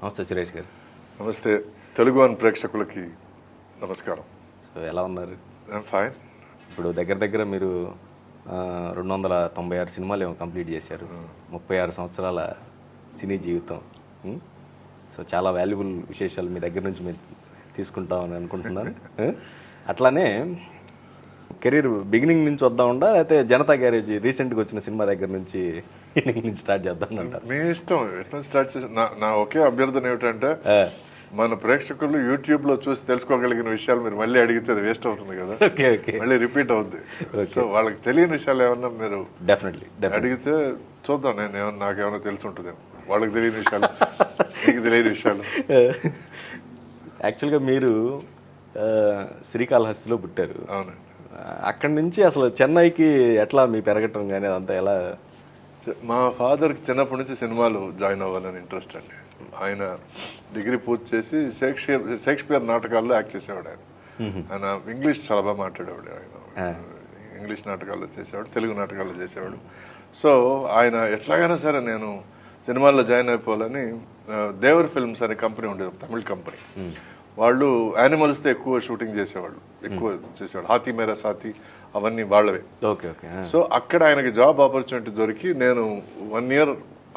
నమస్తే సురేష్ గారు. నమస్తే తెలుగు వన్ ప్రేక్షకులకి నమస్కారం. సో ఎలా ఉన్నారు? ఫైన్. ఇప్పుడు దగ్గర దగ్గర మీరు 296 సినిమాలు ఏమో కంప్లీట్ చేశారు. 36 సంవత్సరాల సినీ జీవితం. సో చాలా వాల్యుబుల్ విశేషాలు మీ దగ్గర నుంచి మీరు తీసుకుంటామని అనుకుంటున్నాను. అట్లానే కెరీర్ బిగినింగ్ నుంచి వద్దామండా, లేకపోతే జనతా గ్యారేజ్ రీసెంట్గా వచ్చిన సినిమా దగ్గర నుంచి స్టార్ట్ చేద్దాం అంటారు? మీ ఇష్టం ఎట్లా స్టార్ట్ చేసి. నా ఒకే అభ్యర్థన ఏమిటంటే, మన ప్రేక్షకులు యూట్యూబ్ లో చూసి తెలుసుకోగలిగిన విషయాలు మీరు మళ్ళీ అడిగితే అది వేస్ట్ అవుతుంది కదా, మళ్ళీ రిపీట్ అవుద్ది. సో వాళ్ళకి తెలియని విషయాలు ఏమన్నా మీరు డెఫినెట్లీ అడిగితే చూద్దాం. నాకేమన్నా తెలిసి ఉంటుందేమో, వాళ్ళకి తెలియని విషయాలు, మీకు తెలియని విషయాలు. యాక్చువల్గా మీరు శ్రీకాళహస్తిలో పుట్టారు. అవునండి. అక్కడి నుంచి అసలు చెన్నైకి ఎట్లా మీ పెరగటం కానీ అదంతా ఎలా? మా ఫాదర్కి చిన్నప్పటి నుంచి సినిమాలు జాయిన్ అవ్వాలని ఇంట్రెస్ట్ అండి. ఆయన డిగ్రీ పూర్తి చేసి షేక్స్పియర్ నాటకాల్లో యాక్ట్ చేసేవాడు. ఆయన ఇంగ్లీష్ చాలా బాగా మాట్లాడేవాడు. ఆయన ఇంగ్లీష్ నాటకాల్లో చేసేవాడు, తెలుగు నాటకాల్లో చేసేవాడు. సో ఆయన ఎట్లాగైనా సరే నేను సినిమాల్లో జాయిన్ అయిపోవాలని, దేవర్ ఫిల్మ్స్ అనే కంపెనీ ఉండేది, తమిళ కంపెనీ. వాళ్ళు యానిమల్స్తో ఎక్కువ షూటింగ్ చేసేవాళ్ళు, ఎక్కువ చేసేవాళ్ళు. హాతీ మేరా సాతి అవన్నీ వాళ్ళవే. Okay okay. సో అక్కడ ఆయనకి జాబ్ ఆపర్చునిటీ దొరికి, నేను 1 year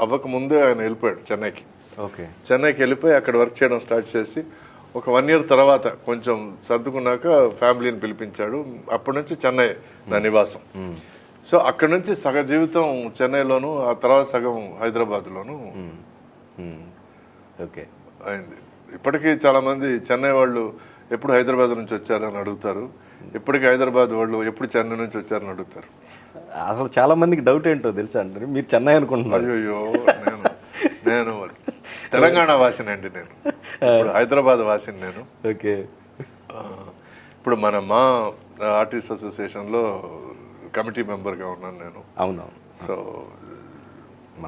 అవ్వక ముందే ఆయన వెళ్ళిపోయాడు చెన్నైకి. ఓకే. చెన్నైకి వెళ్ళిపోయి అక్కడ వర్క్ చేయడం స్టార్ట్ చేసి ఒక 1 year తర్వాత కొంచెం సర్దుకున్నాక ఫ్యామిలీని పిలిపించాడు. అప్పటి నుంచి చెన్నై నా నివాసం. సో అక్కడ నుంచి సగ జీవితం చెన్నైలోను, ఆ తర్వాత సగం హైదరాబాద్లోను ఓకే అయింది. ఇప్పటికీ చాలా మంది చెన్నై వాళ్ళు ఎప్పుడు హైదరాబాద్ నుంచి వచ్చారని అడుగుతారు. ఇప్పటికీ హైదరాబాద్ వాళ్ళు ఎప్పుడు చెన్నై నుంచి వచ్చారని అడుగుతారు. అసలు చాలా మందికి డౌట్ ఏంటో తెలుసా అంటారు, మీరు చెన్నై అనుకుంటున్నారు. అయ్యో, నేను తెలంగాణ వాసిని అండి. నేను ఇప్పుడు హైదరాబాద్ వాసిని. నేను ఓకే. ఇప్పుడు మా ఆర్టిస్ట్ అసోసియేషన్లో కమిటీ మెంబర్గా ఉన్నాను నేను. అవునవును. సో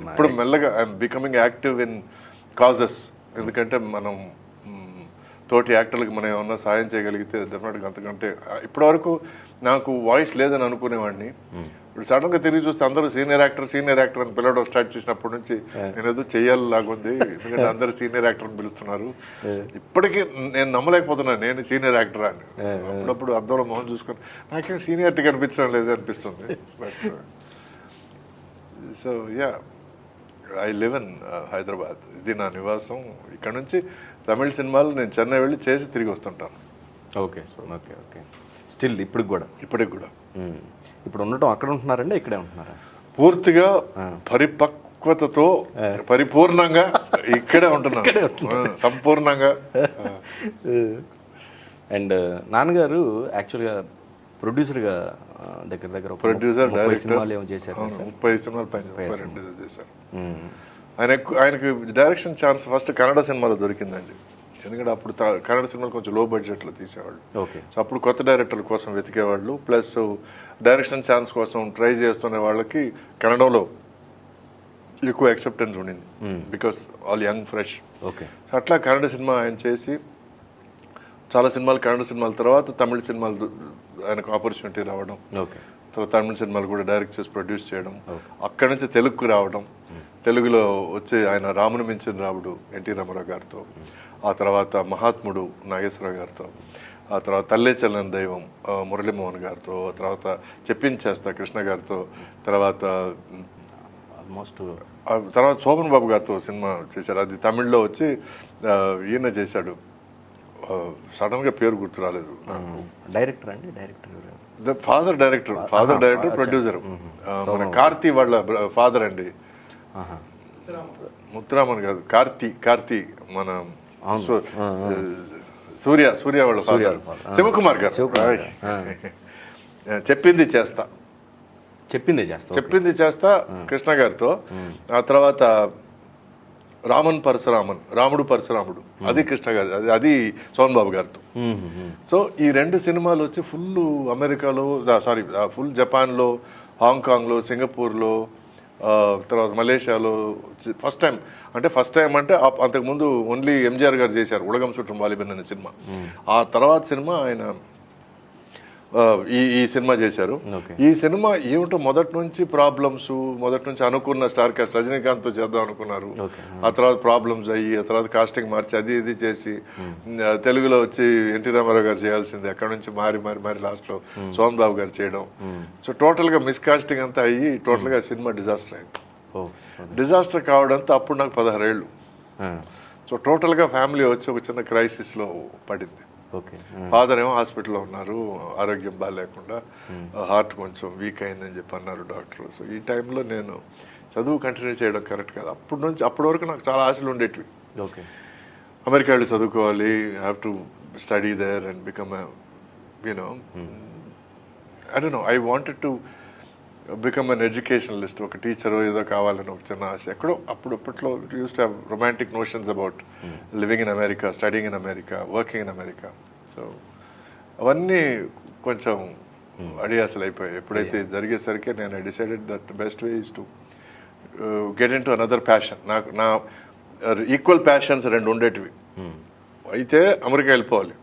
ఇప్పుడు మెల్లగా I'm becoming active in causes. ఎందుకంటే మనం తోటి యాక్టర్లకు మనం ఏమన్నా సాయం చేయగలిగితే డెఫినెట్గా. అంతకంటే ఇప్పటివరకు నాకు వాయిస్ లేదని అనుకునేవాడిని. ఇప్పుడు సడన్గా తిరిగి చూస్తే అందరూ సీనియర్ యాక్టర్ అని పిలవడం స్టార్ట్ చేసినప్పటి నుంచి నేను ఏదో చెయ్యాలాగుంది. ఎందుకంటే అందరూ సీనియర్ యాక్టర్ అని పిలుస్తున్నారు. ఇప్పటికీ నేను నమ్మలేకపోతున్నాను నేను సీనియర్ యాక్టర్ అని. అప్పుడప్పుడు అద్దంలో మొహం చూసుకొని నాకేం సీనియారిటీ కనిపించడం లేదు అనిపిస్తుంది. But so yeah, I live in Hyderabad. ఇది నా నివాసం. ఇక్కడ నుంచి తమిళ సినిమాలు నేను చెన్నై వెళ్ళి చేసి తిరిగి వస్తుంటాను. Okay okay okay. స్టిల్ ఇప్పటికి కూడా ఇప్పుడు ఉండటం అక్కడ ఉంటున్నారండి, ఇక్కడే ఉంటున్నారా? పూర్తిగా పరిపక్వతతో పరిపూర్ణంగా ఇక్కడే ఉంటున్నాను, సంపూర్ణంగా. అండ్ నాన్నగారు యాక్చువల్గా ప్రొడ్యూసర్గా దగ్గర దగ్గర ప్రొడ్యూసర్, డైరెక్టర్ సినిమాలు ఏమో చేశారు. 30 సినిమాలు పైన చేశారు. ఆయనకి డైరెక్షన్ ఛాన్స్ ఫస్ట్ కన్నడ సినిమాలో దొరికిందండి. ఎందుకంటే అప్పుడు కన్నడ సినిమాలు కొంచెం లో బడ్జెట్లో తీసేవాళ్ళు. ఓకే. సో అప్పుడు కొత్త డైరెక్టర్ల కోసం వెతికేవాళ్ళు. ప్లస్ డైరెక్షన్ ఛాన్స్ కోసం ట్రై చేస్తున్న వాళ్ళకి కన్నడంలో ఎక్కువ యాక్సెప్టెన్స్ ఉండింది, because all young fresh. Okay. అట్లా కన్నడ సినిమా ఆయన చేసి చాలా సినిమాలు, కన్నడ సినిమాల తర్వాత తమిళ సినిమాలు ఆయనకు ఆపర్చునిటీ రావడం. ఓకే. తర్వాత తమిళ సినిమాలు కూడా డైరెక్ట్ చేసి ప్రొడ్యూస్ చేయడం. అక్కడి నుంచి తెలుగుకు రావడం. తెలుగులో వచ్చి ఆయన రాముని మించిన రాముడు ఎన్టీ రామారావు గారితో, ఆ తర్వాత మహాత్ముడు నాగేశ్వరరావు గారితో, ఆ తర్వాత తల్లే చల్లని దైవం మురళీమోహన్ గారితో, ఆ తర్వాత చెప్పించేస్తా కృష్ణ గారితో, తర్వాత ఆల్మోస్ట్ తర్వాత శోభన్ బాబు గారితో సినిమా చేశారు. అది తమిళ్లో వచ్చి ఈయన చేశాడు. సడన్గా పేరు గుర్తు రాలేదు నాకు. డైరెక్టర్ అండి, ఫాదర్ డైరెక్టర్ ప్రొడ్యూసర్ మన కార్తీ వాళ్ళ ఫాదర్ అండి. ముత్తురామన్ కాదు, కార్తీ మన సూర్య వాళ్ళ ఫాదర్ శివకుమార్ గారు. చెప్పింది చేస్తా కృష్ణ గారితో. ఆ తర్వాత రాముడు పరశురాముడు అది కృష్ణ గారు, అది సోహన్ బాబు గారితో. సో ఈ 2 సినిమాలు వచ్చి ఫుల్ అమెరికాలో, ఫుల్ జపాన్లో, హాంకాంగ్లో, సింగపూర్లో, తర్వాత మలేషియాలో ఫస్ట్ టైం అంటే అంతకుముందు ఓన్లీ ఎంజిఆర్ గారు చేశారు ఉలగం చుట్టం వాలిబన్ అనే సినిమా. ఆ తర్వాత సినిమా ఆయన ఈ సినిమా చేశారు. Okay. ఈ సినిమా ఏమిటో మొదటి నుంచి ప్రాబ్లమ్స్, మొదటి నుంచి అనుకున్న స్టార్ కాస్ట్ రజనీకాంత్తో చేద్దాం అనుకున్నారు. ఆ తర్వాత ప్రాబ్లమ్స్ అయ్యి, ఆ తర్వాత కాస్టింగ్ మార్చి అది ఇది చేసి తెలుగులో వచ్చి ఎన్టీ రామారావు గారు చేయాల్సింది అక్కడ నుంచి మారి లాస్ట్లో సోమన్ బాబు గారు చేయడం. సో టోటల్గా మిస్కాస్టింగ్ అంతా అయ్యి టోటల్గా సినిమా డిజాస్టర్ అయింది. డిజాస్టర్ కావడంతో అప్పుడు నాకు 16 ఏళ్ళు. సో టోటల్గా ఫ్యామిలీ వచ్చి ఒక చిన్న క్రైసిస్లో పడింది. ఫాదర్ ఏమో హాస్పిటల్లో ఉన్నారు, ఆరోగ్యం బాగాలేకుండా, హార్ట్ కొంచెం వీక్ అయిందని చెప్పి అన్నారు డాక్టర్. సో ఈ టైంలో నేను చదువు కంటిన్యూ చేయడం కరెక్ట్ కాదు. అప్పటి వరకు నాకు చాలా ఆశలు ఉండేటివి. అమెరికా వెళ్ళి చదువుకోవాలి, have to study there and become you know I don't know, I wanted to become an educationalist. ఒక టీచర్ ఏదో కావాలని ఒక చిన్న ఆశ. ఎక్కడో అప్పట్లో used to have romantic notions about living in America, studying in America, working in America. So అవన్నీ కొంచెం అడియాసలు అయిపోయాయి. ఎప్పుడైతే జరిగేసరికి నేను I decided that best way is to get in to another passion. నా ఈక్వల్ ప్యాషన్స్ 2 ఉండేటివి. అయితే అమెరికా వెళ్ళిపోవాలి,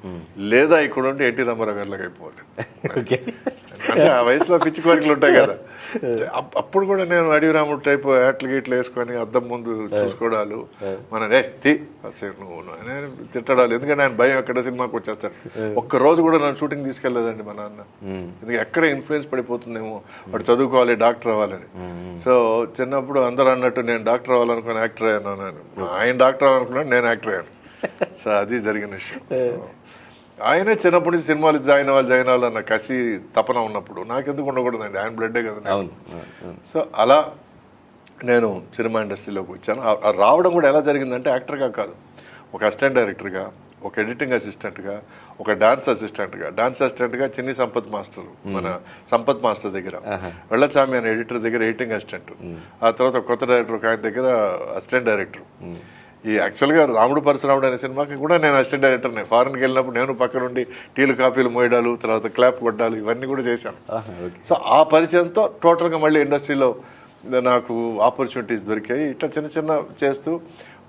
లేదా ఇక్కడ ఉండి ఎన్టీ రామారావు గారిలాగా అయిపోవాలి. అంటే ఆ వయసులో పిచ్చి కోరికలు ఉంటాయి కదా. అప్పుడు కూడా నేను అడవి రాముడు టైప్ యాట్లు గీట్లు వేసుకొని అద్దం ముందు చూసుకోవడాలు, మన అసలు నువ్వు నేను తిట్టడాలు. ఎందుకంటే ఆయన భయం ఎక్కడ సినిమాకి వచ్చేస్తాడు. ఒక్కరోజు కూడా నన్ను షూటింగ్ తీసుకెళ్లేదండి మా నాన్న. ఎందుకంటే ఎక్కడ ఇన్ఫ్లుయెన్స్ పడిపోతుందేమో, వాడు చదువుకోవాలి, డాక్టర్ అవ్వాలని. సో చిన్నప్పుడు అందరూ అన్నట్టు నేను డాక్టర్ అవ్వాలనుకుని యాక్టర్ అయ్యాను. ఆయన డాక్టర్ అవ్వాలనుకున్నాను, నేను యాక్టర్ అయ్యాను. సో అది జరిగిన విషయం. ఆయనే చిన్నప్పటి నుంచి సినిమాలు జాయిన్ అవ్వాలన్న కసి తపన ఉన్నప్పుడు నాకెందుకు ఉండకూడదండి, ఆయన బ్లడ్డే కదా. సో అలా నేను సినిమా ఇండస్ట్రీలోకి వచ్చాను. రావడం కూడా ఎలా జరిగిందంటే యాక్టర్గా కాదు, ఒక అసిస్టెంట్ డైరెక్టర్గా, ఒక ఎడిటింగ్ అసిస్టెంట్గా, ఒక డాన్స్ అసిస్టెంట్గా చిన్ని సంపత్ మాస్టర్, మన సంపత్ మాస్టర్ దగ్గర, వెళ్ళచామి అనే ఎడిటర్ దగ్గర ఎడిటింగ్ అసిస్టెంట్, ఆ తర్వాత కొత్త డైరెక్టర్ ఒక ఆయన దగ్గర అసిస్టెంట్ డైరెక్టర్. ఈ యాక్చువల్గా రాముడు పరశురాముడు అనే సినిమాకి కూడా నేను అసిస్టెంట్ డైరెక్టర్ని. ఫారెన్కి వెళ్ళినప్పుడు నేను పక్క నుండి టీలు కాఫీలు మోయడాలు, తర్వాత క్లాప్ కొట్టాలు, ఇవన్నీ కూడా చేశాను. సో ఆ పరిచయంతో టోటల్గా మళ్ళీ ఇండస్ట్రీలో నాకు ఆపర్చునిటీస్ దొరికాయి. ఇట్లా చిన్న చిన్న చేస్తూ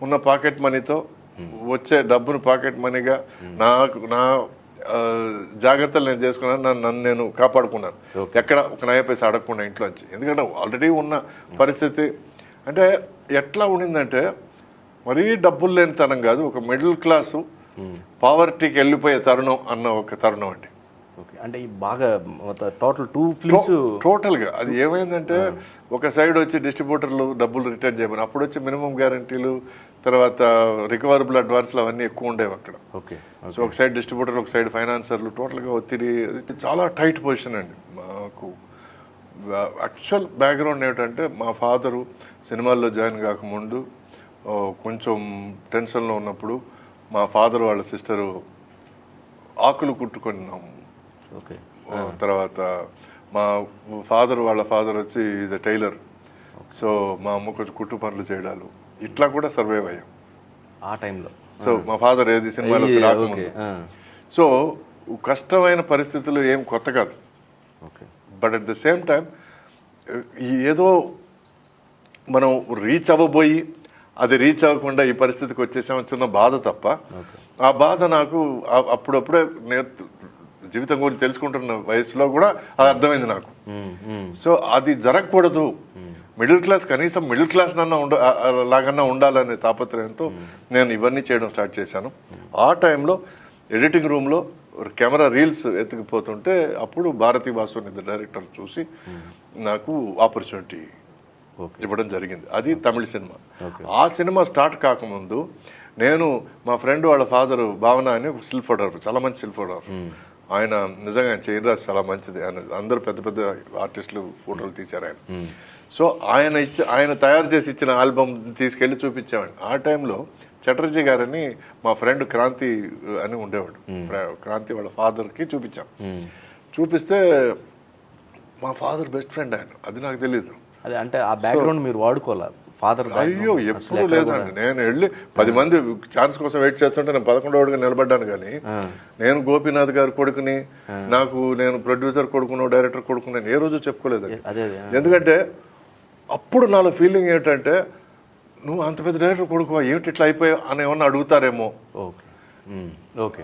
ఉన్న పాకెట్ మనీతో వచ్చే డబ్బును పాకెట్ మనీగా నా జాగ్రత్తలు నేను చేసుకున్నాను. నన్ను నేను కాపాడుకున్నాను, ఎక్కడ ఒక నయ పైసా అడగకుండా ఇంట్లోంచి. ఎందుకంటే ఆల్రెడీ ఉన్న పరిస్థితి అంటే ఎట్లా ఉండిందంటే మరీ డబ్బులు లేని తరం కాదు, ఒక మిడిల్ క్లాసు పావర్టీకి వెళ్ళిపోయే తరుణం అన్న ఒక తరుణం అండి. అంటే బాగా టోటల్ 2 ఫిల్మ్స్ టోటల్గా అది ఏమైందంటే ఒక సైడ్ వచ్చి డిస్ట్రిబ్యూటర్లు డబ్బులు రిటర్న్ చేయమని, అప్పుడు వచ్చి మినిమం గ్యారంటీలు, తర్వాత రికవరబుల్ అడ్వాన్స్లు అవన్నీ ఎక్కువ ఉండేవి అక్కడ. సో ఒక సైడ్ డిస్ట్రిబ్యూటర్లు, ఒక సైడ్ ఫైనాన్సర్లు, టోటల్గా ఒత్తిడి, చాలా టైట్ పొజిషన్ అండి. మాకు యాక్చువల్ బ్యాక్గ్రౌండ్ ఏమిటంటే మా ఫాదరు సినిమాల్లో జాయిన్ కాకముందు కొంచెం టెన్షన్లో ఉన్నప్పుడు మా ఫాదర్ వాళ్ళ సిస్టరు ఆకులు కుట్టుకున్నాము. తర్వాత మా వాళ్ళ ఫాదర్ వచ్చి ఇది టైలర్. సో మా అమ్మ కొంచెం కుట్టు పనులు చేయడాలు, ఇట్లా కూడా సర్వైవ్ అయ్యాం ఆ టైంలో. సో మా ఫాదర్ ఏది సినిమాలోకి రాకముందు. సో కష్టమైన పరిస్థితులు ఏం కొత్త కాదు. But at the same time ఏదో మనం రీచ్ అవ్వబోయి అది రీచ్ అవ్వకుండా ఈ పరిస్థితికి వచ్చేసాం చిన్న బాధ తప్ప. ఆ బాధ నాకు అప్పుడప్పుడే జీవితం గురించి తెలుసుకుంటున్న వయసులో కూడా అది అర్థమైంది నాకు. సో అది జరగకూడదు, మిడిల్ క్లాస్ కనీసం మిడిల్ క్లాస్ లాగన్నా ఉండాలనే తాపత్రయంతో నేను ఇవన్నీ చేయడం స్టార్ట్ చేశాను. ఆ టైంలో ఎడిటింగ్ రూమ్లో కెమెరా రీల్స్ ఎత్తుకుపోతుంటే అప్పుడు భారతీ బాసు అనే డైరెక్టర్ చూసి నాకు ఆపర్చునిటీ ఇవ్వడం జరిగింది. అది తమిళ సినిమా. ఆ సినిమా స్టార్ట్ కాకముందు నేను మా ఫ్రెండ్ వాళ్ళ ఫాదరు భావన అని ఒక స్టిల్ ఫోటోగ్రాఫర్, చాలా మంచి స్టిల్ ఫోటోగ్రాఫర్. ఆయన నిజంగా ఆయన చేయని రాసి చాలా మంచిది. ఆయన అందరూ పెద్ద పెద్ద ఆర్టిస్టులు ఫోటోలు తీశారు ఆయన. సో ఆయన తయారు చేసి ఇచ్చిన ఆల్బమ్ తీసుకెళ్ళి చూపించేవాడు. ఆ టైంలో చటర్జీ గారని మా ఫ్రెండ్ క్రాంతి అని ఉండేవాడు. క్రాంతి వాళ్ళ ఫాదర్కి చూపించాం. చూపిస్తే మా ఫాదర్ బెస్ట్ ఫ్రెండ్ ఆయన, అది నాకు తెలియదు. అదే అంటే ఆ బ్యాక్గ్రౌండ్ మీరు వాడుకోవాలి ఫాదర్. అయ్యో ఎప్పుడు లేదండి. నేను వెళ్ళి 10 మంది ఛాన్స్ కోసం వెయిట్ చేస్తుంటే నేను 11వ నిలబడ్డాను. కానీ నేను గోపీనాథ్ గారు కొడుకుని, నేను ప్రొడ్యూసర్ కొడుకును, డైరెక్టర్ కొడుకుని నేను ఏ రోజు చెప్పుకోలేదండి. ఎందుకంటే అప్పుడు నాలో ఫీలింగ్ ఏంటంటే నువ్వు అంత పెద్ద డైరెక్టర్ కొడుకు ఏమిటి ఇట్లా అయిపోయావు అని ఏమన్నా అడుగుతారేమో. ఓకే.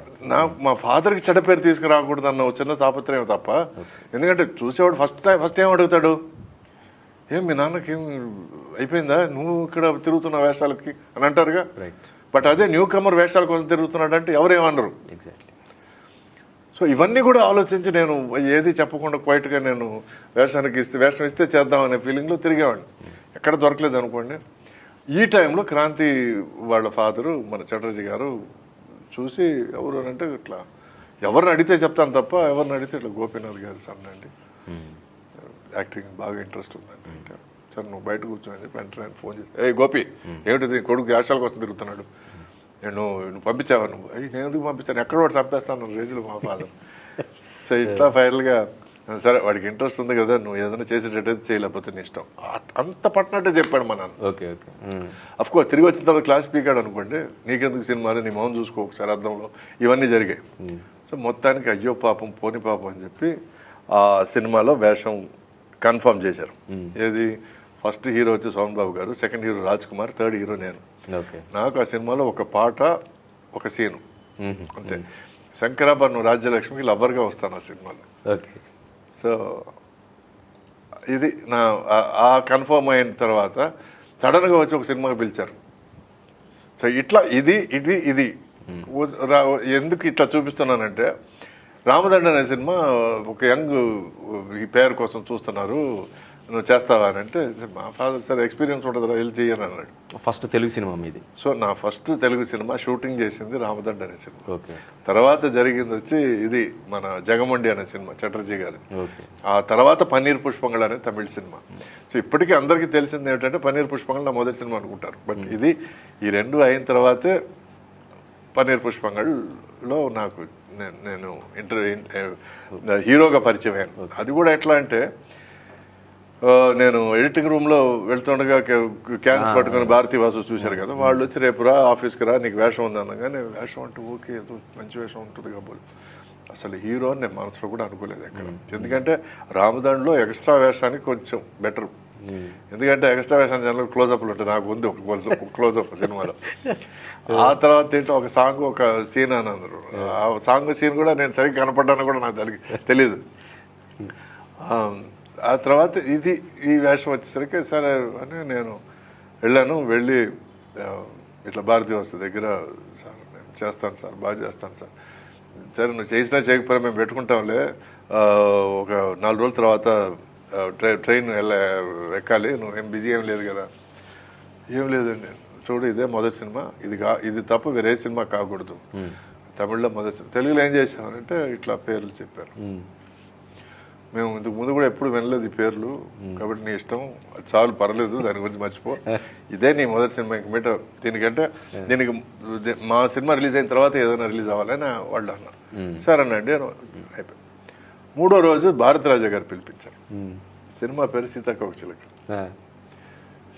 మా ఫాదర్కి చెడ్డ పేరు తీసుకురాకూడదు అన్న చిన్న తాపత్రయం తప్ప. ఎందుకంటే చూసేవాడు ఫస్ట్ ఏం అడుగుతాడు, ఏం మీ నాన్నకి ఏం అయిపోయిందా, నువ్వు ఇక్కడ తిరుగుతున్న వేషాలకి అని అంటారుగా. బట్ అదే న్యూ కమర్ వేషాల కోసం తిరుగుతున్నాడు అంటే ఎవరేమన్నారు. ఎగ్జాక్ట్లీ. సో ఇవన్నీ కూడా ఆలోచించి నేను ఏది చెప్పకుండా క్వైట్గా నేను వేషం ఇస్తే చేద్దామనే ఫీలింగ్లో తిరిగేవాడిని. ఎక్కడ దొరకలేదు అనుకోండి. ఈ టైంలో క్రాంతి వాళ్ళ ఫాదరు మన చటర్జీ గారు చూసి ఎవరు అని అంటే ఇట్లా ఎవరిని అడిగితే చెప్తాను తప్ప ఎవరిని అడిగితే ఇట్లా గోపీనాథ్ గారు సన్ అండి, యాక్టింగ్ బాగా ఇంట్రెస్ట్ ఉందండి అంటే, సార్ నువ్వు బయట కూర్చొని చెప్పి వెంటనే ఫోన్ చేసి, ఏ గోపి ఏమిటి కొడుకు వేషాల కోసం తిరుగుతున్నాడు, నువ్వు పంపించావా, నువ్వు నేను ఎందుకు పంపించాను, ఎక్కడ వాడు చంపేస్తాను రోజులు మా ఫాదర్. సో ఇట్లా ఫైనల్గా సరే వాడికి ఇంట్రెస్ట్ ఉంది కదా, నువ్వు ఏదైనా చేసేటట్టయితే చేయలేకపోతే నీ ఇష్టం అంత పట్టినట్టే చెప్పాడు మా నాన్న. Okay okay. అఫ్కోర్స్ తిరిగి వచ్చిన తర్వాత క్లాస్ పీకాడు అనుకోండి, నీకెందుకు సినిమాలు, నీ మౌన్ చూసుకో ఒకసారి అర్థంలో, ఇవన్నీ జరిగాయి. సో మొత్తానికి అయ్యో పాపం పోని పాపం అని చెప్పి ఆ సినిమాలో వేషం కన్ఫర్మ్ చేశారు. ఏది ఫస్ట్ హీరో వచ్చి సోమన్ బాబు గారు, second hero Raj Kumar, third hero నేను. నాకు ఆ సినిమాలో ఒక పాట ఒక సీను అంతే. శంకరాభరణం రాజ్యలక్ష్మికి లవర్గా వస్తాను ఆ సినిమాలో. ఓకే. సో ఇది నా ఆ కన్ఫర్మ్ అయిన తర్వాత సడన్గా వచ్చి ఒక సినిమాకి పిలిచారు. సో ఇట్లా ఇది ఇది ఇది ఎందుకు ఇట్లా చూపిస్తున్నానంటే, రామదండ అనే సినిమా ఒక యంగ్ ఈ పేరు కోసం చూస్తున్నారు, నువ్వు చేస్తావా అని అంటే, మా ఫాదర్ సార్ ఎక్స్పీరియన్స్ ఉంటుంది వెళ్ళి చేయను అన్నాడు. ఫస్ట్ తెలుగు సినిమా మీది? సో నా ఫస్ట్ తెలుగు సినిమా షూటింగ్ చేసింది రామదండ అనే సినిమా. ఓకే. తర్వాత జరిగింది వచ్చి ఇది మన జగమండి అనే సినిమా చటర్జీ గారి. ఓకే. ఆ తర్వాత పన్నీర్ పుష్పంగళ అనే తమిళ సినిమా. సో ఇప్పటికీ అందరికీ తెలిసింది ఏమిటంటే పన్నీర్ పుష్పంగళ నా మొదటి సినిమా అనుకుంటారు. బట్ ఇది ఈ రెండు అయిన తర్వాతే పన్నీర్ పుష్పంగళలో నాకు నేను హీరోగా పరిచయం అయ్యాను. అది కూడా ఎట్లా అంటే, నేను ఎడిటింగ్ రూమ్లో వెళ్తుండగా క్యాన్స్ పట్టుకుని భారతీ వాసు చూశారు కదా, వాళ్ళు వచ్చి రేపు రా ఆఫీస్కి రా నీకు వేషం ఉంది అనగానే, వేషం అంటే ఓకే ఏదో మంచి వేషం ఉంటుంది కాబోలు, అసలు హీరో అని నేను మనసులో కూడా అనుకోలేదు ఎక్కడ. ఎందుకంటే రామదండలో ఎక్స్ట్రా వేషానికి కొంచెం బెటర్, ఎందుకంటే ఎక్స్ట్రా వేషానికి జనరల్ క్లోజప్లు ఉంటాయి, నాకు ఉంది ఒక క్లోజప్ సినిమాలో. ఆ తర్వాత ఏంటో ఒక సాంగ్ ఒక సీన్ అని అందరు, ఆ సాంగ్ సీన్ కూడా నేను సరిగ్గా కనపడ్డాను కూడా నాకు తెలీదు. ఆ తర్వాత ఈ వేషం వచ్చేసరికి సరే అని నేను వెళ్ళి ఇట్లా భారతీ వస్తు దగ్గర, సార్ నేను చేస్తాను సార్, బాగా చేస్తాను సార్, సరే నువ్వు చేసినా చేయకపోయినా మేము పెట్టుకుంటాంలే, ఒక 4 రోజుల తర్వాత ట్రైన్ ఎక్కాలి, నువ్వు ఏం బిజీ ఏం లేదు కదా. ఏం లేదండి, చూడు ఇదే మొదటి సినిమా, ఇది తప్ప వేరే సినిమా కాకూడదు, తమిళ్లో మొదటి సినిమా, తెలుగులో ఏం చేసామంటే ఇట్లా పేర్లు చెప్పారు. మేము ఇంతకు ముందు కూడా ఎప్పుడు వినలేదు ఈ పేర్లు, కాబట్టి నీ ఇష్టం, అది చాలు పర్లేదు, దాని గురించి మర్చిపో, ఇదే నీ మొదటి సినిమా, ఇంక మీట దీనికి మా సినిమా రిలీజ్ అయిన తర్వాత ఏదైనా రిలీజ్ అవ్వాలని వాళ్ళు అన్నారు. సరే అనండి అయిపోయి 3వ రోజు భారతరాజా గారు పిలిపించారు. సినిమా పేరు సీతాకోకచిలుక.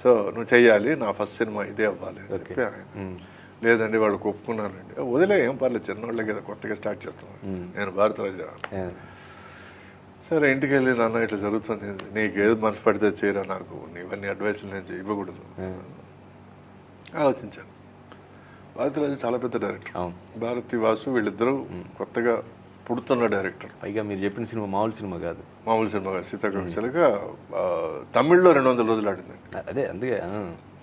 సో నువ్వు చెయ్యాలి, నా ఫస్ట్ సినిమా ఇదే అవ్వాలి అని చెప్పి ఆయన, లేదండి వాళ్ళు ఒప్పుకున్నానండి, వదిలే ఏం పర్లేదు, చిన్నవాళ్ళే కదా కొత్తగా స్టార్ట్ చేస్తున్నాను, నేను భారతరాజా. సరే ఇంటికి వెళ్ళి, నాన్న ఇట్లా జరుగుతుంది, నీకు ఏది మనసు పడితే చేయరా, నాకు ఇవన్నీ అడ్వైసులు నేను ఇవ్వకూడదు ఆలోచించాను. భారతరాజు చాలా పెద్ద డైరెక్టర్, భారతీ వాసు వీళ్ళిద్దరూ కొత్తగా పుడుతున్న డైరెక్టర్. పైగా మీరు చెప్పిన సినిమా మామూలు సినిమా కాదు, సీతాకోకచిలుక తమిళ్లో 200 రోజులు ఆడింది, అదే అందుకే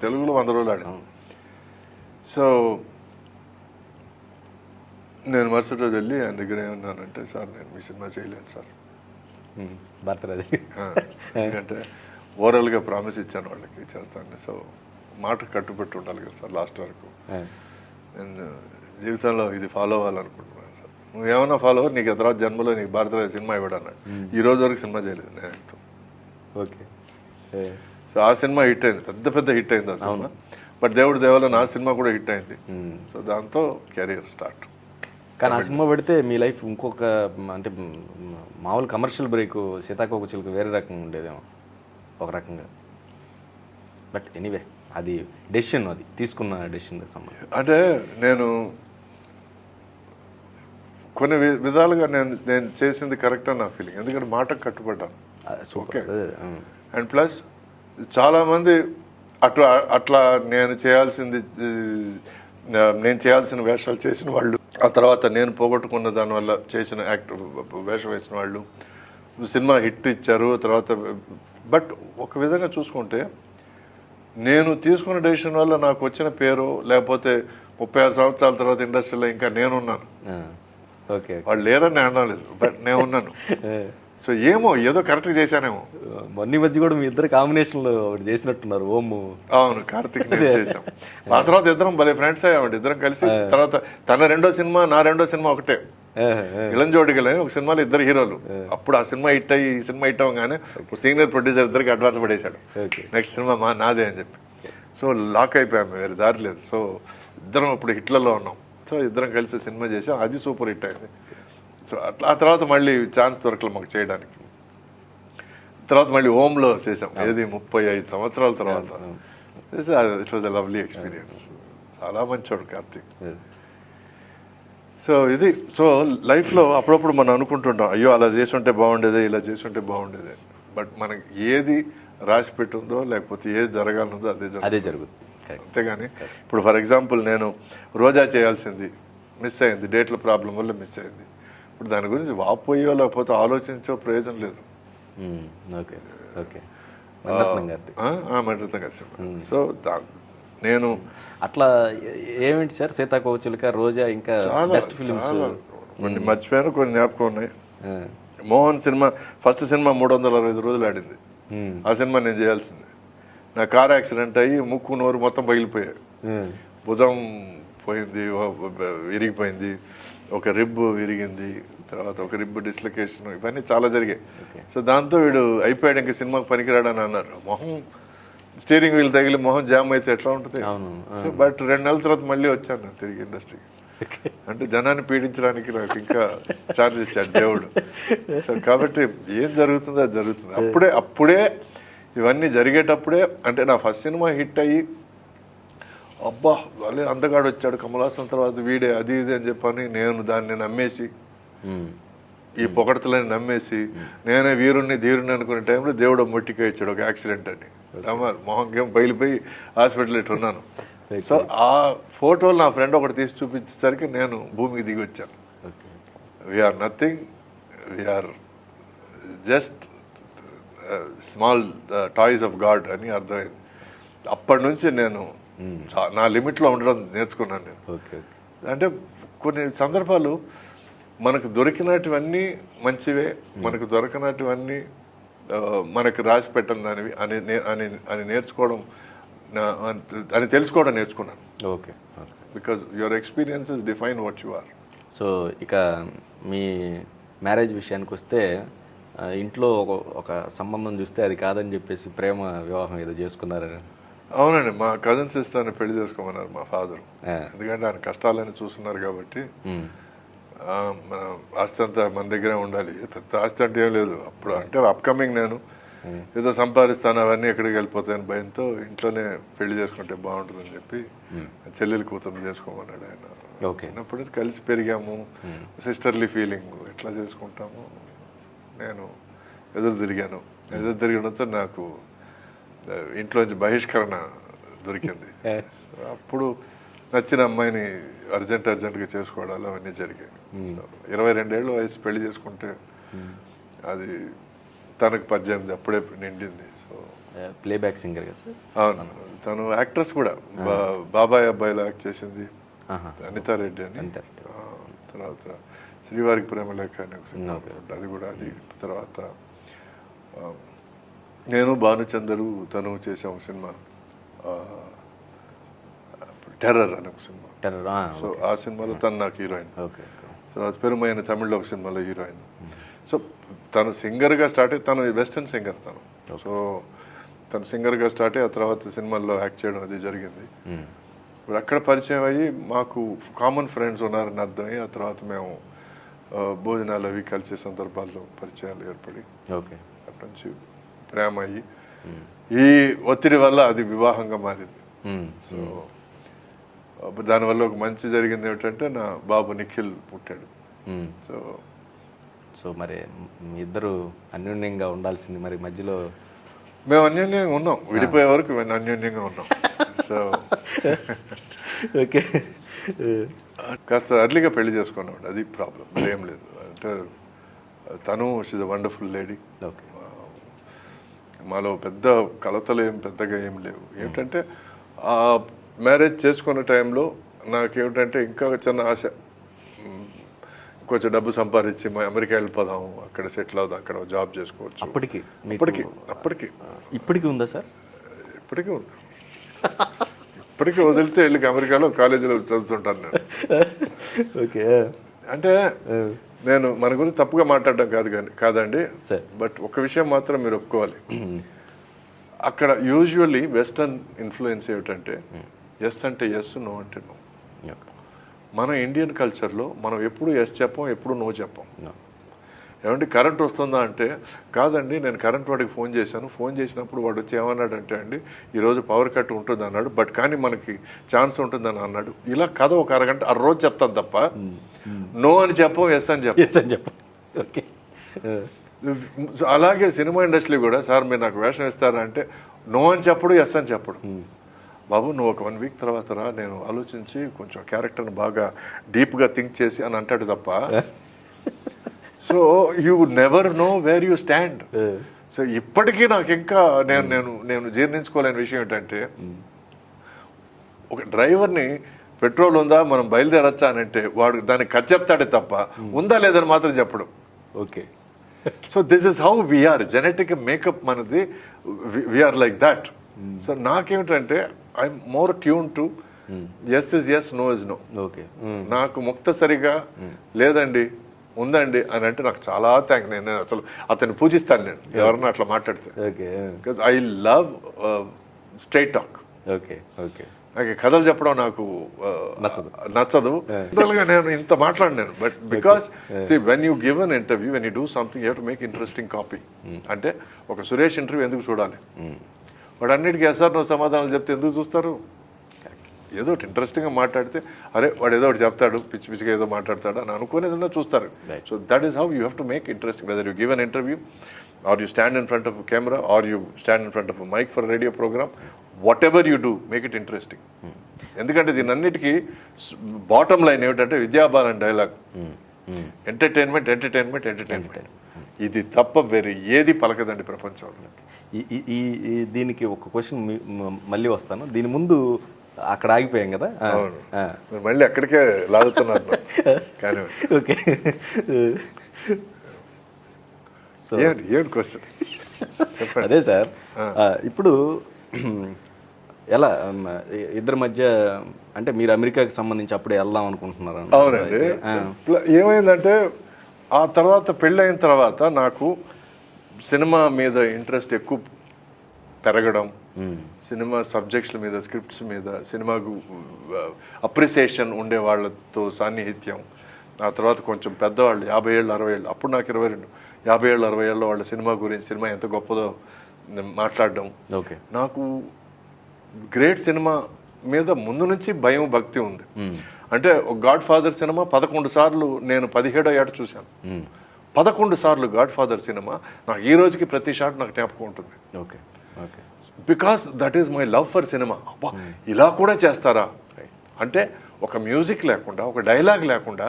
తెలుగులో 100 రోజులు ఆడింది. సో నేను మరుసటి రోజు వెళ్ళి ఆయన దగ్గర ఏమన్నానంటే, సార్ నేను మీ సినిమా చేయలేను సార్, భారతరాజు, ఎందుకంటే ఓవరాల్గా ప్రామిస్ ఇచ్చాను వాళ్ళకి చేస్తాను, సో మాట కట్టుబెట్టి ఉండాలి కదా సార్ లాస్ట్ వరకు, నేను జీవితంలో ఇది ఫాలో అవ్వాలనుకుంటున్నాను సార్, నువ్వు ఏమైనా ఫాలో అవ్వ, నీకు తర్వాత జన్మలో నీకు భారతరాజు సినిమా ఇవ్వడం అన్నాడు. ఈ రోజు వరకు సినిమా చేయలేదు నేను. ఓకే. సో ఆ సినిమా హిట్ అయింది, పెద్ద హిట్ అయింది ఆ సినిమా. బట్ దేవుడి దేవాల నా సినిమా కూడా హిట్ అయింది. సో దాంతో కెరీర్ స్టార్ట్. కానీ ఆ సినిమా పెడితే మీ లైఫ్ ఇంకొక అంటే మామూలు కమర్షియల్ బ్రేక్ సీతాకోకచిలుక వేరే రకంగా ఉండేదేమో ఒక రకంగా. బట్ ఎనీవే అది డెసిషన్, అది తీసుకున్న డెసిషన్ సంబంధం. అంటే నేను కొన్ని విధాలుగా నేను చేసింది కరెక్ట్ అని నా ఫీలింగ్, ఎందుకంటే మాటకు కట్టుబడ్డాను. ఓకే. అండ్ ప్లస్ చాలామంది అట్లా నేను చేయాల్సిన వేషాలు చేసిన వాళ్ళు ఆ తర్వాత నేను పోగొట్టుకున్న దానివల్ల చేసిన వేషం వేసిన వాళ్ళు సినిమా హిట్ ఇచ్చారు. తర్వాత బట్ ఒక విధంగా చూసుకుంటే నేను తీసుకున్న డెసిషన్ వల్ల నాకు వచ్చిన పేరు, లేకపోతే 36 సంవత్సరాల తర్వాత ఇండస్ట్రీలో ఇంకా నేనున్నాను. ఓకే, వాళ్ళు లేరని అనలేదు, బట్ నేను ఉన్నాను. సో ఏమో ఏదో కరెక్ట్గా చేశానేమో. మొన్న మధ్య కూడా మీ ఇద్దరు కాంబినేషన్లో ఒకటి చేసినట్టున్నారు, ఓము. అవును, కార్తీక్ నేను చేశాం. ఆ తర్వాత ఇద్దరం భలే ఫ్రెండ్స్ అయ్యామండి. ఇద్దరం కలిసి తర్వాత తన రెండో సినిమా నా రెండో సినిమా ఒకటే, ఇళంజోడిగలని ఒక సినిమాలో ఇద్దరు హీరోలు. అప్పుడు ఆ సినిమా హిట్ అయ్యి ఈ సినిమా హిట్ అవ్వగానే సీనియర్ ప్రొడ్యూసర్ ఇద్దరికి అడ్వాన్స్ పడేశాడు, నెక్స్ట్ సినిమా నాదే అని చెప్పి. సో లాక్ అయిపోయాము, వేరే దారి లేదు. సో ఇద్దరం అప్పుడు హిట్లలో ఉన్నాం. సో ఇద్దరం కలిసి సినిమా చేసాం, అది సూపర్ హిట్ అయింది. సో అట్లా ఆ తర్వాత మళ్ళీ ఛాన్స్ దొరకలేదు మాకు చేయడానికి. తర్వాత మళ్ళీ ఓమ్లో చేసాం, ఏది 35 సంవత్సరాల తర్వాత. It was a lovely experience. చాలా మంచోడు కార్తీక్. సో ఇది, సో లైఫ్లో అప్పుడప్పుడు మనం అనుకుంటుంటాం, అయ్యో అలా చేసి ఉంటే బాగుండేదే, ఇలా చేసి ఉంటే బాగుండేదే. బట్ మనకి ఏది రాసి పెట్టుందో, లేకపోతే ఏది జరగాలనుందో అదే జరుగుతుంది. అంతేగాని ఇప్పుడు ఫర్ ఎగ్జాంపుల్ నేను రోజా చేయాల్సింది మిస్ అయింది, డేట్ల ప్రాబ్లం వల్ల మిస్ అయింది. ఇప్పుడు దాని గురించి వాపోయో లేకపోతే ఆలోచించో ప్రయోజనం లేదు. ఓకే ఓకే, మణిరత్నం గారి సినిమా. సో నేను అట్లా ఏమిటి సార్, సీతాకోకచిలుక, రోజా, ఇంకా బెస్ట్ ఫిలిమ్స్ కొన్ని మర్చిపోయాను, కొన్ని జ్ఞాపకం ఉన్నాయి. మోహన్ సినిమా ఫస్ట్ సినిమా 365 రోజులు ఆడింది. ఆ సినిమా నేను చేయాల్సింది. నా కార్ యాక్సిడెంట్ అయ్యి ముక్కు నోరు మొత్తం పగిలిపోయాయి, భుజం పోయింది, విరిగిపోయింది, ఒక రిబ్ విరిగింది, తర్వాత ఒక రిబ్ డిస్లొకేషన్, ఇవన్నీ చాలా జరిగాయి. సో దాంతో వీడు అయిపోయాడు, ఇంకా సినిమాకి పనికిరాడని అన్నారు. మొహం స్టీరింగ్ వీల్ తగిలి మొహం జామ్ అయితే ఎట్లా ఉంటుంది. సో బట్ 2 నెలల తర్వాత మళ్ళీ వచ్చాను నేను తిరిగి ఇండస్ట్రీకి. అంటే జనాన్ని పీడించడానికి నాకు ఇంకా ఛాన్స్ ఇచ్చాడు దేవుడు. సో కాబట్టి ఏం జరుగుతుందో అది జరుగుతుంది. అప్పుడే ఇవన్నీ జరిగేటప్పుడే, అంటే నా ఫస్ట్ సినిమా హిట్ అయ్యి అబ్బా వాళ్ళే అందగాడు వచ్చాడు కమల్ హాసన్ తర్వాత వీడే అది ఇది అని చెప్పని నేను దాన్ని నమ్మేసి, ఈ పొగడతలని నమ్మేసి, నేనే వీరుణ్ణి ధీరుణ్ణి అనుకునే టైంలో దేవుడు మొట్టిగా ఇచ్చాడు ఒక యాక్సిడెంట్ అని. మొహం గేమ్ బయలుపోయి హాస్పిటల్ ఇట్లా ఉన్నాను. సో ఆ ఫోటోలు నా ఫ్రెండ్ ఒకటి తీసి చూపించేసరికి నేను భూమికి దిగి వచ్చాను. We are nothing, we are just small toys of God అని అర్థమైంది. అప్పటి నుంచి నేను నా లిమిట్లో ఉండడం నేర్చుకున్నాను నేను. అంటే కొన్ని సందర్భాలు మనకు దొరికినటువన్నీ మంచివే, మనకు దొరకనటువన్నీ మనకు రాసి పెట్టను దానివి అని నేర్చుకోవడం, అని తెలుసుకోవడం నేర్చుకున్నాను. Okay, because your experiences define what you are. So ఇక మీ మ్యారేజ్ విషయానికి వస్తే, ఇంట్లో ఒక సంబంధం చూస్తే అది కాదని చెప్పేసి ప్రేమ వివాహం ఏదో చేసుకున్నారని. అవునండి, మా కజిన్ సిస్టర్ని పెళ్లి చేసుకోమన్నారు మా ఫాదర్. ఎందుకంటే ఆయన కష్టాలని చూస్తున్నారు కాబట్టి, మన ఆస్తి అంతా మన దగ్గరే ఉండాలి. పెద్ద ఆస్తి అంటే ఏం లేదు అప్పుడు, అంటే అప్కమింగ్ నేను ఏదో సంపాదిస్తాను, అవన్నీ ఎక్కడికి వెళ్ళిపోతాయని భయంతో ఇంట్లోనే పెళ్లి చేసుకుంటే బాగుంటుందని చెప్పి చెల్లెలు కూతురు చేసుకోమన్నాడు ఆయన. చిన్నప్పటి నుంచి కలిసి పెరిగాము, సిస్టర్లీ ఫీలింగ్, ఎట్లా చేసుకుంటాము. నేను ఎదురు తిరగడంతో నాకు ఇంట్లోంచి బహిష్కరణ దొరికింది. అప్పుడు నచ్చిన అమ్మాయిని అర్జెంటుగా చేసుకోవడాలు అవన్నీ జరిగాయి. 22 ఏళ్ళ వయసు పెళ్లి చేసుకుంటే అది తనకు 18 అప్పుడే నిండింది. సో ప్లేబ్యాక్ సింగర్ కదా సార్? అవును, తను యాక్ట్రెస్ కూడా, బాబాయ్ అబ్బాయిలో యాక్ట్ చేసింది అనితా రెడ్డి అని. తర్వాత శ్రీవారికి ప్రేమలేఖ అని ఒక సినిమా, అది కూడా. అది తర్వాత నేను భానుచందరు తను చేసాము సినిమా టెర్రర్ అని ఒక సినిమా. సో ఆ సినిమాలో తను నాకు హీరోయిన్. తర్వాత పెరుమైన తమిళ్లో ఒక సినిమాలో హీరోయిన్. సో తను సింగర్గా స్టార్ట్ అయ్యి, తను వెస్టర్న్ సింగర్ తను. సో తను సింగర్గా స్టార్ట్ అయ్యి ఆ తర్వాత సినిమాల్లో యాక్ట్ చేయడం అది జరిగింది. ఇప్పుడు అక్కడ పరిచయం అయ్యి మాకు కామన్ ఫ్రెండ్స్ ఉన్నారని అర్థమయ్యి, ఆ తర్వాత మేము భోజనాలు అవి కలిసే సందర్భాల్లో పరిచయాలు ఏర్పడి అటు నుంచి ప్రేమ అయ్యి, ఈ ఒత్తిడి వల్ల అది వివాహంగా మారింది. సో దానివల్ల ఒక మంచి జరిగింది ఏమిటంటే నా బాబు నిఖిల్ పుట్టాడు. సో సో మరి మీ ఇద్దరు అన్యోన్యంగా ఉండాల్సింది, మరి మధ్యలో మేము అన్యోన్యంగా ఉన్నాం, విడిపోయే వరకు మేము అన్యోన్యంగా ఉన్నాం. సో ఓకే, కాస్త అర్లీగా పెళ్లి చేసుకున్నాడు, అది ప్రాబ్లం, ఏం లేదు. అంటే తను she's a wonderful lady. Okay. మాలో పెద్ద కలతలు ఏం పెద్దగా ఏం లేవు. ఏంటంటే ఆ మ్యారేజ్ చేసుకున్న టైంలో నాకేమిటంటే ఇంకా చిన్న ఆశ, కొంచెం డబ్బు సంపాదించి మా అమెరికా వెళ్ళిపోదాం, అక్కడ సెటిల్ అవుదాం, అక్కడ జాబ్ చేసుకోవచ్చు. అప్పటికి ఇప్పటికి ఉందా సార్? ఇప్పటికీ ఉంది. ఇప్పటికీ వదిలితే వెళ్ళి అమెరికాలో కాలేజీలో చదువుతుంటాను నేను. ఓకే. అంటే నేను మన గురించి తప్పుగా మాట్లాడడం కాదండి, బట్ ఒక విషయం మాత్రం మీరు ఒప్పుకోవాలి. అక్కడ యూజువల్లీ వెస్టర్న్ ఇన్ఫ్లుయెన్స్ ఏమిటంటే ఎస్ అంటే ఎస్, నో అంటే నో. మన ఇండియన్ కల్చర్లో మనం ఎప్పుడు ఎస్ చెప్పం, ఎప్పుడు నో చెప్పం. ఏమంటే కరెంట్ వస్తుందా అంటే, కాదండి నేను కరెంట్ వాడికి ఫోన్ చేశాను, ఫోన్ చేసినప్పుడు వాడు వచ్చి ఏమన్నాడంటే అండి ఈరోజు పవర్ కట్ ఉంటుంది అన్నాడు, బట్ కానీ మనకి ఛాన్స్ ఉంటుందని అన్నాడు. ఇలా కథ ఒక అరగంట ఆ రోజు చెప్తాను తప్ప నో అని చెప్పం, ఎస్ అని చెప్పం. ఓకే. అలాగే సినిమా ఇండస్ట్రీ కూడా, సార్ మీరు నాకు వేషం ఇస్తారా అంటే నో అని చెప్పడు, ఎస్ అని చెప్పడు. బాబు నువ్వు ఒక 1 వీక్ తర్వాత రా, నేను ఆలోచించి కొంచెం క్యారెక్టర్ని బాగా డీప్గా థింక్ చేసి అని అంటాడు తప్ప. So you never know where you stand. So ఇప్పటికీ నాకు ఇంకా నేను జీర్ణించుకోలేని విషయం ఏంటంటే, ఒక డ్రైవర్ని పెట్రోల్ ఉందా మనం బయలుదేరచ్చా అని అంటే వాడు దానికి ఖర్చు చెప్తాడే తప్ప ఉందా లేదని మాత్రం చెప్పడు. Okay. So this is how we're, genetic makeup మనది, వీఆర్ లైక్ దట్. సో నాకేమిటంటే I'm more tune to yes is yes, no is no. Okay. నాకు ముక్తసరిగా లేదండి ఉందండి అని అంటే నాకు చాలా థ్యాంక్. నేను అసలు అతన్ని పూజిస్తాను నేను ఎవరన్నా అట్లా మాట్లాడితే. Because I love straight talk. Okay. Okay. నాకు కథలు చెప్పడం నాకు నచ్చదు. నేను ఇంత మాట్లాడినాను, but because see when you give an interview, when you do something you have to make interesting copy. అంటే ఒక సురేష్ ఇంటర్వ్యూ ఎందుకు చూడాలి? వాడు అన్నిటికీ ఎస్ఆర్ నో సమాధానాలు చెప్తే ఎందుకు చూస్తారు? ఏదో ఒకటి ఇంట్రెస్టింగ్గా మాట్లాడితే అరే వాడు ఏదో ఒకటి చెప్తాడు, పిచ్చి పిచ్చిగా ఏదో మాట్లాడతాడు అని అనుకుని ఏదన్నా చూస్తారు. So that is how you have to make interesting. Whether you give an interview, are you stand in front of camera, are you stand in front of mic for radio programme, what ever you do make it interesting. ఎందుకంటే దీని అన్నిటికీ bottom line ఏమిటంటే Vidya Balan dialogue, entertainment entertainment entertainment. ఇది తప్ప వేరే ఏది పలకదండి ప్రపంచంలో. దీనికి ఒక క్వశ్చన్ మళ్ళీ వస్తాను, దీని ముందు అక్కడ ఆగిపోయాం కదా, మళ్ళీ అక్కడికే లాగుతున్నారు. ఓకే. ఏడు క్వశ్చన్ అదే సార్, ఇప్పుడు ఎలా ఇద్దరి మధ్య అంటే మీరు అమెరికాకి సంబంధించి అప్పుడే వెళ్దాం అనుకుంటున్నారు? అవునండి. ఏమైందంటే ఆ తర్వాత పెళ్ళైన తర్వాత నాకు సినిమా మీద ఇంట్రెస్ట్ ఎక్కువ పెరగడం, సినిమా సబ్జెక్ట్స్ మీద, స్క్రిప్ట్స్ మీద, సినిమాకు అప్రిసియేషన్ ఉండే వాళ్ళతో సాన్నిహిత్యం. ఆ తర్వాత కొంచెం పెద్దవాళ్ళు 50 ఏళ్ళు 60 ఏళ్ళు, అప్పుడు నాకు 22, 50 ఏళ్ళు 60 ఏళ్ళ వాళ్ళ సినిమా గురించి, సినిమా ఎంత గొప్పదో మాట్లాడడం. ఓకే. నాకు గ్రేట్ సినిమా మీద ముందు నుంచి భయం భక్తి ఉంది. అంటే ఒక గాడ్ ఫాదర్ సినిమా 11 సార్లు నేను 17వ ఏట చూశాను. 11 సార్లు గాడ్ ఫాదర్ సినిమా నాకు ఈ రోజుకి ప్రతి షాట్ నాకు జ్ఞాపకం ఉంటుంది. Okay. Okay. Because that is my love for cinema. అబ్బా ఇలా కూడా చేస్తారా అంటే, ఒక మ్యూజిక్ లేకుండా, ఒక డైలాగ్ లేకుండా,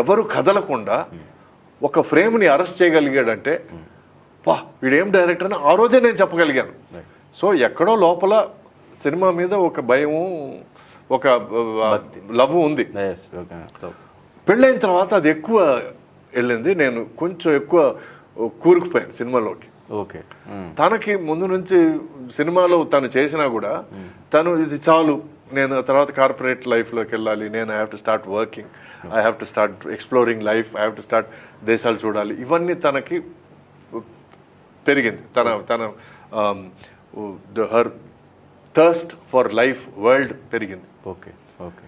ఎవరు కదలకుండా ఒక ఫ్రేమ్ని అరెస్ట్ చేయగలిగాడంటే పా వీడేం డైరెక్టర్ అని ఆ రోజే నేను చెప్పగలిగాను. సో ఎక్కడో లోపల సినిమా మీద ఒక భయము, ఒక లవ్ ఉంది. పెళ్ళైన తర్వాత అది ఎక్కువ వెళ్ళింది, నేను కొంచెం ఎక్కువ కూరుకుపోయాను సినిమాలోకి. ఓకే. తనకి ముందు నుంచి సినిమాలో తను చేసినా కూడా తను ఇది చాలు, నేను తర్వాత కార్పొరేట్ లైఫ్లోకి వెళ్ళాలి, నేను I have to start working, I have to start exploring life, I have to start దేశాలు చూడాలి, ఇవన్నీ తనకి పెరిగింది. తన her thirst for life, world పెరిగింది. ఓకే. ఓకే.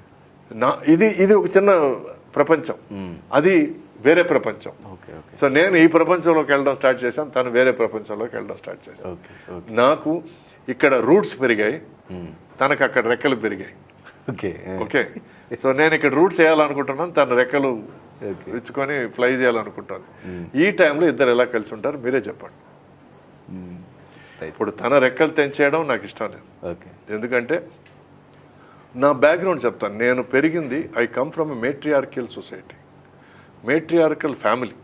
ఇది ఒక చిన్న ప్రపంచం, అది వేరే ప్రపంచం. సో నేను ఈ ప్రపంచంలోకి వెళ్ళడం స్టార్ట్ చేశాను, తను వేరే ప్రపంచంలోకి వెళ్ళడం స్టార్ట్ చేశాను. నాకు ఇక్కడ రూట్స్ పెరిగాయి, తనకు అక్కడ రెక్కలు పెరిగాయి. ఓకే. సో నేను ఇక్కడ రూట్స్ వేయాలనుకుంటున్నాను, తన రెక్కలు ఇచ్చుకొని ఫ్లై చేయాలనుకుంటాను. ఈ టైంలో ఇద్దరు ఎలా కలిసి ఉంటారు మీరే చెప్పండి. ఇప్పుడు తన రెక్కలు తెంచేయడం నాకు ఇష్టం లేదు. ఎందుకంటే నా బ్యాక్గ్రౌండ్ చెప్తాను. నేను పెరిగింది, I come from a matriarchal society, matriarchal family.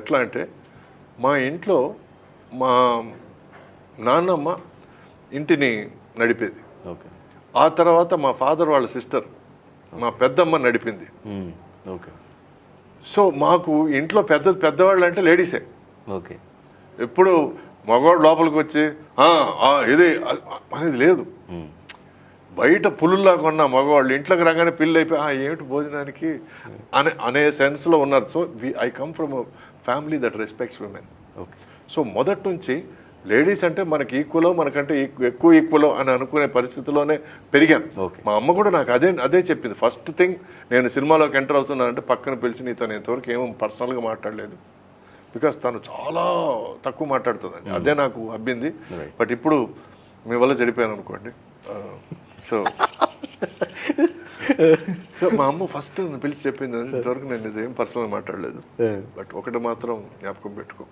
ఎట్లా అంటే మా ఇంట్లో మా నాన్నమ్మ ఇంటిని నడిపేది. ఓకే. ఆ తర్వాత మా ఫాదర్ వాళ్ళ సిస్టర్ మా పెద్దమ్మ నడిపింది. ఓకే. సో మాకు ఇంట్లో పెద్దవాళ్ళు అంటే లేడీసే. ఓకే. ఎప్పుడు మగవాడు లోపలికి వచ్చి ఇది అనేది లేదు. బయట పులుల్లాగా ఉన్న మగవాళ్ళు ఇంట్లోకి రాగానే పిల్లి అయిపోయి ఏమిటి భోజనానికి అనే సెన్స్లో ఉన్నారు. So I come from family that respects women. Okay. So మొదటి నుంచి లేడీస్ అంటే మనకి ఈక్వలో, మనకంటే ఎక్కువ ఈక్వలో అని అనుకునే పరిస్థితిలోనే పెరిగాను. మా అమ్మ కూడా నాకు అదే చెప్పింది. ఫస్ట్ థింగ్ నేను సినిమాలోకి ఎంటర్ అవుతున్నానంటే పక్కన పిలిచి నీతో నేను ఇంతవరకు ఏమో పర్సనల్గా మాట్లాడలేదు, బికాస్ తను చాలా తక్కువ మాట్లాడుతుందండి. అదే నాకు అబ్బింది. బట్ ఇప్పుడు మీ వల్ల చెడిపోయాను అనుకోండి. సో మా అమ్మ ఫస్ట్ నన్ను పిలిచి చెప్పింది ఇంతవరకు నేను ఇదేం పర్సనల్గా మాట్లాడలేదు, బట్ ఒకటి మాత్రం జ్ఞాపకం పెట్టుకో,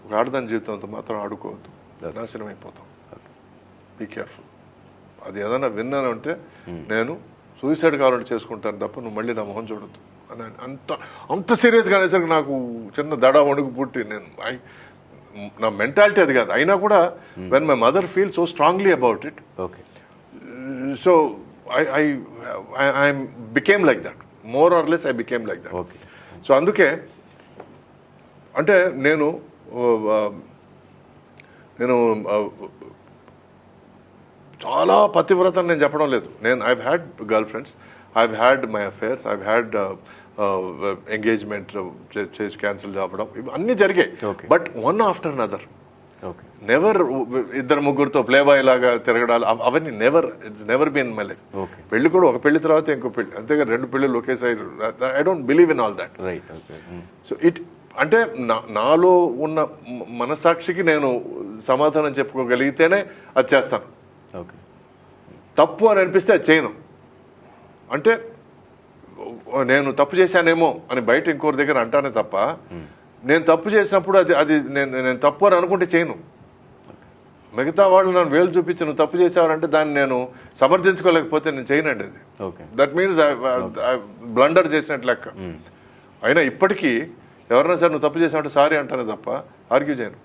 ఒక ఆడదాని జీవితంతో మాత్రం ఆడుకోవద్దు, నాశనం అయిపోతాం, బీ కేర్ఫుల్. అది ఏదైనా విన్నాను అంటే నేను సూసైడ్ కావాలంటే చేసుకుంటాను తప్ప నువ్వు మళ్ళీ నా మొహం చూడొద్దు అని అంత సీరియస్గా అనేసరికి నాకు చిన్న దడ వణుకు పుట్టి నా మెంటాలిటీ అది కాదు. అయినా కూడా when my mother feel so strongly about it, okay, so I became like that. More or less I became like that. Okay. So అందుకే అంటే నేను చాలా పతివ్రత నేను చెప్పడం లేదు. I've had girlfriends, I've had my affairs, I've had engagement చేసి cancel అవ్వడం, అన్నీ జరిగాయి. But one after another. Never ఇద్దరు ముగ్గురితో ప్లే బాయ్ లాగా తిరగడాలు అవన్నీ it's never been my life. పెళ్లి కూడా ఒక పెళ్లి తర్వాత ఇంకో పెళ్లి, అంతేగా 2 పెళ్లిళ్ళు ఒకేసారి. I don't believe in all that. So అంటే నాలో ఉన్న మనసాక్షికి నేను సమాధానం చెప్పుకోగలిగితేనే అది చేస్తాను. తప్పు అని అనిపిస్తే అది చేయను. అంటే నేను తప్పు చేశానేమో అని బయట ఇంకోరి దగ్గర అంటానే తప్ప నేను తప్పు చేసినప్పుడు అది నేను తప్పు అని అనుకుంటే చేయను. మిగతా వాళ్ళు నన్ను వేలు చూపించి నువ్వు తప్పు చేసావంటే దాన్ని నేను సమర్థించుకోలేకపోతే నేను చేయనండి. అది దట్ మీన్స్ బ్లండర్ చేసినట్టు లెక్క. అయినా ఇప్పటికీ ఎవరైనా సరే నువ్వు తప్పు చేసావంటే సారీ అంటానే తప్ప ఆర్గ్యూ చేయను.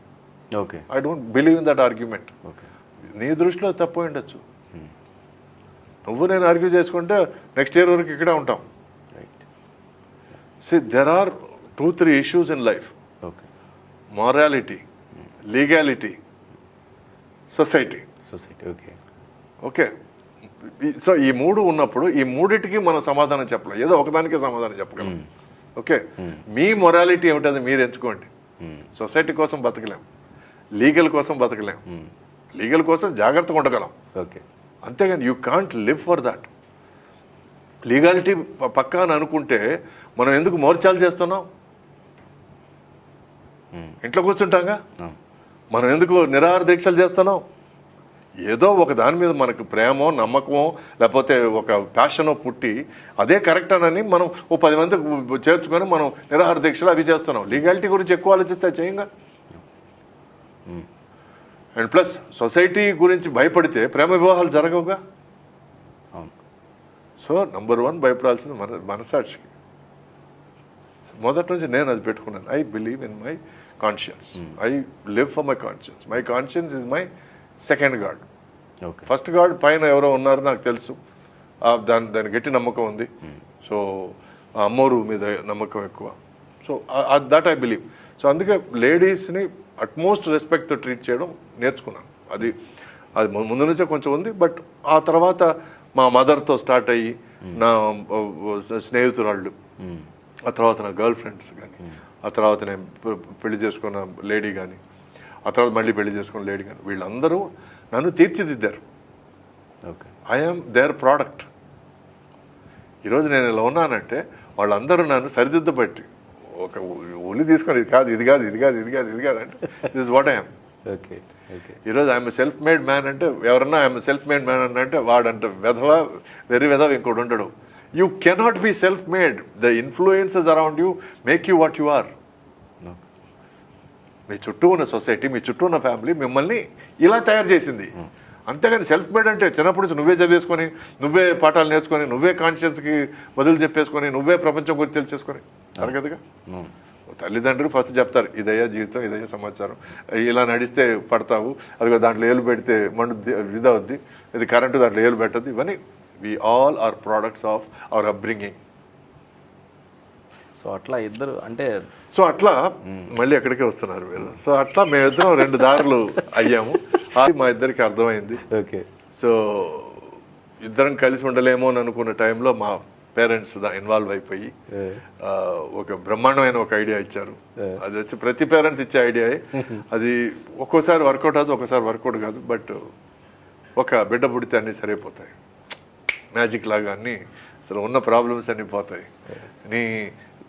I don't believe in that argument. నీ దృష్టిలో తప్పు ఉండొచ్చు, నువ్వు నేను ఆర్గ్యూ చేసుకుంటే నెక్స్ట్ ఇయర్ వరకు ఇక్కడే ఉంటాం. See, there are 2-3 issues in life. Morality, legality, society. Okay. So ఈ 3 ఉన్నప్పుడు ఈ 3టికి మనం సమాధానం చెప్పలేం, ఏదో ఒకదానికే సమాధానం చెప్పగలం. ఓకే, మీ మొరాలిటీ ఏమిటది మీరు ఎంచుకోండి. సొసైటీ కోసం బతకలేం, లీగల్ కోసం బతకలేం. లీగల్ కోసం జాగ్రత్తగా ఉండగలం, అంతేగాని you can't live for that. Legality పక్కా అని అనుకుంటే మనం ఎందుకు మోర్చాలు చేస్తున్నాం? ఇంట్లో కూర్చుంటాంగా. మనం ఎందుకు నిరాహార దీక్షలు చేస్తున్నాం? ఏదో ఒక దాని మీద మనకు ప్రేమో నమ్మకమో లేకపోతే ఒక ప్యాషనో పుట్టి అదే కరెక్ట్ అని మనం ఓ 10 మంది చేర్చుకొని మనం నిరాహార దీక్షలు అవి చేస్తున్నాం. లీగాలిటీ గురించి ఎక్కువ ఆలోచిస్తే చేయంగా. అండ్ ప్లస్ సొసైటీ గురించి భయపడితే ప్రేమ వివాహాలు జరగవుగా. So number 1 భయపడాల్సింది మనసాక్షికి. మొదటి నుంచి నేను అది పెట్టుకున్నాను. I believe in my conscience, I live for my conscience. My conscience is my second God. First God పైన ఎవరో ఉన్నారు నాకు తెలుసు, దాని గట్టి నమ్మకం ఉంది. సో అమ్మోరు మీద నమ్మకం ఎక్కువ. So that I believe. So అందుకే లేడీస్ని అట్మోస్ట్ రెస్పెక్ట్తో ట్రీట్ చేయడం నేర్చుకున్నాను. అది ముందు నుంచే కొంచెం ఉంది. బట్ ఆ తర్వాత మా మదర్తో స్టార్ట్ అయ్యి నా స్నేహితురాళ్ళు, ఆ తర్వాత నా గర్ల్ ఫ్రెండ్స్ కానీ, ఆ తర్వాత నేను పెళ్లి చేసుకున్న లేడీ కానీ, ఆ తర్వాత మళ్ళీ పెళ్లి చేసుకున్న లేడీ కానీ, వీళ్ళందరూ నన్ను తీర్చిదిద్దారు. I'm their product. ఈరోజు నేను ఇలా ఉన్నానంటే వాళ్ళందరూ నన్ను సరిదిద్దబట్టి ఒక ఉలి తీసుకొని ఇది కాదు ఇది కాదు ఇది కాదు ఇది కాదు ఇది కాదు అంటే దిస్ ఇస్ వాట్ ఐఎమ్. ఈరోజు ఐఎమ్ సెల్ఫ్ మేడ్ మ్యాన్ అంటే ఎవరన్నా ఐఎమ్ సెల్ఫ్ మేడ్ మ్యాన్ అంటే వాడంటే వెర్రి వెధవ ఇంకోటి ఉండడు. You cannot be self made. The influences around you make you what you are. మీ చుట్టూ ఉన్న సొసైటీ, మీ చుట్టూ ఉన్న ఫ్యామిలీ మిమ్మల్ని ఇలా తయారు చేసింది. అంతేగాని సెల్ఫ్ మేడ్ అంటే చిన్నప్పటి నుంచి నువ్వే చదివేసుకొని నువ్వే పాఠాలు నేర్చుకొని నువ్వే కాన్షియన్స్కి బదులు చెప్పేసుకొని నువ్వే ప్రపంచం గురించి తెలిసేసుకొని తరగతిగా తల్లిదండ్రులు ఫస్ట్ చెప్తారు ఇదయ్యా జీవితం ఇదయ్యా సమాచారం, ఇలా నడిస్తే పడతావు, అదిగో దాంట్లో ఏలు పెడితే మండు ఇదవుద్ది, ఇది కరెంటు దాంట్లో ఏలు పెట్టద్దు, ఇవన్నీ we all are products of our upbringing. So అట్లా ఇద్దరు అంటే సో అట్లా మళ్ళీ ఎక్కడికే వస్తున్నారు మీరు. సో అట్లా మేమిద్దరం 2 దారులు అయ్యాము. అది మా ఇద్దరికి అర్థమైంది. ఓకే. సో ఇద్దరం కలిసి ఉండలేమో అని అనుకున్న టైంలో మా పేరెంట్స్ ఇన్వాల్వ్ అయిపోయి ఒక బ్రహ్మాండమైన ఒక ఐడియా ఇచ్చారు. అది వచ్చి ప్రతి పేరెంట్స్ ఇచ్చే ఐడియా. అది ఒక్కోసారి వర్కౌట్ అవుతుంది, ఒక్కోసారి వర్కౌట్ కాదు. బట్ ఒక బిడ్డ పుడితే అన్నీ సరైపోతాయి, మ్యాజిక్ లాగా అన్నీ అసలు ఉన్న ప్రాబ్లమ్స్ అన్నీ పోతాయి, నీ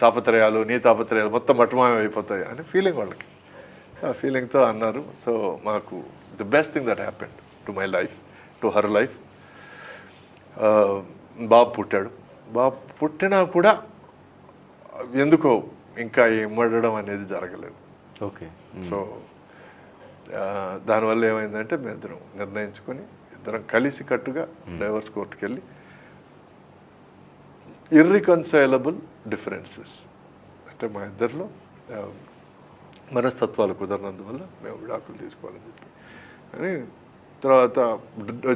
తాపత్రయాలు మొత్తం మట్టుమాయం అయిపోతాయి అని ఫీలింగ్ వాళ్ళకి. సో ఆ ఫీలింగ్తో అన్నారు. సో మాకు the best thing that happened to my life, to her life. బాబు పుట్టాడు. బాబు పుట్టినా కూడా ఎందుకో ఇంకా ఇమ్మడడం అనేది జరగలేదు. ఓకే. సో దానివల్ల ఏమైందంటే మేము ఇద్దరం నిర్ణయించుకొని ఇద్దరం కలిసి కట్టుగా డైవర్స్ కోర్టుకి వెళ్ళి ఇర్రికన్సైలబుల్ డిఫరెన్సెస్ అంటే మా ఇద్దరిలో మనస్తత్వాలు కుదరనందువల్ల మేము విడాకులు తీసుకోవాలని చెప్పి అని. తర్వాత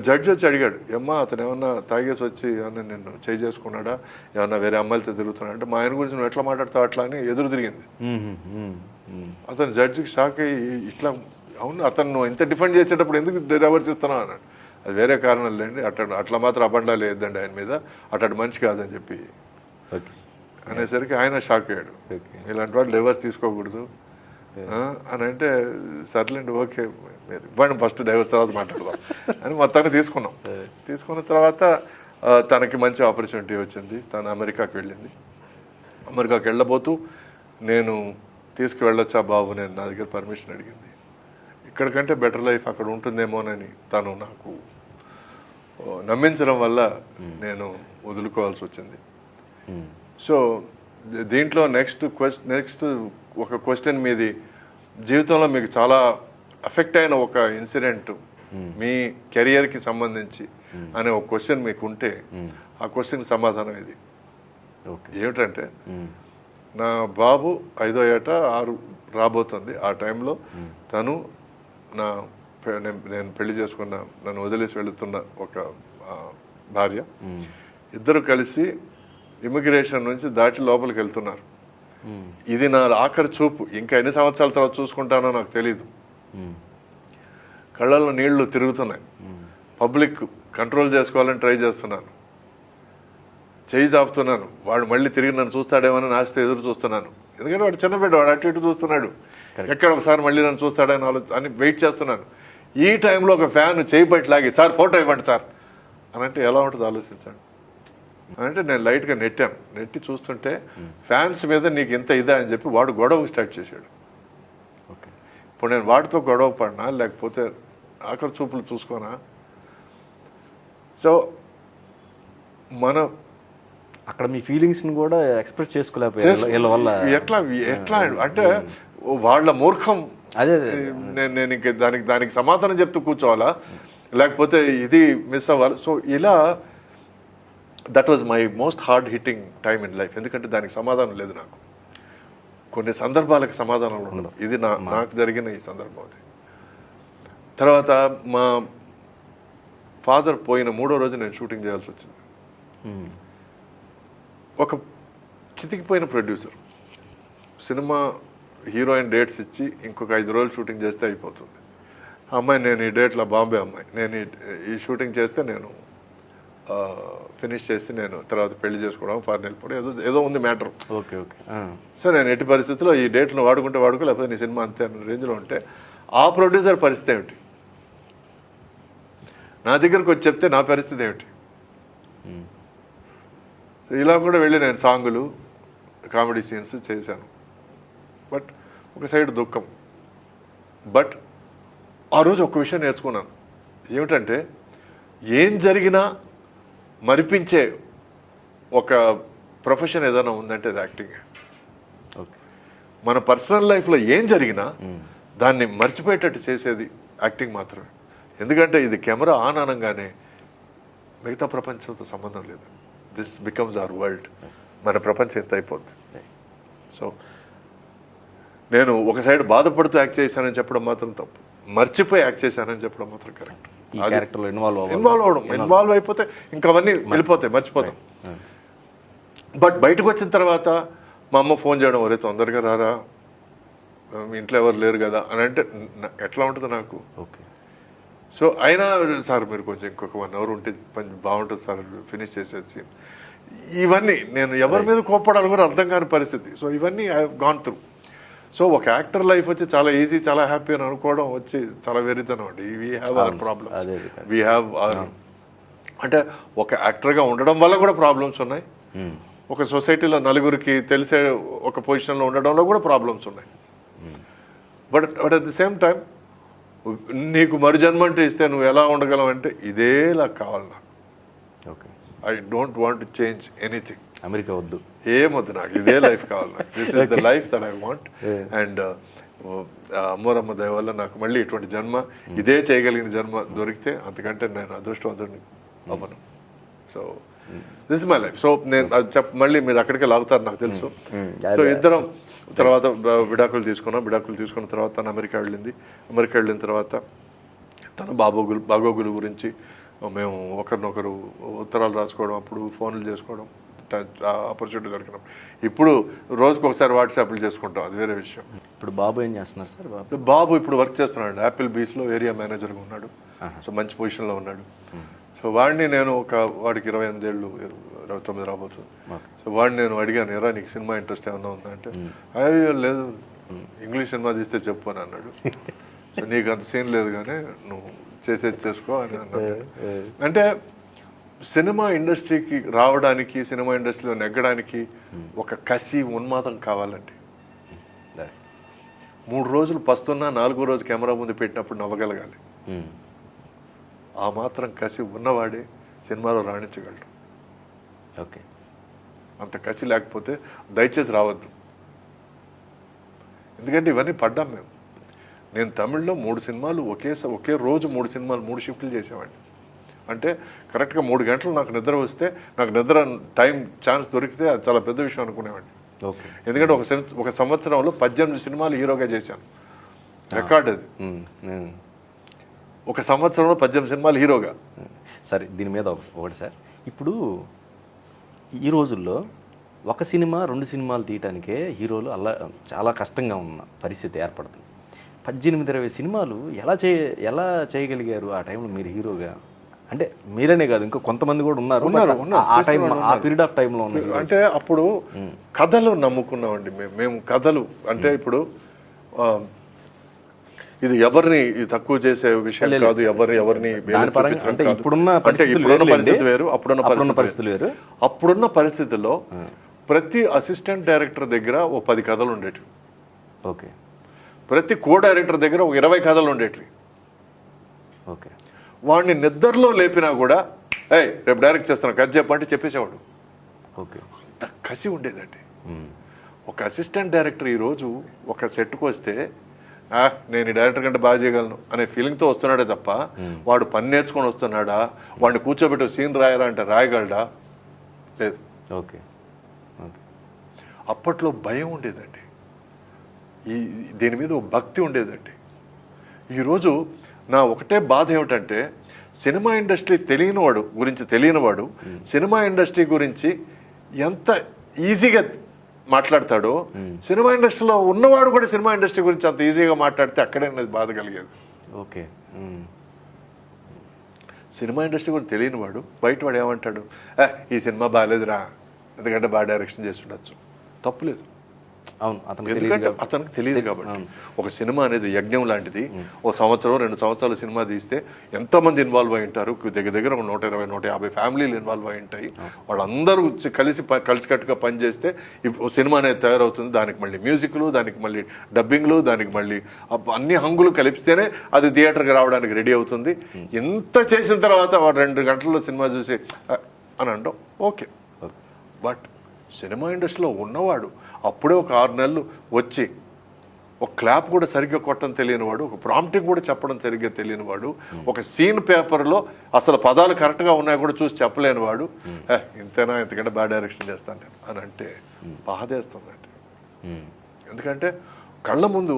జడ్జి వచ్చి అడిగాడు, ఏమ్మా అతను ఏమన్నా తాగేసి వచ్చి ఏమన్నా నిన్ను చేయి చేసుకున్నాడా, ఏమన్నా వేరే అమ్మాయిలతో తిరుగుతున్నాడు అంటే మా ఆయన గురించి నువ్వు ఎట్లా మాట్లాడతావు అట్లా అని ఎదురు తిరిగింది. అతను జడ్జికి షాక్ అయ్యి ఇట్లా అవును అతను నువ్వు ఇంత డిఫెండ్ చేసేటప్పుడు ఎందుకు డైవర్స్ ఇస్తున్నావు అన్నాడు. అది వేరే కారణాలు లేండి, అట్లా మాత్రం అబండాలు లేదండి ఆయన మీద, అట్లాంటి మనిషి కాదని చెప్పి అనేసరికి ఆయన షాక్ అయ్యాడు. ఇలాంటి వాళ్ళు డైవర్స్ తీసుకోకూడదు అని అంటే సర్లేండి ఓకే మీరు ఇవ్వండి ఫస్ట్ డైవర్స్ తర్వాత మాట్లాడదాం అని మొత్తాన్ని తీసుకున్నాం. తీసుకున్న తర్వాత తనకి మంచి ఆపర్చునిటీ వచ్చింది. తను అమెరికాకి వెళ్ళింది. అమెరికాకి వెళ్ళబోతూ నేను తీసుకువెళ్ళొచ్చా బాబు, నేను నా దగ్గర పర్మిషన్ అడిగింది. ఇక్కడికంటే బెటర్ లైఫ్ అక్కడ ఉంటుందేమోనని తను నాకు నమ్మించడం వల్ల నేను వదులుకోవాల్సి వచ్చింది. సో దీంట్లో నెక్స్ట్ ఒక క్వశ్చన్ మీది జీవితంలో మీకు చాలా ఎఫెక్ట్ అయిన ఒక ఇన్సిడెంట్ మీ కెరియర్కి సంబంధించి అనే ఒక క్వశ్చన్ మీకు ఉంటే ఆ క్వశ్చన్కి సమాధానం ఇది. ఏమిటంటే నా బాబు 5వ ఏట 6 రాబోతుంది. ఆ టైంలో తను నేను పెళ్లి చేసుకున్న నన్ను వదిలేసి వెళుతున్న ఒక భార్య, ఇద్దరు కలిసి ఇమిగ్రేషన్ నుంచి దాటి లోపలికి వెళ్తున్నారు. ఇది నా ఆఖరి చూపు, ఇంకా ఎన్ని సంవత్సరాల తర్వాత చూసుకుంటానో నాకు తెలీదు. కళ్ళల్లో నీళ్లు తిరుగుతున్నాయి. పబ్లిక్ కంట్రోల్ చేసుకోవాలని ట్రై చేస్తున్నాను, చేయి చాపుతున్నాను. వాడు మళ్ళీ తిరిగి నన్ను చూస్తాడేమని నాశతో ఎదురు చూస్తున్నాను. ఎందుకంటే వాడు చిన్నబిడ్డ, వాడు అటు ఇటు చూస్తున్నాడు, ఎక్కడ ఒకసారి మళ్ళీ నన్ను చూస్తాడని అని వెయిట్ చేస్తున్నాను. ఈ టైంలో ఒక ఫ్యాన్ చేయి పట్టి లాగి సార్ ఫోటో ఇవ్వండి సార్ అని అంటే ఎలా ఉంటుందో ఆలోచించాను. అంటే నేను లైట్గా నెట్టి చూస్తుంటే ఫ్యాన్స్ మీద నీకు ఇంత ఇదా అని చెప్పి వాడు గొడవకు స్టార్ట్ చేశాడు. ఇప్పుడు నేను వాడితో గొడవ పడినా లేకపోతే ఆఖరి చూపులు చూసుకోనా? సో అక్కడ మీ ఫీలింగ్స్ని కూడా ఎక్స్ప్రెస్ చేసుకోలేకపోయారు. ఎట్లా అంటే వాళ్ళ మూర్ఖం. అదే నేను ఇంక దానికి సమాధానం చెప్తూ కూర్చోవాలా, లేకపోతే ఇది మిస్ అవ్వాలి. సో ఇలా that was my most hard hitting time in life. ఎందుకంటే దానికి సమాధానం లేదు నాకు. కొన్ని సందర్భాలకు సమాధానాలు ఉండదు. ఇది నాకు జరిగిన ఈ సందర్భం. అది తర్వాత మా ఫాదర్ పోయిన 3వ రోజు నేను షూటింగ్ చేయాల్సి వచ్చింది. ఒక చితికిపోయిన ప్రొడ్యూసర్ సినిమా హీరోయిన్ డేట్స్ ఇచ్చి ఇంకొక 5 రోజులు షూటింగ్ చేస్తే అయిపోతుంది. అమ్మాయి నేను ఈ డేట్లో బాంబే అమ్మాయి, నేను ఈ షూటింగ్ చేస్తే నేను ఫినిష్ చేసి నేను తర్వాత పెళ్లి చేసుకోవడం, ఫారెన్ వెళ్ళిపోవడం ఏదో ఉంది మ్యాటర్. Okay okay. సో నేను ఎట్టి పరిస్థితుల్లో ఈ డేట్ను వాడుకుంటే లేకపోతే నీ సినిమా అంతే అన్న రేంజ్లో ఉంటే ఆ ప్రొడ్యూసర్ పరిస్థితి ఏమిటి, నా దగ్గరకు వచ్చి చెప్తే నా పరిస్థితి ఏమిటి? సో ఇలా కూడా వెళ్ళి నేను సాంగులు కామెడీ సీన్స్ చేశాను. బట్ ఒక సైడ్ దుఃఖం. బట్ ఆ రోజు ఒక విషయం నేర్చుకున్నాను. ఏమిటంటే ఏం జరిగినా మరిపించే ఒక ప్రొఫెషన్ ఏదైనా ఉందంటే అది యాక్టింగ్. మన పర్సనల్ లైఫ్లో ఏం జరిగినా దాన్ని మర్చిపోయేటట్టు చేసేది యాక్టింగ్ మాత్రమే. ఎందుకంటే ఇది కెమెరా ఆన్ అనగానే మిగతా ప్రపంచంతో సంబంధం లేదు. This becomes our world. మన ప్రపంచం ఎంత అయిపోద్ది. సో నేను ఒక సైడ్ బాధపడుతూ యాక్ట్ చేశానని చెప్పడం మాత్రం తప్పు, మర్చిపోయి యాక్ట్ చేశానని చెప్పడం మాత్రం కరెక్ట్. ఈ క్యారెక్టర్లో ఇన్వాల్వ్ అయిపోతే ఇంకా అవన్నీ వెళ్ళిపోతాయి, మర్చిపోతాం. బట్ బయటకు వచ్చిన తర్వాత మా అమ్మ ఫోన్ చేయడం, ఒరే తొందరగా రారా, ఇంట్లో ఎవరు లేరు కదా అని అంటే ఎట్లా ఉంటుంది నాకు. ఓకే. సో అయినా సార్ మీరు కొంచెం ఇంకొక 1 hour ఉంటే కొంచెం బాగుంటుంది సార్, ఫినిష్ చేసేసి. ఇవన్నీ నేను ఎవరి మీద కోప్పడాలి కూడా అర్థం కాని పరిస్థితి. సో ఇవన్నీ I have gone through. So ఒక యాక్టర్ లైఫ్ వచ్చి చాలా ఈజీ, చాలా హ్యాపీ అని అనుకోవడం వచ్చి చాలా వెరితనం అండి. We have our problems, we have our, అంటే ఒక యాక్టర్గా ఉండడం వల్ల కూడా ప్రాబ్లమ్స్ ఉన్నాయి, ఒక సొసైటీలో నలుగురికి తెలిసే ఒక పొజిషన్లో ఉండడంలో కూడా ప్రాబ్లమ్స్ ఉన్నాయి. But at the same time నీకు మరు జన్మ అంటే ఇస్తే నువ్వు ఎలా ఉండగలవు అంటే ఇదేలా కావాలి నాకు. Okay. I don't want to change anything. America వద్దు, ఏమొద్దు నాకు, ఇదే లైఫ్ కావాలి నాకు. This is the life that I want. And అమ్మోరమ్మ దయ వల్ల నాకు మళ్ళీ ఇటువంటి జన్మ, ఇదే చేయగలిగిన జన్మ దొరికితే అంతకంటే నేను అదృష్టవంతుడిని అవ్వను. So this is my life. So నేను మళ్ళీ మీరు అక్కడికే లాగుతారు నాకు తెలుసు. సో ఇద్దరం తర్వాత విడాకులు తీసుకున్న తర్వాత తను అమెరికా వెళ్ళిన తర్వాత తన బాగోగులు గురించి మేము ఒకరినొకరు ఉత్తరాలు రాసుకోవడం, అప్పుడు ఫోన్లు చేసుకోవడం, ఆపర్చునిటీ దొరికినప్పుడు. ఇప్పుడు రోజుకి ఒకసారి వాట్సాప్లు చేసుకుంటాం, అది వేరే విషయం. ఇప్పుడు బాబు ఏం చేస్తున్నారు సార్? బాబు ఇప్పుడు వర్క్ చేస్తున్నాడు, యాపిల్ బీస్లో ఏరియా మేనేజర్గా ఉన్నాడు. సో మంచి పొజిషన్లో ఉన్నాడు. సో వాడిని నేను వాడికి 28 ఏళ్ళు, 29 రాబోతుంది. సో వాడిని నేను అడిగాను, ఎరా నీకు సినిమా ఇంట్రెస్ట్ ఏమన్నా ఉందా అంటే, అయ్యో లేదు, ఇంగ్లీష్ సినిమా తీస్తే చెప్పు అని అన్నాడు. సో నీకు అంత సీన్ లేదు కానీ నువ్వు చేసేది చేసుకో అని అన్నాడు. అంటే సినిమా ఇండస్ట్రీకి రావడానికి, సినిమా ఇండస్ట్రీలో నెగ్గడానికి ఒక కసి, ఉన్మాదం కావాలండి. 3 రోజులు పస్తున్నా 4వ రోజు కెమెరా ముందు పెట్టినప్పుడు నవ్వగలగాలి. ఆ మాత్రం కసి ఉన్నవాడే సినిమాలో రాణించగలడు. ఓకే. అంత కసి లేకపోతే దయచేసి రావద్దు. ఎందుకంటే ఇవన్నీ పడ్డాం మేము. నేను తమిళ్లో 3 సినిమాలు ఒకే రోజు 3 సినిమాలు 3 షిఫ్ట్లు చేసేవాడిని. అంటే కరెక్ట్గా 3 గంటలు నాకు నిద్ర వస్తే, నాకు నిద్ర టైం ఛాన్స్ దొరికితే అది చాలా పెద్ద విషయం అనుకునేవాడిని. ఓకే. ఎందుకంటే ఒక సంవత్సరంలో 18 సినిమాలు హీరోగా చేశాను, రికార్డ్ అది. ఒక సంవత్సరంలో 18 సినిమాలు హీరోగా. సరే, దీని మీద ఒకటి సార్, ఇప్పుడు ఈ రోజుల్లో 1 సినిమా 2 సినిమాలు తీయటానికే హీరోలు చాలా కష్టంగా ఉన్న పరిస్థితి ఏర్పడుతుంది. 18-20 సినిమాలు ఎలా చేయగలిగారు ఆ టైంలో మీరు హీరోగా? అంటే మీరనే కాదు, ఇంకా కొంతమంది కూడా ఉన్నారు ఆ టైం, ఆ పీరియడ్ ఆఫ్ టైంలో ఉన్నారు. అంటే అప్పుడు కథలు నమ్ముకున్నామండి మేము కథలు. అంటే ఇప్పుడు ఇది ఎవరిని తక్కువ చేసే విషయం కాదు, ఎవరిని ఇప్పుడున్న పరిస్థితి వేరు, అప్పుడున్న పరిస్థితులు వేరు. అప్పుడున్న పరిస్థితుల్లో ప్రతి అసిస్టెంట్ డైరెక్టర్ దగ్గర ఓ 10 కథలు ఉండేటివి. ఓకే. ప్రతి కో డైరెక్టర్ దగ్గర ఒక 20 కథలు ఉండేటివి. ఓకే. వాడిని నిద్రలో లేపినా కూడా రేపు డైరెక్ట్ చేస్తున్నా కథ చెప్పంటే చెప్పేసేవాడు. ఓకే. అంత కసి ఉండేదండి. ఒక అసిస్టెంట్ డైరెక్టర్ ఈరోజు ఒక సెట్కి వస్తే నేను ఈ డైరెక్టర్ కంటే బాగా చేయగలను అనే ఫీలింగ్తో వస్తున్నాడే తప్ప, వాడు పని నేర్చుకొని వస్తున్నాడా, వాడిని కూర్చోబెట్టి సీన్ రాయరా అంటే రాయగలడా? లేదు. ఓకే. అప్పట్లో భయం ఉండేదండి, దీని మీద భక్తి ఉండేదండి. ఈరోజు నా ఒకటే బాధ ఏమిటంటే, సినిమా ఇండస్ట్రీ తెలియనివాడు సినిమా ఇండస్ట్రీ గురించి ఎంత ఈజీగా మాట్లాడతాడో, సినిమా ఇండస్ట్రీలో ఉన్నవాడు కూడా సినిమా ఇండస్ట్రీ గురించి అంత ఈజీగా మాట్లాడితే అక్కడే నాకు బాధ కలిగేది. ఓకే. సినిమా ఇండస్ట్రీ గురించి తెలియనివాడు బయటవాడు ఏమంటాడు, ఈ సినిమా బాగాలేదురా, ఎందుకంటే బాగా డైరెక్షన్ చేసి ఉండొచ్చు, తప్పులేదు. అవును, ఎందుకంటే అతనికి తెలియదు కాబట్టి. ఒక సినిమా అనేది యజ్ఞం లాంటిది. ఓ 1-2 సంవత్సరాలు సినిమా తీస్తే ఎంతమంది ఇన్వాల్వ్ అయి ఉంటారు, దగ్గర ఒక 120-150 ఫ్యామిలీలు ఇన్వాల్వ్ అయి ఉంటాయి. వాళ్ళందరూ కలిసికట్టుగా పనిచేస్తే సినిమా అనేది తయారవుతుంది. దానికి మళ్ళీ మ్యూజిక్లు, దానికి మళ్ళీ డబ్బింగ్లు, దానికి మళ్ళీ అన్ని హంగులు కలిపితేనే అది థియేటర్కి రావడానికి రెడీ అవుతుంది. ఇంత చేసిన తర్వాత వాడు 2 గంటల్లో సినిమా చూసి అని అంటాం, ఓకే. బట్ సినిమా ఇండస్ట్రీలో ఉన్నవాడు అప్పుడే ఒక 6 నెలలు వచ్చి ఒక క్లాప్ కూడా సరిగ్గా కొట్టడం తెలియని వాడు, ఒక ప్రాంప్టింగ్ కూడా చెప్పడం సరిగ్గా తెలియని వాడు, ఒక సీన్ పేపర్లో అసలు పదాలు కరెక్ట్గా ఉన్నాయో కూడా చూసి చెప్పలేని వాడు, ఇంతేనా, ఇంతకంటే బాగా డైరెక్షన్ చేస్తాను నేను అని అంటే బాధేస్తుందండి. ఎందుకంటే కళ్ళ ముందు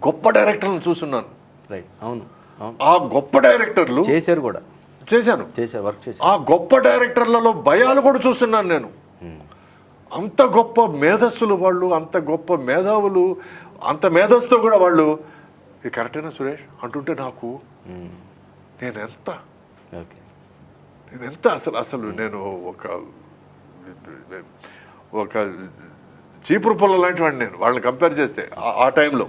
గొప్ప డైరెక్టర్లను చూస్తున్నాను. రైట్, అవును. ఆ గొప్ప డైరెక్టర్లు చేశారు కూడా, చేశారు వర్క్ చేశారు. ఆ గొప్ప డైరెక్టర్లలో భయాలు కూడా చూస్తున్నాను నేను. అంత గొప్ప మేధస్సులు వాళ్ళు, అంత గొప్ప మేధావులు, అంత మేధస్సుతో కూడా వాళ్ళు ఇది కరెక్టేనా సురేష్ అంటుంటే నాకు నేనెంత అసలు నేను ఒక చీపురు పొల్ల లాంటి వాడిని నేను వాళ్ళని కంపేర్ చేస్తే ఆ టైంలో.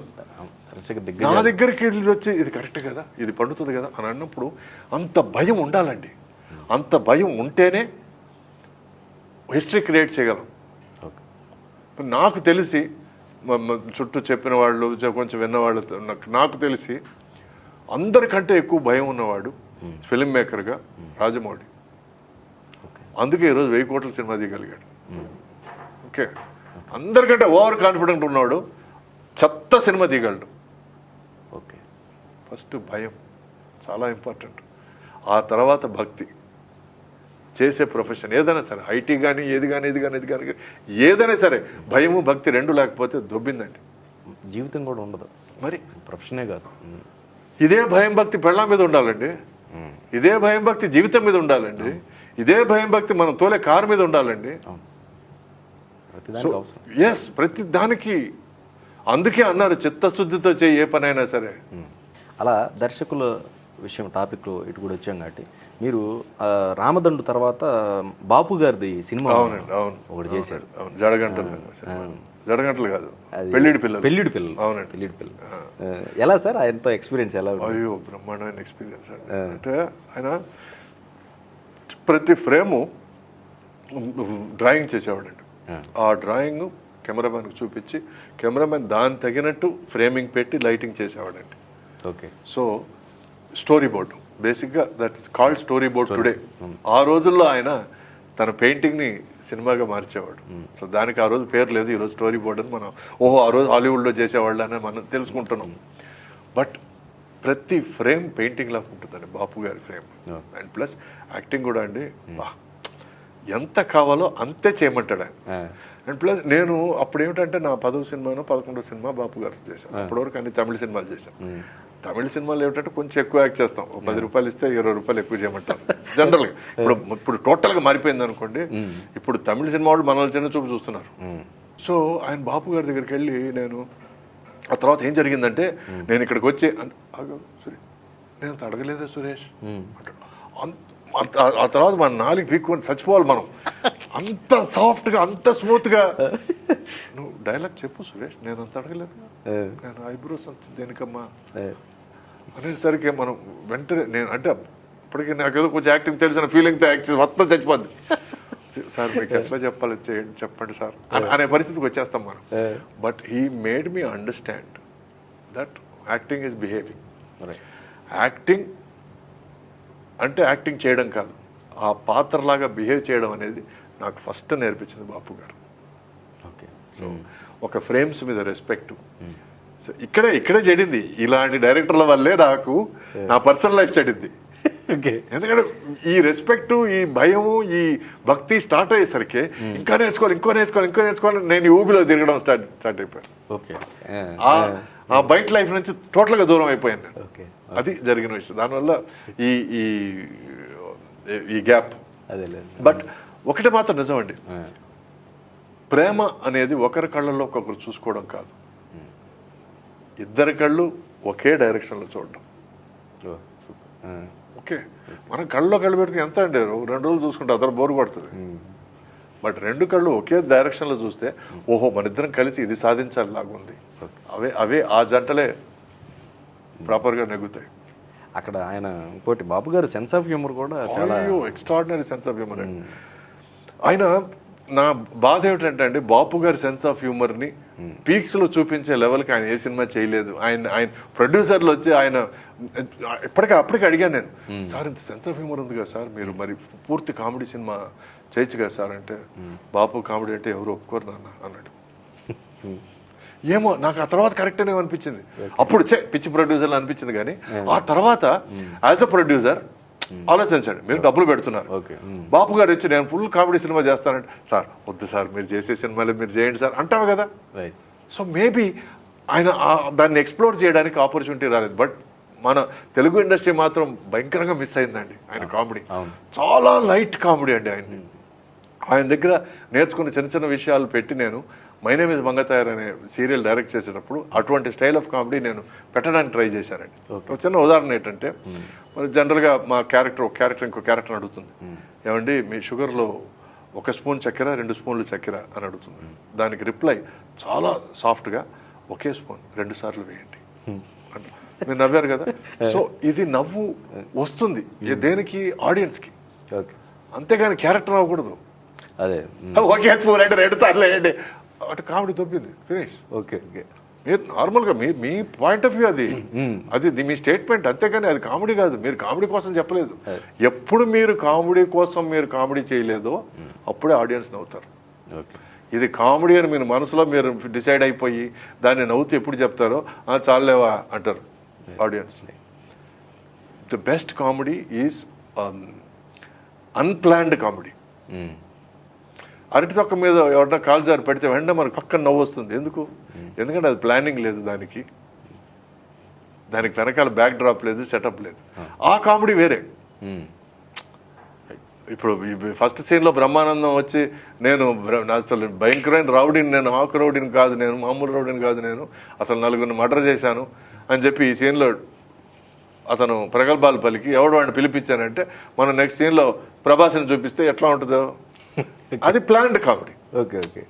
నా దగ్గరికి వెళ్ళి వచ్చి ఇది కరెక్ట్ కదా, ఇది పండుతుంది కదా అని అన్నప్పుడు అంత భయం ఉండాలండి. అంత భయం ఉంటేనే హిస్టరీ క్రియేట్ చేయగలం. నాకు తెలిసి చుట్టూ చెప్పిన వాళ్ళు, కొంచెం విన్నవాళ్ళు, నాకు తెలిసి అందరికంటే ఎక్కువ భయం ఉన్నవాడు ఫిల్మ్ మేకర్గా రాజమౌళి. అందుకే ఈరోజు 1000 కోట్ల సినిమా తీయగలిగాడు. ఓకే, అందరికంటే ఓవర్ కాన్ఫిడెంట్ ఉన్నవాడు చెత్త సినిమా తీయగలడు. ఓకే, ఫస్ట్ భయం చాలా ఇంపార్టెంట్. ఆ తర్వాత భక్తి. చేసే ప్రొఫెషన్ ఏదైనా సరే, ఐటీ కానీ ఏది కానీ ఏదైనా సరే, భయము భక్తి రెండు లేకపోతే దొబ్బిందండి, జీవితం కూడా ఉండదు. మరి ప్రొఫెషనే కాదు. ఇదే భయం భక్తి పెళ్ళాం మీద ఉండాలండి, ఇదే భయం భక్తి జీవితం మీద ఉండాలండి, ఇదే భయం భక్తి మనం తోలే కారు మీద ఉండాలండి. ఎస్, ప్రతి దానికి. అందుకే అన్నారు చిత్తశుద్ధితో చేయి ఏ పనైనా సరే. అలా దర్శకుల విషయం టాపిక్ ఇటు కూడా వచ్చాం కాబట్టి మీరు రామదండు తర్వాత బాపు గారిది సినిమా ఒకటి చేశారు. జడగంటలు కాదు, పెళ్ళిడి పిల్లలు. అవునండి, పెళ్ళిడి పిల్లలు. ఎలా సార్ ఆయనతో ఎక్స్పీరియన్స్ ఎలా? అయ్యో బ్రహ్మాండమైన ఎక్స్పీరియన్స్ అండి. అంటే ఆయన ప్రతి ఫ్రేము డ్రాయింగ్ చేసేవాడండి. ఆ డ్రాయింగ్ కెమెరామెన్కి చూపించి కెమెరామెన్ దాన్ని తగినట్టు ఫ్రేమింగ్ పెట్టి లైటింగ్ చేసేవాడండి. ఓకే, సో స్టోరీ బోర్డు బేసిక్గా that is called storyboard today. ఆ రోజుల్లో ఆయన తన పెయింటింగ్ని సినిమాగా మార్చేవాడు. సో దానికి ఆ రోజు పేరు లేదు, ఈరోజు స్టోరీ బోర్డ్ అని మనం ఆ రోజు హాలీవుడ్లో చేసేవాళ్ళు అని మనం తెలుసుకుంటున్నాం. బట్ ప్రతి ఫ్రేమ్ పెయింటింగ్ లాగా ఉంటుందండి బాపు గారి ఫ్రేమ్. అండ్ ప్లస్ యాక్టింగ్ కూడా అండి, ఎంత కావాలో అంతే చేయమంటాడు ఆయన. అండ్ ప్లస్ నేను అప్పుడు ఏమిటంటే నా 10వ సినిమాను 11వ సినిమా బాపు గారు చేశాను. అప్పటివరకు అన్ని తమిళ సినిమాలు చేశాను. తమిళ సినిమాలు ఏమిటంటే కొంచెం ఎక్కువ యాక్ట్ చేస్తాం. 10 రూపాయలు ఇస్తే 20 రూపాయలు ఎక్కువ చేయమంటారు జనరల్గా. ఇప్పుడు టోటల్గా మారిపోయింది అనుకోండి. ఇప్పుడు తమిళ సినిమా వాళ్ళు మన చిన్న చూపు చూస్తున్నారు. సో ఆయన బాపు గారి దగ్గరికి వెళ్ళి నేను ఆ తర్వాత ఏం జరిగిందంటే, నేను ఇక్కడికి వచ్చి నేను అంత అడగలేదా సురేష్ అంటాడు. ఆ తర్వాత మన 4 పీక్కొని చచ్చిపోవాలి మనం, అంత సాఫ్ట్గా అంత స్మూత్గా. నువ్వు డైలాగ్ చెప్పు సురేష్, నేను అంత అడగలేదు, నేను ఐబ్రోస్ అంత దేనికమ్మా అనేసరికి మనం వెంటనే నేను అంటే ఇప్పటికీ నాకేదో కొంచెం యాక్టింగ్ తెలిసిన ఫీలింగ్తో యాక్ట్ చేసి మొత్తం చచ్చిపోద్ది. సార్ మీకు ఎట్లా చెప్పాలి చెప్పండి సార్ అనే పరిస్థితికి వచ్చేస్తాం మనం. But he made me understand that acting is behaving. Acting అంటే యాక్టింగ్ చేయడం కాదు, ఆ పాత్రలాగా బిహేవ్ చేయడం అనేది నాకు ఫస్ట్ నేర్పించింది బాపు గారు. ఓకే, సో ఒక ఫ్రేమ్స్ మీద రెస్పెక్ట్. సో ఇక్కడే చెడింది. ఇలాంటి డైరెక్టర్ల వల్లే నాకు నా పర్సనల్ లైఫ్ చెడింది. ఎందుకంటే ఈ రెస్పెక్ట్, ఈ భయము, ఈ భక్తి స్టార్ట్ అయ్యేసరికి ఇంకా నేర్చుకోవాలి నేను ఈ ఊబిలో తిరగడం స్టార్ట్ అయిపోయాను. ఓకే, ఆ బయట లైఫ్ నుంచి టోటల్గా దూరం అయిపోయాను నేను. అది జరిగిన విషయం. దానివల్ల ఈ గ్యాప్. బట్ ఒకటి మాత్రం నిజమండి, ప్రేమ అనేది ఒకరి కళ్ళల్లో ఒక్కొక్కరు చూసుకోవడం కాదు, ఇద్దరి కళ్ళు ఒకే డైరెక్షన్లో చూడడం. ఓకే, మనం కళ్ళలో కళ్ళు పెట్టుకుని ఎంత అండి 2 రోజులు చూసుకుంటే అతను బోరు కొడుతుంది. బట్ 2 కళ్ళు ఒకే డైరెక్షన్లో చూస్తే ఓహో మన ఇద్దరం కలిసి ఇది సాధించాలి లాగుంది. అవే ఆ జంటలే ప్రాపర్గా నెగ్గుతాయి. అక్కడ ఆయన ఇంకోటి బాపు గారు సెన్స్ ఆఫ్ హ్యూమర్ కూడా చాలా ఎక్స్ట్రాడినరీ సెన్స్ ఆఫ్ హ్యూమర్ అండి. ఆయన నా బాధ ఏమిటంటే అండి, బాపు గారి సెన్స్ ఆఫ్ హ్యూమర్ని పీక్స్లో చూపించే లెవెల్కి ఆయన ఏ సినిమా చేయలేదు. ఆయన ప్రొడ్యూసర్లు వచ్చి ఆయన అప్పటికి అడిగాను నేను, సార్ ఇంత సెన్స్ ఆఫ్ హ్యూమర్ ఉంది కదా సార్, మీరు మరి పూర్తి కామెడీ సినిమా చేయొచ్చు కదా సార్ అంటే, బాపు కామెడీ అంటే ఎవరు ఒప్పుకోరు నాన్న అన్నాడు. ఏమో నాకు ఆ తర్వాత కరెక్ట్ అని అనిపించింది. అప్పుడు పిచ్చి ప్రొడ్యూసర్ అనిపించింది, కానీ ఆ తర్వాత యాజ్ అ ప్రొడ్యూసర్ ఆలోచించండి, మీరు డబ్బులు పెడుతున్నారు, బాపు గారు వచ్చి నేను ఫుల్ కామెడీ సినిమా చేస్తానంటే, సార్ వద్దు సార్ మీరు చేసే సినిమాలు మీరు చేయండి సార్ అంటావు కదా. సో మేబీ ఆయన దాన్ని ఎక్స్ప్లోర్ చేయడానికి ఆపర్చునిటీ రాలేదు. బట్ మన తెలుగు ఇండస్ట్రీ మాత్రం భయంకరంగా మిస్ అయిందండి ఆయన కామెడీ. చాలా లైట్ కామెడీ అండి ఆయన దగ్గర నేర్చుకున్న చిన్న చిన్న విషయాలు పెట్టి నేను మై నేమ్ ఇస్ మంగతాయర్ అనే సీరియల్ డైరెక్ట్ చేసేటప్పుడు అటువంటి స్టైల్ ఆఫ్ కామెడీ నేను పెట్టడానికి ట్రై చేశానండి. ఒక చిన్న ఉదాహరణ ఏంటంటే, మరి జనరల్గా మా క్యారెక్టర్ ఇంకో క్యారెక్టర్ అడుగుతుంది, ఏమండి మీ షుగర్లో 1 స్పూన్ చక్కెర 2 స్పూన్లు చక్కెర అని అడుగుతుంది. దానికి రిప్లై చాలా సాఫ్ట్గా, 1 స్పూన్ 2 సార్లు వేయండి. మీరు నవ్వారు కదా. సో ఇది నవ్వు వస్తుంది దేనికి, ఆడియన్స్కి, అంతేగాని క్యారెక్టర్ అవ్వకూడదు. అదే 1 స్పూన్ అంటే 2 సార్లు వేయండి అటు కామెడీ దొబ్బింది, ఫినిష్. ఓకే మీరు నార్మల్గా మీ పాయింట్ ఆఫ్ వ్యూ అది మీ స్టేట్మెంట్, అంతేగాని అది కామెడీ కాదు. మీరు కామెడీ కోసం చెప్పలేదు. ఎప్పుడు మీరు కామెడీ కోసం మీరు కామెడీ చేయలేదో అప్పుడే ఆడియన్స్ నవ్వుతారు. ఇది కామెడీ అని మీరు మనసులో మీరు డిసైడ్ అయిపోయి దాన్ని నవ్వుతూ ఎప్పుడు చెప్తారో చాలేవా అంటారు audience. The best comedy is unplanned comedy. అరటి తొక్క మీద ఎవరైనా కాలు జారి పెడితే వెంటనే మనకు పక్కన నవ్వు వస్తుంది. ఎందుకంటే అది ప్లానింగ్ లేదు, దానికి వెనకాల బ్యాక్ డ్రాప్ లేదు, సెటప్ లేదు. ఆ కామెడీ వేరే. ఇప్పుడు ఫస్ట్ సీన్లో బ్రహ్మానందం వచ్చి నేను అసలు భయంకరమైన రౌడీని, నేను ఆకు రౌడీని కాదు, నేను మామూలు రౌడీని కాదు, నేను అసలు 4 మర్డర్ చేశాను అని చెప్పి ఈ సీన్లో అతను ప్రగల్భాలు పలికి ఎవడు వాడిని పిలిపించానంటే, మనం నెక్స్ట్ సీన్లో ప్రభాస్ని చూపిస్తే ఎట్లా ఉంటుందో అది ప్లాన్డ్ కామెడీ. ఓకే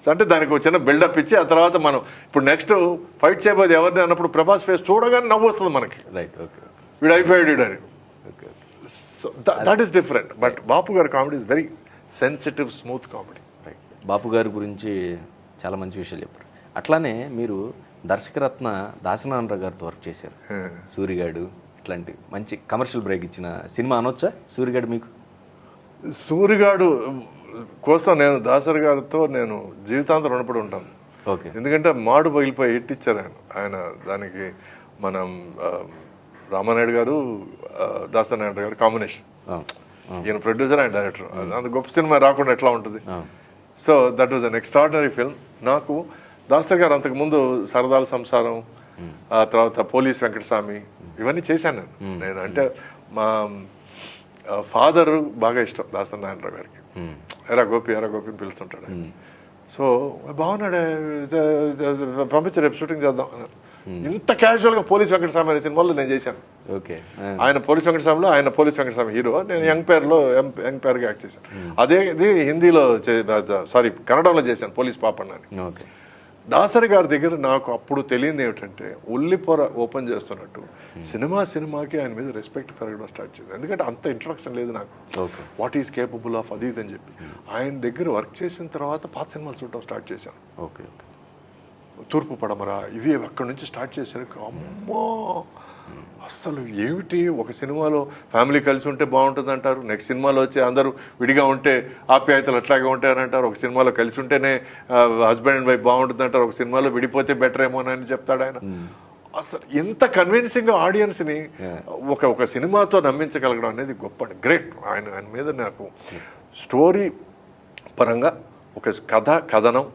సో అంటే దానికి ఒక చిన్న బిల్డప్ ఇచ్చి ఆ తర్వాత మనం ఇప్పుడు నెక్స్ట్ ఫైట్ చేయబోదు ఎవరిని అన్నప్పుడు ప్రభాస్ ఫేస్ చూడగానే నవ్వు వస్తుంది మనకి, వీడు అయిపోయాడు అని. So that is different. But Bapu గారి comedy is very sensitive, smooth comedy. Bapu గారి గురించి చాలా మంచి విషయాలు చెప్పారు. అట్లానే మీరు దర్శకరత్న దాసనారాయణరావు గారితో వర్క్ చేశారు. సూరిగాడు ఇట్లాంటి మంచి కమర్షియల్ బ్రేక్ ఇచ్చిన సినిమా అనొచ్చా సూరిగాడు మీకు? సూరిగాడు కోసం నేను దాసరి గారితో నేను జీవితాంతం రుణపడి ఉంటాను. ఎందుకంటే మాడు పగిలిపోయి హిట్ ఇచ్చారు ఆయన. దానికి మనం రామానాయుడు గారు దాసనారాయణ గారు కాంబినేషన్, ఈయన ప్రొడ్యూసర్ అండ్ డైరెక్టర్. అంత గొప్ప సినిమా రాకుండా ఎట్లా ఉంటుంది. So that was an extraordinary film. నాకు దాసరి గారు అంతకుముందు సరదాల సంసారం, ఆ తర్వాత పోలీస్ వెంకటస్వామి ఇవన్నీ చేశాను నేను. అంటే మా ఫాదర్ బాగా ఇష్టం దాసనారాయణరావు గారికి. ఎరా గోపి అని పిలుస్తుంటాడు. సో బాగున్నాడే, పంపించి రేపు షూటింగ్ చేద్దాం. ఇంత క్యాజువల్గా పోలీస్ వెంకటస్వామి అనే సినిమాలో నేను చేశాను. ఆయన పోలీస్ వెంకటస్వామిలో ఆయన పోలీస్ వెంకటస్వామి హీరో, నేను యంగ్ పేర్గా యాక్ట్ చేశాను. అదే ఇది హిందీలో కన్నడంలో చేశాను, పోలీస్ పాపన్న అని. దాసరి గారి దగ్గర నాకు అప్పుడు తెలియదు ఏమిటంటే, ఉల్లిపొర ఓపెన్ చేస్తున్నట్టు సినిమాకి ఆయన మీద రెస్పెక్ట్ పెరగడం స్టార్ట్ చేసింది. ఎందుకంటే అంత ఇంట్రడక్షన్ లేదు నాకు, వాట్ ఈస్ కేపబుల్ ఆఫ్ అది ఇది అని చెప్పి. ఆయన దగ్గర వర్క్ చేసిన తర్వాత పాత సినిమాలు చూడటం స్టార్ట్ చేశాను. తూర్పు పడమర ఇవి అక్కడి నుంచి స్టార్ట్ చేశారు. అమ్మో అసలు ఏమిటి, ఒక సినిమాలో ఫ్యామిలీ కలిసి ఉంటే బాగుంటుంది అంటారు, నెక్స్ట్ సినిమాలో వచ్చి అందరూ విడిగా ఉంటే ఆప్యాయతలు అట్లాగే ఉంటాయని అంటారు, ఒక సినిమాలో కలిసి ఉంటేనే హస్బెండ్ అండ్ వైఫ్ బాగుంటుంది అంటారు, ఒక సినిమాలో విడిపోతే బెటర్ ఏమోనని చెప్తాడు ఆయన. అసలు ఎంత కన్విన్సింగ్ ఆడియన్స్ని ఒక సినిమాతో నమ్మించగలగడం అనేది గొప్ప, గ్రేట్. ఆయన మీద నాకు స్టోరీ పరంగా ఒక కథనం,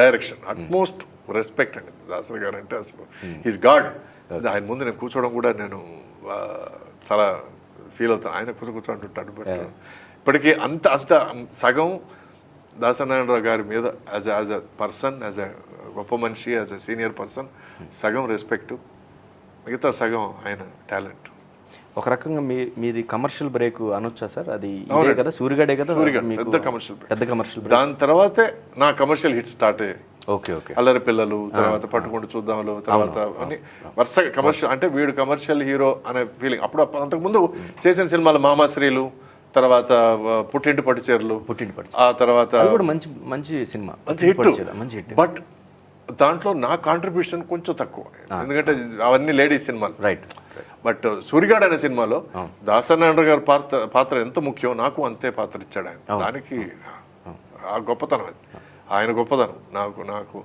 డైరెక్షన్ అట్మోస్ట్ రెస్పెక్ట్ అండి దాసరి గారు అంటే. అసలు ఈజ్ గాడ్. ఆయన ముందు నేను కూర్చోవడం కూడా నేను చాలా ఫీల్ అవుతాను. ఆయన కూర్చోంటుంటాడు. బట్ ఇప్పటికీ అంత సగం దాసనారాయణరావు గారి మీద as a person, as a గొప్ప మనిషి, యాజ్ ఎ సీనియర్ పర్సన్ సగం రెస్పెక్ట్, మిగతా సగం ఆయన టాలెంట్. ఒక రకంగా మీది కమర్షియల్ బ్రేక్ అనొచ్చా సార్? అది కదా, సూరిగాడే కదా, పెద్ద కమర్షియల్. దాని తర్వాతే నా కమర్షియల్ హిట్ స్టార్ట్ అయ్యాయి. అల్లరి పిల్లలు, తర్వాత పట్టుకుంటూ చూద్దాంలో, తర్వాత అని వరుసగా కమర్షియల్. అంటే వీడు కమర్షియల్ హీరో అనే ఫీలింగ్. అప్పుడు అంతకుముందు చేసిన సినిమాలు మామాశ్రీలు, తర్వాత పుట్టింటి పట్టుచీరలు, ఆ తర్వాత మంచి సినిమా, మంచి హిట్. బట్ దాంట్లో నా కాంట్రిబ్యూషన్ కొంచెం తక్కువ, ఎందుకంటే అవన్నీ లేడీస్ సినిమాలు. రైట్. బట్ సూరిగాడు అనే సినిమాలో దాసనారాయణ గారి పాత్ర ఎంత ముఖ్యం, నాకు అంతే పాత్ర ఇచ్చాడు ఆయన. దానికి ఆ గొప్పతనం అది. ఆయన గొప్పదనం. నాకు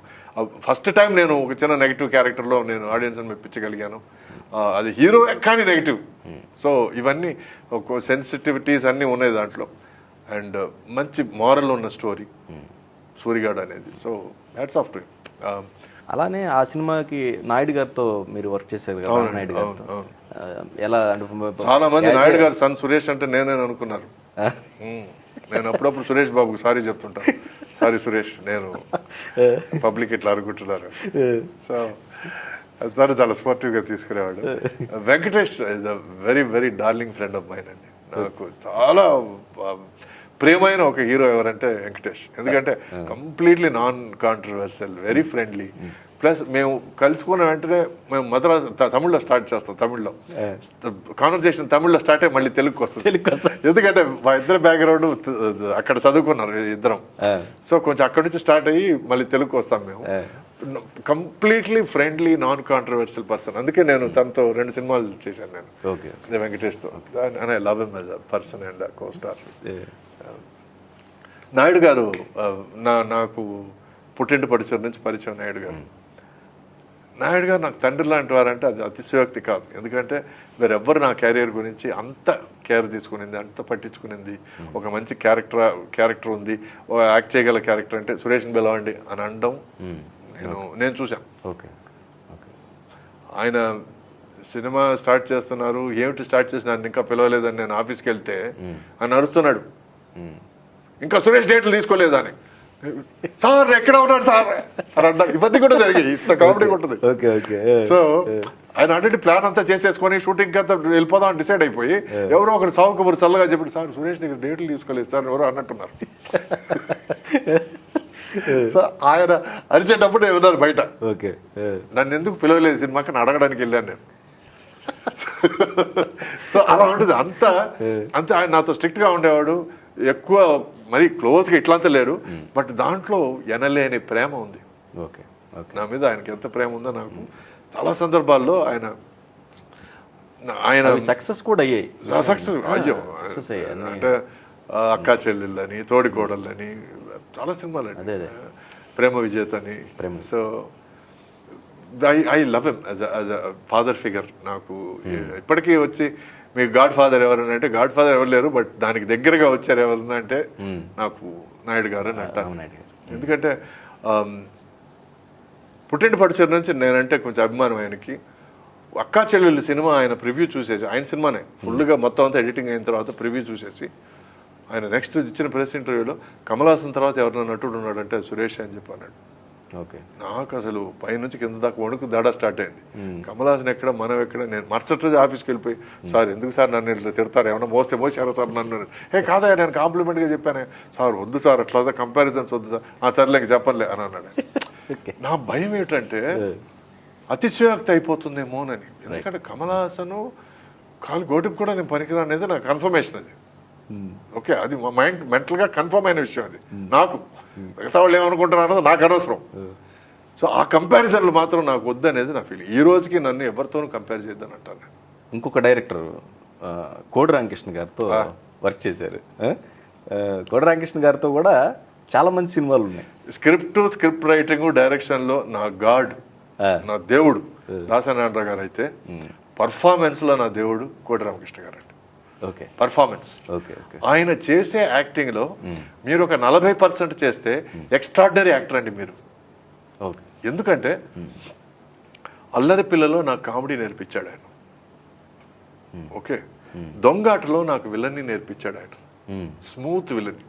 ఫస్ట్ టైం నేను ఒక చిన్న నెగిటివ్ క్యారెక్టర్లో నేను ఆడియన్స్ని మెప్పించగలిగాను. అది హీరో కానీ నెగిటివ్. సో ఇవన్నీ ఒక సెన్సిటివిటీస్ అన్నీ ఉన్నాయి దాంట్లో. అండ్ మంచి మారల్ ఉన్న స్టోరీ సూరిగాడు అనేది. So hats off to him. అలానే ఆ సినిమాకి నాయుడు గారితో మీరు వర్క్ చేశారు కదా, నాయుడు గారితో ఎలా అంటే చాలా మంది నాయుడు గారు సన్ సురేష్ అంటే నేనే అనుకున్నారు. నేను అప్పుడప్పుడు సురేష్ బాబుకి సారీ చెప్తుంటాను, సారీ సురేష్ నేను పబ్లిక్ ఇట్లా అనుకుంటున్నారు. సో తను చాలా స్పోర్టివ్గా తీసుకునేవాడు. Venkatesh is a very very darling friend of mine అండి. నాకు చాలా ప్రియమైన ఒక హీరో ఎవరంటే వెంకటేష్. ఎందుకంటే completely non controversial, very friendly. Plus మేము కలుసుకున్న వెంటనే మేము మద్రాస్ తమిళ్లో స్టార్ట్ చేస్తాం. తమిళ్లో కాన్వర్సేషన్ తమిళ్లో స్టార్ట్ అయ్యి మళ్ళీ తెలుగుకి వస్తుంది. ఎందుకంటే మా ఇద్దరు బ్యాక్గ్రౌండ్ అక్కడ చదువుకున్నారు ఇద్దరం. సో కొంచెం అక్కడి నుంచి స్టార్ట్ అయ్యి మళ్ళీ తెలుగుకి వస్తాం మేము. Completely friendly non controversial person. అందుకే నేను తనతో 2 సినిమాలు చేశాను నేను వెంకటేష్తో. And I love him as a person and co star. Naidu గారు నాకు పుట్టింటి పడిచూరు నుంచి పరిచయం. నాయుడు గారు నాకు తండ్రి లాంటి వారంటే అది అతిశయోక్తి కాదు. ఎందుకంటే వేరెవ్వరు నా క్యారియర్ గురించి అంత కేర్ తీసుకునింది, అంత పట్టించుకునింది. ఒక మంచి క్యారెక్టర్ ఉంది, యాక్ట్ చేయగల క్యారెక్టర్ అంటే సురేష్ని పిలవండి అని అనడం నేను చూశాను. ఆయన సినిమా స్టార్ట్ చేస్తున్నారు, ఏమిటి స్టార్ట్ చేసి నన్ను ఇంకా పిలవలేదని నేను ఆఫీస్కి వెళ్తే ఆయన అరుస్తున్నాడు, ఇంకా సురేష్ డేట్లు తీసుకోలేదని. సార్ ఎక్కడ ఉన్నాడు సార్ అని అంటారు. ఇవన్నీ కూడా జరిగాయి, ఇంత కామెడీ ఉంటుంది. సో ఆయన ఆల్రెడీ ప్లాన్ అంతా చేసేసుకొని షూటింగ్ అంతా వెళ్ళిపోదాం అని డిసైడ్ అయిపోయి ఎవరో ఒకరు సాగు కబురు చల్లగా చెప్పాడు, సార్ సురేష్ దగ్గర డేట్లు తీసుకోలేదు సార్ ఎవరో అన్నట్టున్నారు. సో ఆయన అరిచేటప్పుడు ఉన్నారు బయట. నన్ను ఎందుకు పిలవలేదు సినిమాకి అని అడగడానికి వెళ్ళాను నేను. సో అలా ఉంటుంది. అంతే ఆయన నాతో స్ట్రిక్ట్గా ఉండేవాడు. ఎక్కువ మరి క్లోజ్గా ఇట్లంతా లేడు, బట్ దాంట్లో ఎనలేని ప్రేమ ఉంది నా మీద. ఆయనకి ఎంత ప్రేమ ఉందో నాకు చాలా సందర్భాల్లో ఆయన సక్సెస్ కూడా అయ్యాయి. సక్సెస్ అయ్యో అంటే అక్కా చెల్లెళ్ళని, తోడి కోడళ్ళని, చాలా సినిమాలు అండి, ప్రేమ విజేతని. So I love him as a father figure. నాకు ఇప్పటికీ వచ్చి మీకు గాడ్ ఫాదర్ ఎవరన్నా అంటే గాడ్ ఫాదర్ ఎవరు లేరు, బట్ దానికి దగ్గరగా వచ్చారు ఎవరన్నా అంటే నాకు నాయుడు గారు అని అంటాను. ఎందుకంటే పుట్టింటి పడిచూరు నుంచి నేనంటే కొంచెం అభిమానం ఆయనకి. అక్కా చెల్లెళ్ళు సినిమా ఆయన ప్రివ్యూ చూసేసి, ఆయన సినిమానే ఫుల్గా మొత్తం అంతా ఎడిటింగ్ అయిన తర్వాత ప్రివ్యూ చూసేసి ఆయన నెక్స్ట్ ఇచ్చిన ప్రెస్ ఇంటర్వ్యూలో కమల్ హాసన్ తర్వాత ఎవరైనా నటుడు ఉన్నాడంటే సురేష్ అని చెప్పి అన్నాడు. నాకు అసలు పైనుంచి కింద దాకా వణుకు దాడా స్టార్ట్ అయింది. కమల్ హాసన్ ఎక్కడ, మనం ఎక్కడ. నేను మరుసటి రోజు ఆఫీస్కి వెళ్ళిపోయి, సార్ ఎందుకు సార్ నన్ను ఇట్లా తిడతారు, ఏమన్నా మోసారో సార్ నన్ను. కాదా నేను కాంప్లిమెంట్గా చెప్పాను. సార్ వద్దు సార్ అట్లా కంపారిజన్స్ వద్దు సార్. సర్లే చెప్పలే అని అన్నాడు. నా భయం ఏంటంటే అతిశయోక్తి అయిపోతుందేమోనని. ఎందుకంటే కమల్ హాసను కాలు గోటికి కూడా నేను పనికిరా అనేది నాకు కన్ఫర్మేషన్. అది ఓకే, అది మా మైండ్ మెంటల్గా కన్ఫర్మ్ అయిన విషయం. అది నాకు మిగతా వాళ్ళు ఏమనుకుంటున్నారో నాకు అనవసరం. సో ఆ కంపారిజన్లు మాత్రం నాకు వద్దనేది నా ఫీలింగ్. ఈ రోజుకి నన్ను ఎవరితోనూ కంపేర్ చేద్దని అంటాను. ఇంకొక డైరెక్టర్ కోడి రామకృష్ణ గారితో వర్క్ చేశారు. కోడి రామకృష్ణ గారితో కూడా చాలా మంచి సినిమాలు ఉన్నాయి. స్క్రిప్ట్ రైటింగ్, డైరెక్షన్లో నా గాడ్, నా దేవుడు దాసనారాయణ గారు అయితే, పర్ఫార్మెన్స్లో నా దేవుడు కోడి రామకృష్ణ గారు. పర్ఫార్మెన్స్ ఆయన చేసే యాక్టింగ్ లో మీరు ఒక 40% చేస్తే ఎక్స్ట్రాడినరీ యాక్టర్ అండి మీరు. ఎందుకంటే అల్లరి పిల్లలో నాకు కామెడీ నేర్పించాడు ఆయన. ఓకే, దొంగాటలో నాకు విలన్ని నేర్పించాడు ఆయన. స్మూత్ విలన్,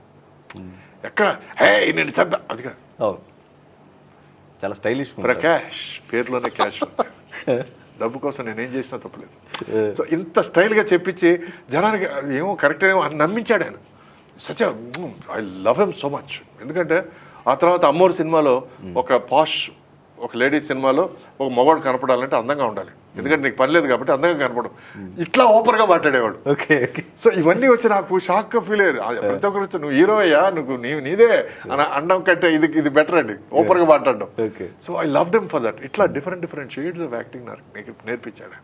ఎక్కడ హే నేను చంపా అది కాదు, చాలా స్టైలిష్. ప్రకాష్ పేరులోనే క్యాష్. డబ్బు కోసం నేనేం చేసినా తప్పలేదు. సో ఇంత స్టైల్గా చెప్పించి జనానికి ఏమో కరెక్ట్ ఏమో అని నమ్మించాడు ఆయన. Such I love him so much. ఎందుకంటే ఆ తర్వాత అమ్మోరు సినిమాలో ఒక పాష్, ఒక లేడీస్ సినిమాలో ఒక మగవాడు కనపడాలంటే అందంగా ఉండాలి. ఎందుకంటే నీకు పని లేదు కాబట్టి అందంగా కనపడం. ఇట్లా ఓపర్గా మాట్లాడేవాడు. సో ఇవన్నీ వచ్చి నాకు షాక్గా ఫీల్ అయ్యారు. ప్రతి ఒక్కరు వచ్చి నువ్వు హీరో అయ్యా, నువ్వు నీదే అని అనడం కంటే ఇది బెటర్ అండి ఓపర్గా మాట్లాడడం. So I love డెమ్ for that. ఇట్లా డిఫరెంట్ షేడ్స్ ఆఫ్ యాక్టింగ్ నాకు నేర్పించాడు.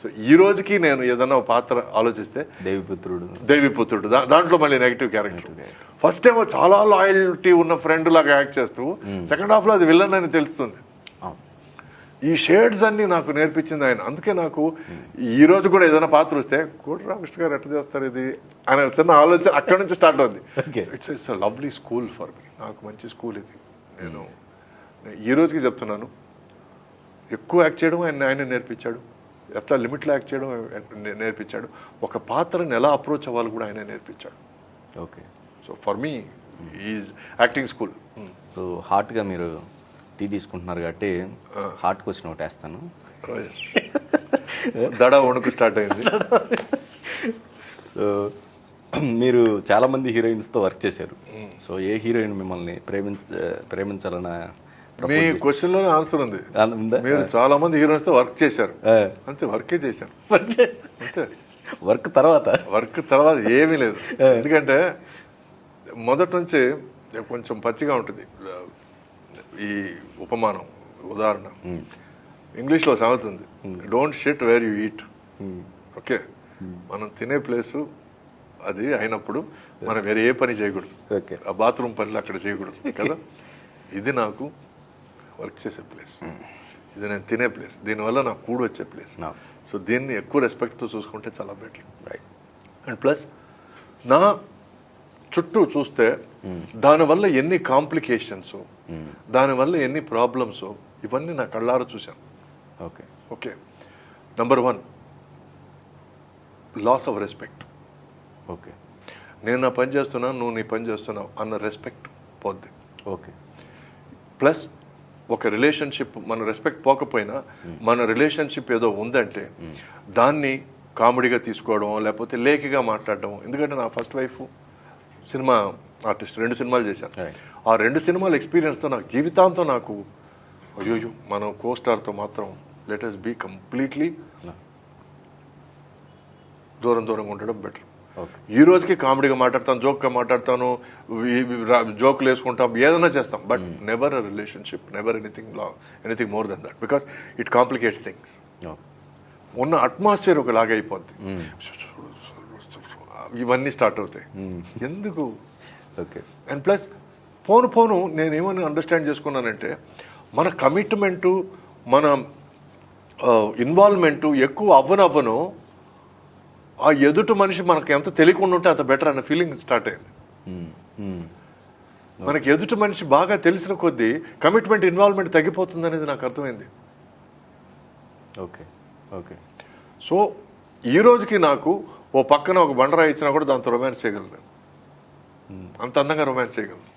సో ఈ రోజుకి నేను ఏదైనా ఒక పాత్ర ఆలోచిస్తే దేవిపుత్రుడు. దేవిపుత్రుడు దాంట్లో మళ్ళీ నెగిటివ్ క్యారెక్టర్. ఫస్ట్ ఏమో చాలా లాయల్టీ ఉన్న ఫ్రెండ్ లాగా యాక్ట్ చేస్తూ సెకండ్ హాఫ్లో అది విలన్ అని తెలుస్తుంది. ఈ షేడ్స్ అన్ని నాకు నేర్పించింది ఆయన. అందుకే నాకు ఈ రోజు కూడా ఏదైనా పాత్ర వస్తే కోటి రామకృష్ణ గారు ఎట్లా చేస్తారు ఇది అనే చిన్న ఆలోచన అక్కడ నుంచి స్టార్ట్ అవుతుంది. It's lovely school for me. నాకు మంచి స్కూల్ ఇది. నేను ఈ రోజుకి చెప్తున్నాను, ఎక్కువ యాక్ట్ చేయడం ఆయన నేర్పించాడు, ఎట్లా లిమిట్లో యాక్ట్ చేయడం నేర్పించాడు, ఒక పాత్రని ఎలా అప్రోచ్ అవ్వాలి కూడా ఆయన నేర్పించాడు. Okay. So for me is acting school. So హాట్గా మీరు టీ తీసుకుంటున్నారు కాబట్టి హాట్ క్వశ్చన్ ఒకటి వేస్తాను. దడ వణుకు స్టార్ట్ అయింది. సో మీరు చాలామంది హీరోయిన్స్తో వర్క్ చేశారు. సో ఏ హీరోయిన్ మిమ్మల్ని ప్రేమించాలన్న మీ క్వశ్చన్లోనే ఆన్సర్ ఉంది. మీరు చాలా మంది హీరోయిన్స్ తో వర్క్ చేశారు, అంతే. వర్కే చేశారు అంతే. వర్క్ తర్వాత ఏమీ లేదు. ఎందుకంటే మొదటి నుంచి కొంచెం పచ్చిగా ఉంటుంది ఈ ఉపమానం. ఉదాహరణ, ఇంగ్లీష్లో సామెత ఉంది, don't shit where you eat. Okay, మనం తినే ప్లేసు అది అయినప్పుడు మనం వేరే ఏ పని చేయకూడదు. ఆ బాత్రూమ్ పనులు అక్కడ చేయకూడదు కదా. ఇది నాకు వర్క్ చేసే ప్లేస్, ఇది నేను తినే ప్లేస్, దీనివల్ల నాకు కూడు వచ్చే ప్లేస్. సో దీన్ని ఎక్కువ రెస్పెక్ట్తో చూసుకుంటే చాలా బెటర్. రైట్. అండ్ ప్లస్ నా చుట్టూ చూస్తే దానివల్ల ఎన్ని కాంప్లికేషన్స్, దానివల్ల ఎన్ని ప్రాబ్లమ్స్, ఇవన్నీ నా కళ్ళారా చూశాను. Okay. Okay. Number 1, loss of respect. Okay. నేను నా పని చేస్తున్నాను, నువ్వు నీ పని చేస్తున్నావు అన్న రెస్పెక్ట్ పోద్ది. ఓకే. ప్లస్ ఒక రిలేషన్షిప్ మన రెస్పెక్ట్ పోకపోయినా మన రిలేషన్షిప్ ఏదో ఉందంటే దాన్ని కామెడీగా తీసుకోవడం, లేకపోతే లేకిగా మాట్లాడడం. ఎందుకంటే నా ఫస్ట్ వైఫ్ సినిమా ఆర్టిస్ట్, 2 సినిమాలు చేశాను. ఆ 2 సినిమాల ఎక్స్పీరియన్స్తో నాకు జీవితాంతం నాకు అయ్యో మనం కోస్టార్తో మాత్రం లెట్ us బీ కంప్లీట్లీ దూరంగా ఉండడం బెటర్. ఈ రోజుకి కామెడీగా మాట్లాడతాను, జోక్గా మాట్లాడతాను, జోకులు వేసుకుంటాం, ఏదైనా చేస్తాం, but never a relationship, never anything more than that, because it complicates things. ఉన్న అట్మాస్ఫియర్ ఒకలాగా అయిపోద్ది, ఇవన్నీ స్టార్ట్ అవుతాయి. ఎందుకు? ఓకే. అండ్ ప్లస్ పోను నేనేమని అండర్స్టాండ్ చేసుకున్నానంటే మన కమిట్మెంటు, మన ఇన్వాల్వ్మెంటు ఎక్కువ అవ్వను ఆ ఎదుటి మనిషి మనకు ఎంత తెలియకుండా ఉంటే అంత బెటర్ అన్న ఫీలింగ్ స్టార్ట్ అయింది. మనకి ఎదుటి మనిషి బాగా తెలిసిన కొద్దీ కమిట్మెంట్, ఇన్వాల్వ్మెంట్ తగ్గిపోతుంది అనేది నాకు అర్థమైంది. ఓకే. ఓకే. సో ఈ రోజుకి నాకు ఓ పక్కన ఒక బండరాయి ఇచ్చినా కూడా దాంతో రొమాన్స్ చేయగలను, అంత అందంగా రొమాన్స్ చేయగలను.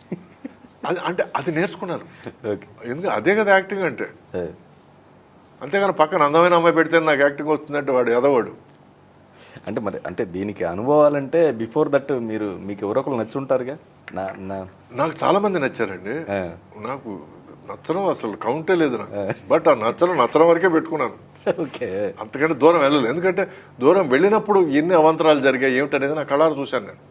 అది అంటే అది నేర్చుకున్నాను. ఎందుకంటే అదే కదా యాక్టింగ్ అంటే. అంతేగాని పక్కన అందమైన అమ్మాయి పెడితే నాకు యాక్టింగ్ వస్తుందంటే వాడు ఎదవాడు. అంటే మరి అంటే దీనికి అనుభవాలంటే బిఫోర్ దట్ మీకు ఎవరో ఒకరు నచ్చుంటారుగా. నాకు చాలా మంది నచ్చారండి. నాకు నచ్చడం అసలు కౌంటే లేదు నాకు. బట్ ఆ నచ్చడం వరకే పెట్టుకున్నాను. ఓకే. అంతకంటే దూరం వెళ్ళలేదు. ఎందుకంటే దూరం వెళ్ళినప్పుడు ఎన్ని అవాంతరాలు జరిగాయి ఏమిటనేది నా కళ్ళారా చూశాను నేను.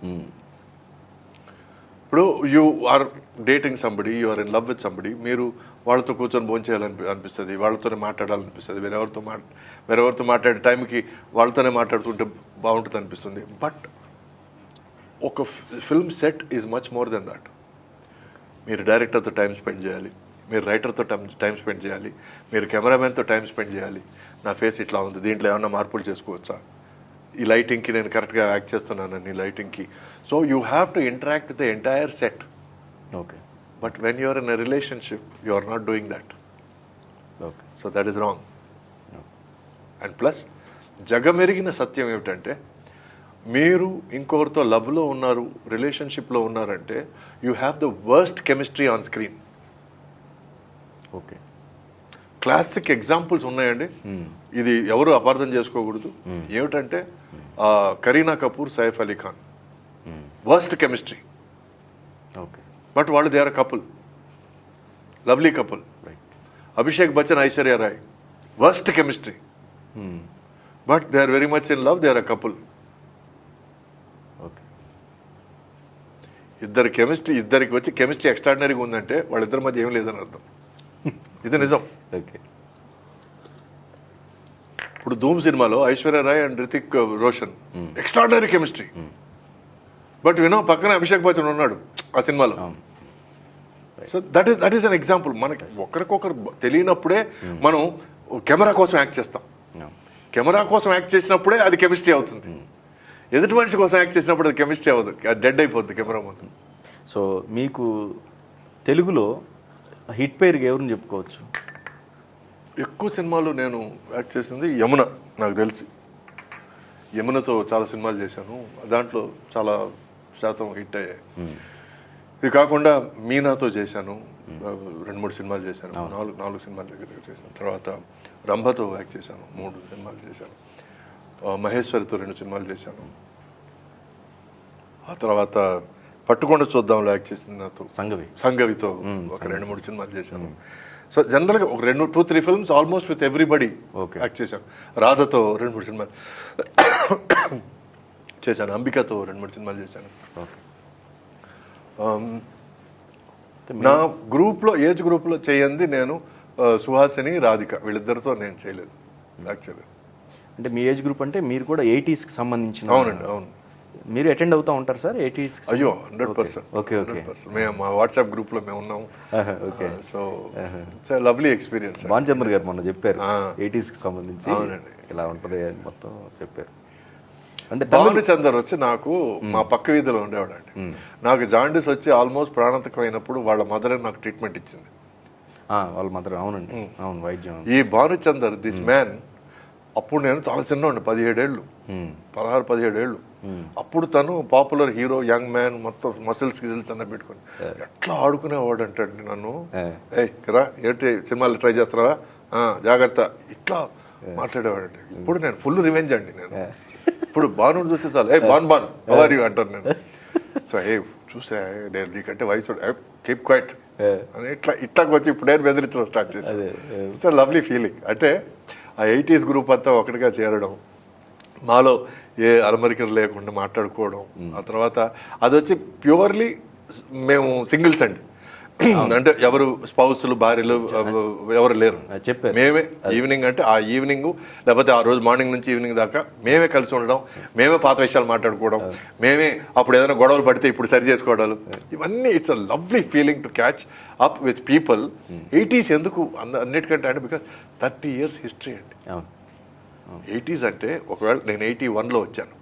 ఇప్పుడు you are dating somebody, you are in love with somebody, మీరు వాళ్ళతో కూర్చొని భోంచేయాలని అనిపిస్తుంది, వాళ్ళతోనే మాట్లాడాలనిపిస్తుంది, వేరెవరితో మాట్లాడే టైంకి వాళ్ళతోనే మాట్లాడుతుంటే బాగుంటుంది అనిపిస్తుంది. బట్ ఒక film set is much more than that. మీరు డైరెక్టర్తో టైం స్పెండ్ చేయాలి, మీరు రైటర్తో టైం స్పెండ్ చేయాలి, మీరు కెమెరామెన్తో టైం స్పెండ్ చేయాలి. నా ఫేస్ ఇట్లా ఉంది, దీంట్లో ఏమన్నా మార్పులు చేసుకోవచ్చా, ఈ లైటింగ్కి నేను కరెక్ట్గా యాక్ట్ చేస్తున్నాను ఈ లైటింగ్కి. So you have to interact with the entire set. Okay. But when you are in a relationship you are not doing that. Okay. So that is wrong. And plus జగమెరిగిన సత్యం ఏమిటంటే మీరు ఇంకొకరితో లవ్లో ఉన్నారు, రిలేషన్షిప్లో ఉన్నారంటే you have the worst chemistry on screen. Okay. Classic examples ఉన్నాయండి. ఇది ఎవరు అపార్థం చేసుకోకూడదు. ఏమిటంటే Kareena Kapoor, Saif Ali Khan, worst chemistry. Okay. But వాళ్ళు they are couple, lovely couple. Abhishek Bachchan, Aishwarya Rai, worst chemistry. But they are very much in love, they are a couple. ఇద్దరికి వచ్చి chemistry ఎక్స్ట్రాడినరీగా ఉందంటే వాళ్ళిద్దరి మధ్య ఏం లేదని అర్థం. ఇది నిజం. ఓకే. ఇప్పుడు ధూమ్ సినిమాలో Aishwarya Rai and Hrithik Roshan extraordinary chemistry. But పక్కన అభిషేక్ బచ్చన్ ఉన్నాడు ఆ సినిమాలో. So that is an example. మనకి ఒకరికొకరు తెలియనప్పుడే మనం కెమెరా కోసం యాక్ట్ చేస్తాం. కెమెరా కోసం యాక్ట్ చేసినప్పుడే అది కెమిస్ట్రీ అవుతుంది. ఎదుటి మనిషి కోసం యాక్ట్ చేసినప్పుడు అది కెమిస్ట్రీ అవ్వదు, డెడ్ అయిపోద్ది కెమెరా ముందు. సో మీకు తెలుగులో హిట్ పేరుకి ఎవరిని చెప్పుకోవచ్చు? ఎక్కువ సినిమాలు నేను యాక్ట్ చేసింది యమున, నాకు తెలిసి యమునతో చాలా సినిమాలు చేశాను, దాంట్లో చాలా శాతం హిట్ అయ్యాయి. ఇది కాకుండా మీనాతో చేశాను, 2-3 సినిమాలు చేశాను, 4 సినిమాల దగ్గర చేశాను. తర్వాత రంభతో యాక్ట్ చేశాను, 3 సినిమాలు చేశాను. మహేశ్వరితో 2 సినిమాలు చేశాను. ఆ తర్వాత పట్టుకొండ చూద్దాంలో యాక్ట్ చేసింది నాతో సంగవితో ఒక 2-3 సినిమాలు చేశాను. సో జనరల్గా ఒక 2-3 films almost with everybody act చేశాను. రాధతో 2-3 సినిమాలు చేశాను, అంబికతో 2-3 సినిమాలు చేశాను. నా గ్రూప్లో ఏజ్ గ్రూప్లో చేయండి నేను సుహాసిని, రాధిక, వీళ్ళిద్దరితో నేను చేయలేదు, యాక్ట్ చేయలేదు. అంటే మీ ఏజ్ గ్రూప్ అంటే మీరు కూడా 80స్కి సంబంధించిన? అవునండి, అవును. మీరు అటెండ్ అవుతూ ఉంటారు సార్ 80s? అయ్యో 100%. Okay okay. మేము మా వాట్సాప్ గ్రూప్లో మేము ఉన్నాము. Okay. So it's lovely experience. Bhanuchandra గారు మొన్న చెప్పారు 80స్కి సంబంధించి ఇలా ఉంటుంది అని మొత్తం చెప్పారు. అంటే భానుచందర్ వచ్చి నాకు మా పక్క వీధిలో ఉండేవాడండి. నాకు జాండీస్ వచ్చి ఆల్మోస్ట్ ప్రాణాంతకం అయినప్పుడు వాళ్ళ మదర్ నాకు ట్రీట్మెంట్ ఇచ్చింది. వాళ్ళ మదర్? అవునండి, అవును, వైద్యం. ఈ భానుచందర్ దిస్ మ్యాన్, అప్పుడు నేను చాలా చిన్నవాడిని, 17 ఏళ్ళు, 16-17 ఏళ్ళు. అప్పుడు తను పాపులర్ హీరో, యంగ్ మ్యాన్, మొత్తం మసిల్స్ గిజిల్స్ అన్న పెట్టుకుని ఎట్లా ఆడుకునేవాడు అంటండి నన్ను. ఏయ్ కదా ఏంటి సినిమాలు ట్రై చేస్తున్నావా, జాగ్రత్త, ఇట్లా మాట్లాడేవాడండి. ఇప్పుడు నేను ఫుల్ రివెంజ్ అండి. నేను ఇప్పుడు బాను చూస్తే చాలు, ఏ బాన్ అవర్ యూ అంటాను నేను. సో చూసా నేను నీకంటే వయసు, కీప్ క్వైట్ అని ఇట్లాకి వచ్చి ఇప్పుడు నేను బెదిరించడం స్టార్ట్ చేశాను. It's lovely feeling. అంటే ఆ 80s గ్రూప్ అంతా ఒకటిగా చేరడం, మాలో ఏ అలమరికలు లేకుండా మాట్లాడుకోవడం. ఆ తర్వాత అది వచ్చి ప్యూర్లీ మేము సింగిల్స్ అండి. అంటే ఎవరు స్పౌసులు, భార్యలు ఎవరు లేరు. చెప్పారు మేమే ఈవినింగ్, అంటే ఆ ఈవినింగ్ లేకపోతే ఆ రోజు మార్నింగ్ నుంచి ఈవినింగ్ దాకా మేమే కలిసి ఉండడం, మేమే పాత విషయాలు మాట్లాడుకోవడం, మేమే అప్పుడు ఏదైనా గొడవలు పడితే ఇప్పుడు సరి చేసుకోవడాలు, ఇవన్నీ it's a lovely feeling to catch up with people. 80s ఎందుకు అన్నిటికంటే అంటే బికాస్ 30 years హిస్టరీ అండి. 80s అంటే ఒకవేళ నేను 81లో వచ్చాను,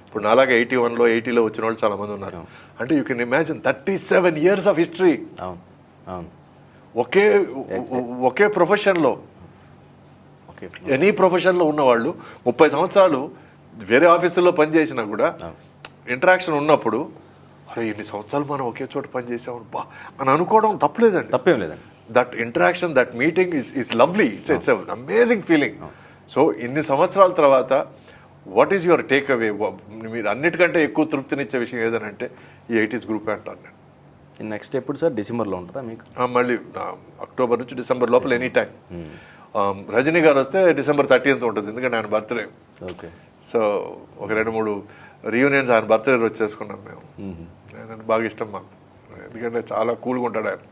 ఇప్పుడు నాలాగా 81లో 80లో వచ్చిన వాళ్ళు చాలా మంది ఉన్నారు. అంటే you can imagine 37 years of history. ఒకే ప్రొఫెషన్లో, ఎనీ ప్రొఫెషన్లో ఉన్నవాళ్ళు 30 సంవత్సరాలు వేరే ఆఫీసుల్లో పనిచేసినా కూడా ఇంటరాక్షన్ ఉన్నప్పుడు అరే ఇన్ని సంవత్సరాలు మనం ఒకే చోట పనిచేసాము బా అని అనుకోవడం తప్పలేదండి, తప్పేం లేదండి. That interaction, that meeting is lovely. It's amazing feeling. So ఇన్ని సంవత్సరాల తర్వాత what is your take away? మీరు అన్నిటికంటే ఎక్కువ తృప్తినిచ్చే విషయం ఏదనంటే ఈ 80s గ్రూప్ అంటాను నేను. నెక్స్ట్ ఎప్పుడు సార్? డిసెంబర్లో ఉంటుందా మీకు? మళ్ళీ అక్టోబర్ నుంచి డిసెంబర్ లోపల ఎనీ టైం. రజనీ గారు వస్తే December 30th ఉంటుంది, ఎందుకంటే ఆయన బర్త్డే. ఓకే. సో ఒక 2-3 రీయూనియన్స్ ఆయన బర్త్డే రోజు చేసుకున్నాం మేము. ఆయన బాగా ఇష్టం మాకు, ఎందుకంటే చాలా కూల్గా ఉంటాడు ఆయన.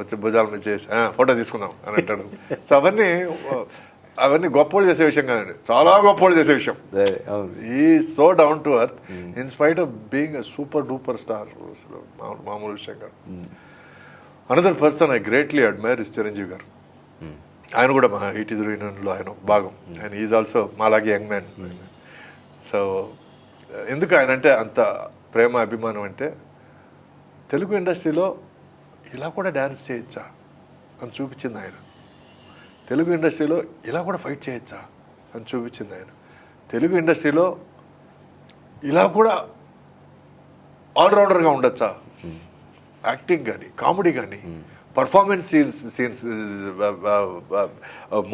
వచ్చి భుజాల మీద చేసి ఫోటో తీసుకుందాం అని అంటాడు. సో అవన్నీ గొప్పోళ్ళు చేసే విషయం కాదండి, చాలా గొప్పోళ్ళు చేసే విషయం. ఈ so down to earth in spite of being a super duper star, మామూలు విషయం కాదు. Another person I greatly admire is Chiranjeevi గారు. ఆయన కూడా మా 80s రీయూనియన్లో ఆయన భాగం. ఆయన ఈజ్ ఆల్సో మాలాగే యంగ్ మ్యాన్. సో ఎందుకు ఆయన అంటే అంత ప్రేమ, అభిమానం అంటే తెలుగు ఇండస్ట్రీలో ఇలా కూడా డ్యాన్స్ చేయొచ్చా అని చూపించింది ఆయన. తెలుగు ఇండస్ట్రీలో ఇలా కూడా ఫైట్ చేయొచ్చా అని చూపించింది ఆయన. తెలుగు ఇండస్ట్రీలో ఇలా కూడా ఆల్రౌండర్గా ఉండొచ్చా, యాక్టింగ్ కానీ, కామెడీ కానీ, పర్ఫార్మెన్స్ సీన్స్,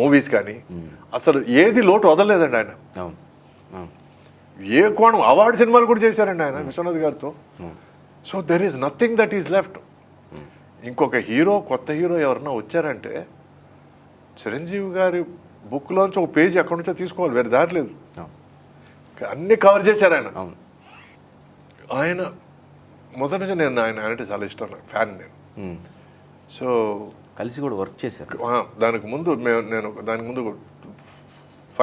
మూవీస్ కానీ, అసలు ఏది లోటు వదలలేదండి ఆయన. ఏ కోణం అవార్డు సినిమాలు కూడా చేశారండి ఆయన విశ్వనాథ్ గారితో. So there is nothing that is left. ఇంకొక హీరో, కొత్త హీరో ఎవరన్నా వచ్చారంటే చిరంజీవి గారి బుక్లోంచి ఒక పేజీ ఎక్కడి నుంచో తీసుకోవాలి, వేరే దారి లేదు. అన్ని కవర్ చేశారు ఆయన. ఆయన మొదటి నుంచి నేను ఆయన అంటే చాలా ఇష్టం, నాకు ఫ్యాన్ నేను. సో కలిసి కూడా వర్క్ చేశారు. దానికి ముందు నేను దానికి ముందు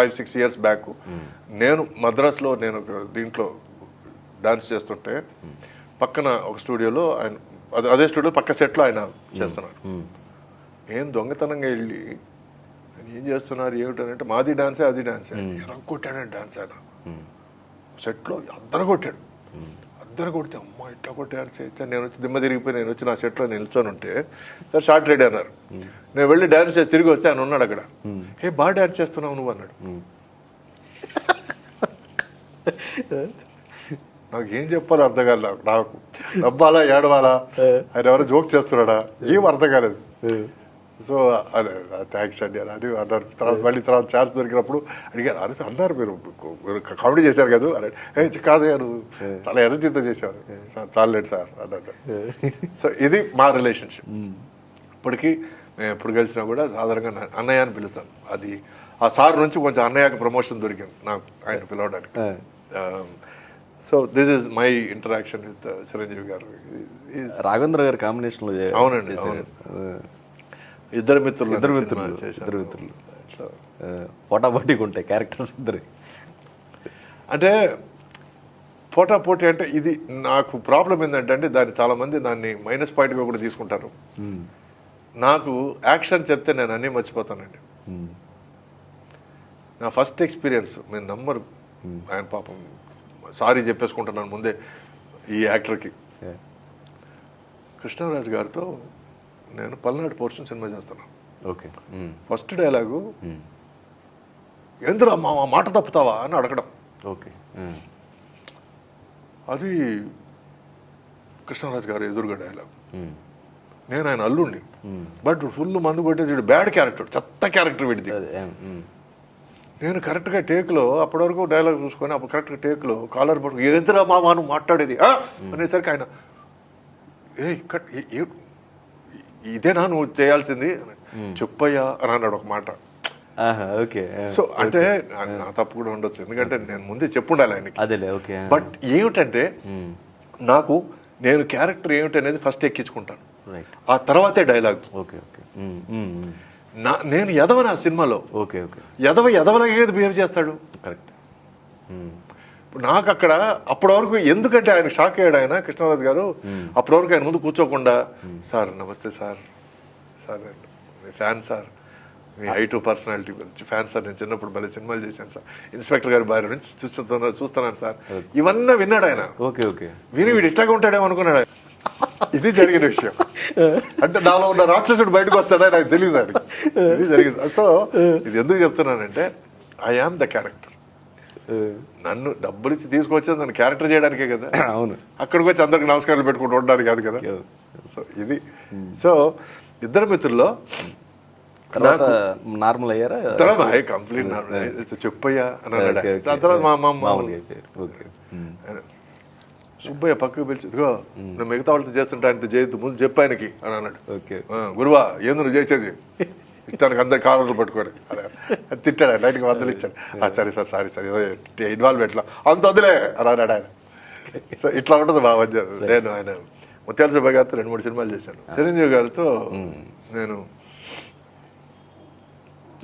5-6 years బ్యాక్ నేను మద్రాస్లో నేను ఒక దీంట్లో డాన్స్ చేస్తుంటే పక్కన ఒక స్టూడియోలో ఆయన అదే స్టూడియో పక్క సెట్లో ఆయన చేస్తున్నారు. నేను దొంగతనంగా వెళ్ళి ఆయన ఏం చేస్తున్నారు ఏమిటంటే మాది డాన్సే అది డాన్సే ఎలా కొట్టాడంటే డాన్స్ ఆయన సెట్లో అందరూ కొట్టాడు. అందరూ కొడితే అమ్మ ఇట్లా కొట్టారు చేస్తే నేను వచ్చి దిమ్మ తిరిగిపోయి నేను వచ్చి నా సెట్లో నిల్చొని ఉంటే సార్ షార్ట్ రెడీ అన్నారు. నేను వెళ్ళి డాన్స్ చేసి తిరిగి వస్తే ఆయన ఉన్నాడు అక్కడ. ఏ బాగా డాన్స్ చేస్తున్నావు నువ్వు అన్నాడు. నాకు ఏం చెప్పాలో అర్థం కాలేదు. నాకు నవ్వాలా ఏడవాలా ఆయన ఎవరో జోక్ చేస్తున్నాడా ఏం అర్థం కాలేదు. సో థ్యాంక్స్ అండి అని అన్నారు. తర్వాత ఛాన్స్ దొరికినప్పుడు అడిగారు అన్నారు మీరు కామెడీ చేశారు కదా అని. కాదు గారు చాలా ఎనర్జీతో చేశారు. చాలండి సార్ అన్నారు. సో ఇది మా రిలేషన్షిప్. ఇప్పటికీ మేము ఎప్పుడు కలిసినా కూడా సాధారణంగా అన్నయ్య అని పిలుస్తాను. అది ఆ సార్ నుంచి కొంచెం అన్నయ్యకి ప్రమోషన్ దొరికింది నాకు ఆయన పిలవడానికి. So this is my interaction with Chiranjeevi గారు. రాఘవేంద్ర గారి కాంబినేషన్లో. అవునండి, ఇద్దరు మిత్రులు పోటాపోటీగా ఉంటాయి క్యారెక్టర్స్ ఇద్దరు. అంటే పోటాపోటీ అంటే ఇది నాకు ప్రాబ్లం ఏంటంటే దాన్ని చాలామంది దాన్ని మైనస్ పాయింట్గా కూడా తీసుకుంటారు. నాకు యాక్షన్ చెప్తే నేను అన్నీ మర్చిపోతానండి. నా ఫస్ట్ ఎక్స్పీరియన్స్ మీరు నమ్మరు. ఆయన పాపం సారీ చెప్పేసుకుంటున్నాను ముందే ఈ యాక్టర్కి. కృష్ణరాజు గారితో నేను పల్నాడు పోర్షన్ సినిమా చేస్తున్నాను. ఓకే. ఫస్ట్ డైలాగు ఏందిరా మా మాట తప్పుతావా అని అడగడం. ఓకే. అది కృష్ణరాజు గారు ఎదురుగా డైలాగ్. నేను ఆయన అల్లుండి బట్ ఫుల్ మందు కొట్టేది బ్యాడ్ క్యారెక్టర్, చెత్త క్యారెక్టర్ పెడితే. నేను కరెక్ట్గా టేక్లో అప్పటి వరకు డైలాగ్ చూసుకొని అప్పుడు కరెక్ట్గా టేక్లో కాలర్ పట్టుకు ఏందిరా మామ నువ్వు మాట్లాడేది అనేసరికి ఆయన ఇదేనా నువ్వు చేయాల్సింది చెప్పయ్యా అని అన్నాడు ఒక మాట. సో అంటే నా తప్పు కూడా ఉండొచ్చు, ఎందుకంటే నేను ముందే చెప్పుండాలి ఆయనకి. బట్ ఏమిటంటే నాకు నేను క్యారెక్టర్ ఏమిటి అనేది ఫస్ట్ ఎక్కించుకుంటాను, ఆ తర్వాతే డైలాగ్. నేను ఎదవని ఆ సినిమాలో ఎదవలాగే బిహేవ్ చేస్తాడు. కరెక్ట్. నాకు అక్కడ అప్పటి వరకు ఎందుకంటే ఆయన షాక్ అయ్యాడు ఆయన కృష్ణరాజు గారు. అప్పటి వరకు ఆయన ముందు కూర్చోకుండా సార్ నమస్తే సార్, సార్ మీ ఫ్యాన్ సార్, మీ I2 పర్సనాలిటీ ఫ్యాన్ సార్, నేను చిన్నప్పుడు మళ్ళీ సినిమాలు చేశాను సార్, ఇన్స్పెక్టర్ గారి భార్య నుంచి చూస్తున్నాను సార్, ఇవన్నీ విన్నాడు ఆయన. విని వీడు ఇట్లాగా ఉంటాడేమో అనుకున్నాడు. ఇది జరిగిన విషయం. అంటే నాలో ఉన్న రాక్షసుడు బయటకు వస్తాడా నాకు తెలియదు అని. ఇది జరిగింది. సో ఇది ఎందుకు చెప్తున్నానంటే ఐ యామ్ ద క్యారెక్టర్. నన్ను డబ్బులు ఇచ్చి తీసుకొచ్చేది నన్ను క్యారెక్టర్ చేయడానికే కదా. అవును. అక్కడికి వచ్చి అందరికి నమస్కారాలు పెట్టుకుంటూ ఉండడానికి కాదు కదా. సో ఇది సో ఇద్దరు మిత్రుల్లో నార్మల్ అయ్యారా? Complete normal. చెప్పయ్యా అని అన్నాడు. తర్వాత మా అమ్మ సుబ్బయ్య పక్కకు పిలిచి ఇదిగో నువ్వు మిగతా వాళ్ళతో చేస్తుంటే ఆయనతో చేయొద్దు, ముందు చెప్పు ఆయనకి అని అన్నాడు. గురువా ఏంది నువ్వు చేసేది ఇష్టానికి అందరి కాలర్లు పట్టుకొని అది తిట్టాడు ఆయన. లైట్గా వద్దలు ఇచ్చాడు. సరే సార్ సారీ సార్ ఏదో ఇన్వాల్వ్మెంట్లో అంత వదిలే అని అన్నాడు ఆయన. సో ఇట్లా ఉంటుంది మా మధ్య. నేను ఆయన ముత్యాల సుబ్బయ్య గారితో 2-3 సినిమాలు చేశాను. చిరంజీవి గారితో నేను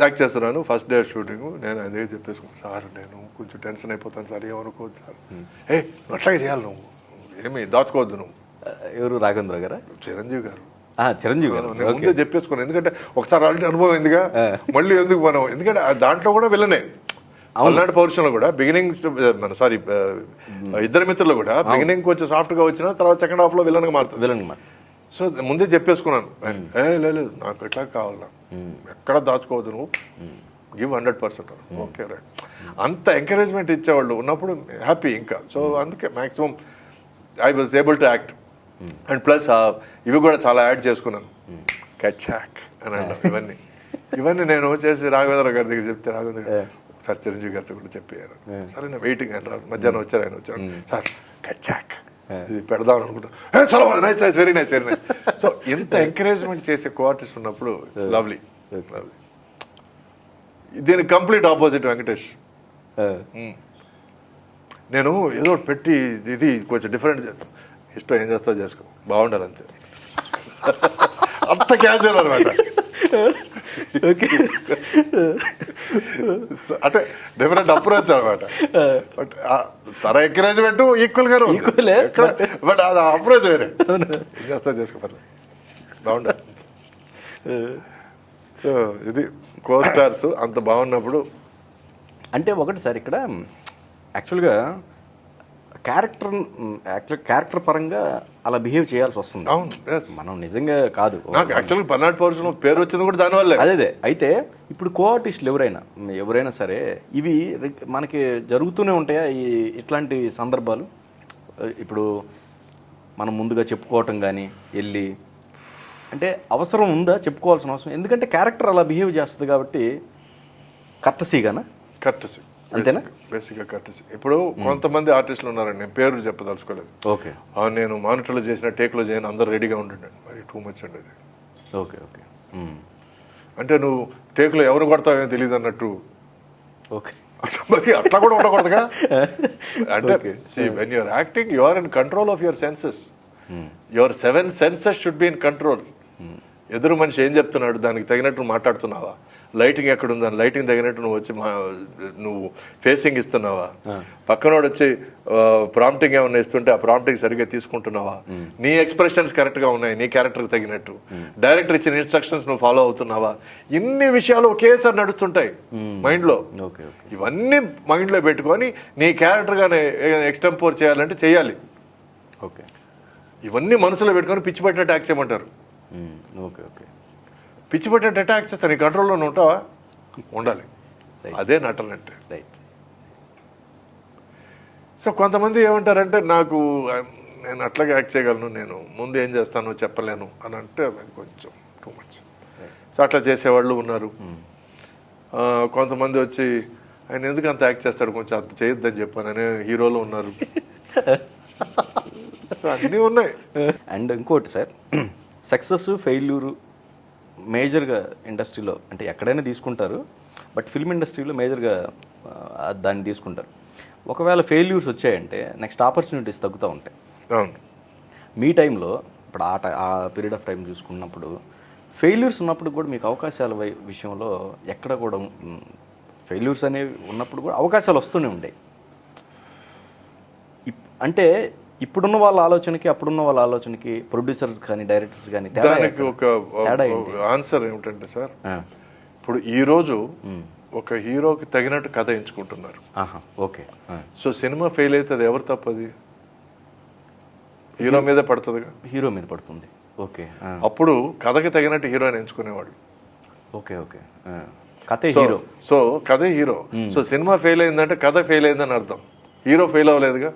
యాక్ట్ చేస్తున్నాను. ఫస్ట్ డే షూటింగ్ నేను అదే చెప్పేసుకున్నాను, సార్ నేను కొంచెం టెన్షన్ అయిపోతాను సార్, ఏమనుకోవద్దు సార్. నువ్వు అట్లాగే చేయాలి, నువ్వు ఏమి దాచుకోవద్దు. నువ్వు ఎవరు? రాఘవేంద్ర గారా? చిరంజీవి గారు. చిరంజీవి గారు నేను ముందే చెప్పేసుకున్నాను, ఎందుకంటే ఒకసారి ఆల్రెడీ అనుభవం ఎందుగా మళ్ళీ ఎందుకు మనం, ఎందుకంటే దాంట్లో కూడా విల్లనే. పల్నాడు పౌరుషంలో కూడా బిగినింగ్ సారీ ఇద్దరు మిత్రులు కూడా బిగినింగ్ కొంచెం సాఫ్ట్గా వచ్చిన తర్వాత సెకండ్ హాఫ్లో విలన్గా మారుతుంది. సో ముందే చెప్పేసుకున్నాను, లేదు నాకు ఎట్లా కావాలన్నా ఎక్కడ దాచుకోవద్దు, నువ్వు గివ్ 100%. Okay right. అంత ఎంకరేజ్మెంట్ ఇచ్చేవాళ్ళు ఉన్నప్పుడు హ్యాపీ ఇంకా. సో అందుకే maximum I was able to act. And plus ఇవి కూడా చాలా యాడ్ చేసుకున్నాను. కచాక్ అని అంటాం. ఇవన్నీ నేను చేసి రాఘవేంద్ర గారి దగ్గర చెప్తే రాఘవేంద్ర గారు సార్ చిరంజీవి గారితో కూడా చెప్పారు. సరే నేను వెయిటింగ్ ఆయన మధ్యాహ్నం వచ్చారు. ఆయన వచ్చారు, సార్ కచాక్ ఇది పెడదాం అనుకుంటా. చాలా nice nice very nice very nice. So ఇంత ఎంకరేజ్మెంట్ చేసే కో-ఆర్టిస్ట్ ఉన్నప్పుడు లవ్లీ లవ్లీ. దీనికి కంప్లీట్ ఆపోజిట్ వెంకటేష్. నేను ఏదో పెట్టి ఇది కొంచెం డిఫరెంట్ ఇష్టం, ఏం చేస్తావు చేసుకో, బాగుండాలి అంతే. అంత క్యాజువల్ అనమాట. ఓకే. అంటే డిఫరెంట్ అప్రోచ్ అనమాట. బట్ తన ఎంకరేజ్మెంట్ ఈక్వల్గానే Equal-ఏ, బట్ అది అప్రోచ్ వేరే. ఏం చేస్తా చేసుకోవాలి బాగుండదు. సో ఇది కో స్టార్స్ అంత బాగున్నప్పుడు. అంటే ఒకటి సార్ ఇక్కడ యాక్చువల్గా క్యారెక్టర్ పరంగా అలా బిహేవ్ చేయాల్సి వస్తుంది. అవును, yes. మనం నిజంగా కాదు. నాకు యాక్చువల్గా పల్నాడు పౌరుషం పేరు వచ్చింది కూడా దానివల్లే. అదే అయితే ఇప్పుడు కో ఆర్టిస్టులు ఎవరైనా సరే ఇవి మనకి జరుగుతూనే ఉంటాయా ఇట్లాంటి సందర్భాలు? ఇప్పుడు మనం ముందుగా చెప్పుకోవటం కానీ వెళ్ళి అంటే అవసరం ఉందా చెప్పుకోవాల్సిన అవసరం? ఎందుకంటే క్యారెక్టర్ అలా బిహేవ్ చేస్తుంది కాబట్టి కర్టసీగానా? కర్టసీ అంతేనా? బేసిక్గా కర్టసీ. ఇప్పుడు కొంతమంది ఆర్టిస్టులు ఉన్నారండి, నేను పేరు చెప్పదలుచుకోలేదు. ఓకే. నేను మానిటర్లో చేసిన టేక్లో చేయను అందరూ రెడీగా ఉండండి, మరి టూ మచ్ అండి అది. Okay okay. అంటే నువ్వు టేక్లో ఎవరు కొడతావో తెలియదు అన్నట్టు. ఓకే. మరి అట్లా కూడా ఉండకూడదుగా. అంటే when you're acting you are in control of your senses. Your 7 senses should be in control. ఎదురు మనిషి ఏం చెప్తున్నాడు దానికి తగినట్టు మాట్లాడుతున్నావా? లైటింగ్ ఎక్కడుంది దాని లైటింగ్ తగినట్టు నువ్వు వచ్చి నువ్వు ఫేసింగ్ ఇస్తున్నావా? పక్కనోడు వచ్చి ప్రాంప్టింగ్ ఏమన్నా ఇస్తుంటే ఆ ప్రాంప్టింగ్ సరిగ్గా తీసుకుంటున్నావా? నీ ఎక్స్ప్రెషన్స్ కరెక్ట్గా ఉన్నాయి నీ క్యారెక్టర్కి తగినట్టు? డైరెక్టర్ ఇచ్చిన ఇన్స్ట్రక్షన్స్ నువ్వు ఫాలో అవుతున్నావా? ఇన్ని విషయాలు ఒకేసారి నడుస్తుంటాయి మైండ్లో. ఇవన్నీ మైండ్లో పెట్టుకొని నీ క్యారెక్టర్గానే ఎక్స్టెంపోర్ చేయాలంటే చేయాలి. ఓకే. ఇవన్నీ మనసులో పెట్టుకొని పిచ్చి పట్టినట్టు యాక్ట్ చేయమంటారు. Okay okay. పిచ్చి పట్టినట్టు అటాక్ చేస్తా నీ కంట్రోల్లోనే ఉంటావా? ఉండాలి. అదే నటన అంటే. రైట్. సో కొంతమంది ఏమంటారంటే నేను అట్లాగే యాక్ట్ చేయగలను, నేను ముందు ఏం చేస్తానో చెప్పలేను అని అంటే అది కొంచెం టూ మచ్. సో అట్లా చేసేవాళ్ళు ఉన్నారు. కొంతమంది వచ్చి ఆయన ఎందుకు అంత యాక్ట్ చేస్తాడు కొంచెం అంత చేయొద్దని చెప్పాననే హీరోలు ఉన్నారు. సో అన్నీ ఉన్నాయి. అండ్ ఇంకోటి సార్, సక్సెస్ ఫెయిల్యూరు మేజర్గా ఇండస్ట్రీలో అంటే ఎక్కడైనా తీసుకుంటారు, బట్ ఫిల్మ్ ఇండస్ట్రీలో మేజర్గా దాన్ని తీసుకుంటారు. ఒకవేళ ఫెయిల్యూర్స్ వచ్చాయంటే నెక్స్ట్ ఆపర్చునిటీస్ తగ్గుతూ ఉంటాయి. అవును. మీ టైంలో ఇప్పుడు ఆ పీరియడ్ ఆఫ్ టైం చూసుకున్నప్పుడు ఫెయిల్యూర్స్ ఉన్నప్పుడు కూడా మీకు అవకాశాల విషయంలో ఎక్కడ కూడా ఫెయిల్యూర్స్ అనేవి ఉన్నప్పుడు కూడా అవకాశాలు వస్తూనే ఉంటాయి. అంటే ఇప్పుడున్న వాళ్ళ ఆలోచనకి అప్పుడున్న వాళ్ళ ఆలోచనకి ప్రొడ్యూసర్స్ కానీ డైరెక్టర్స్ కానీ దానికి ఒక ఆన్సర్ ఏమిటంటే సార్, ఇప్పుడు ఈరోజు ఒక హీరోకి తగినట్టు కథ ఎంచుకుంటున్నారు. ఓకే. సో సినిమా ఫెయిల్ అయితే అది ఎవరు తప్పది? హీరో మీద పడుతుంది. హీరో మీద పడుతుంది. ఓకే. అప్పుడు కథకి తగినట్టు హీరోని ఎంచుకునేవాడు. Okay okay. కథే హీరో. సో కథే హీరో. సో సినిమా ఫెయిల్ అయిందంటే కథ ఫెయిల్ అయిందని అర్థం, హీరో ఫెయిల్ అవ్వలేదుగా.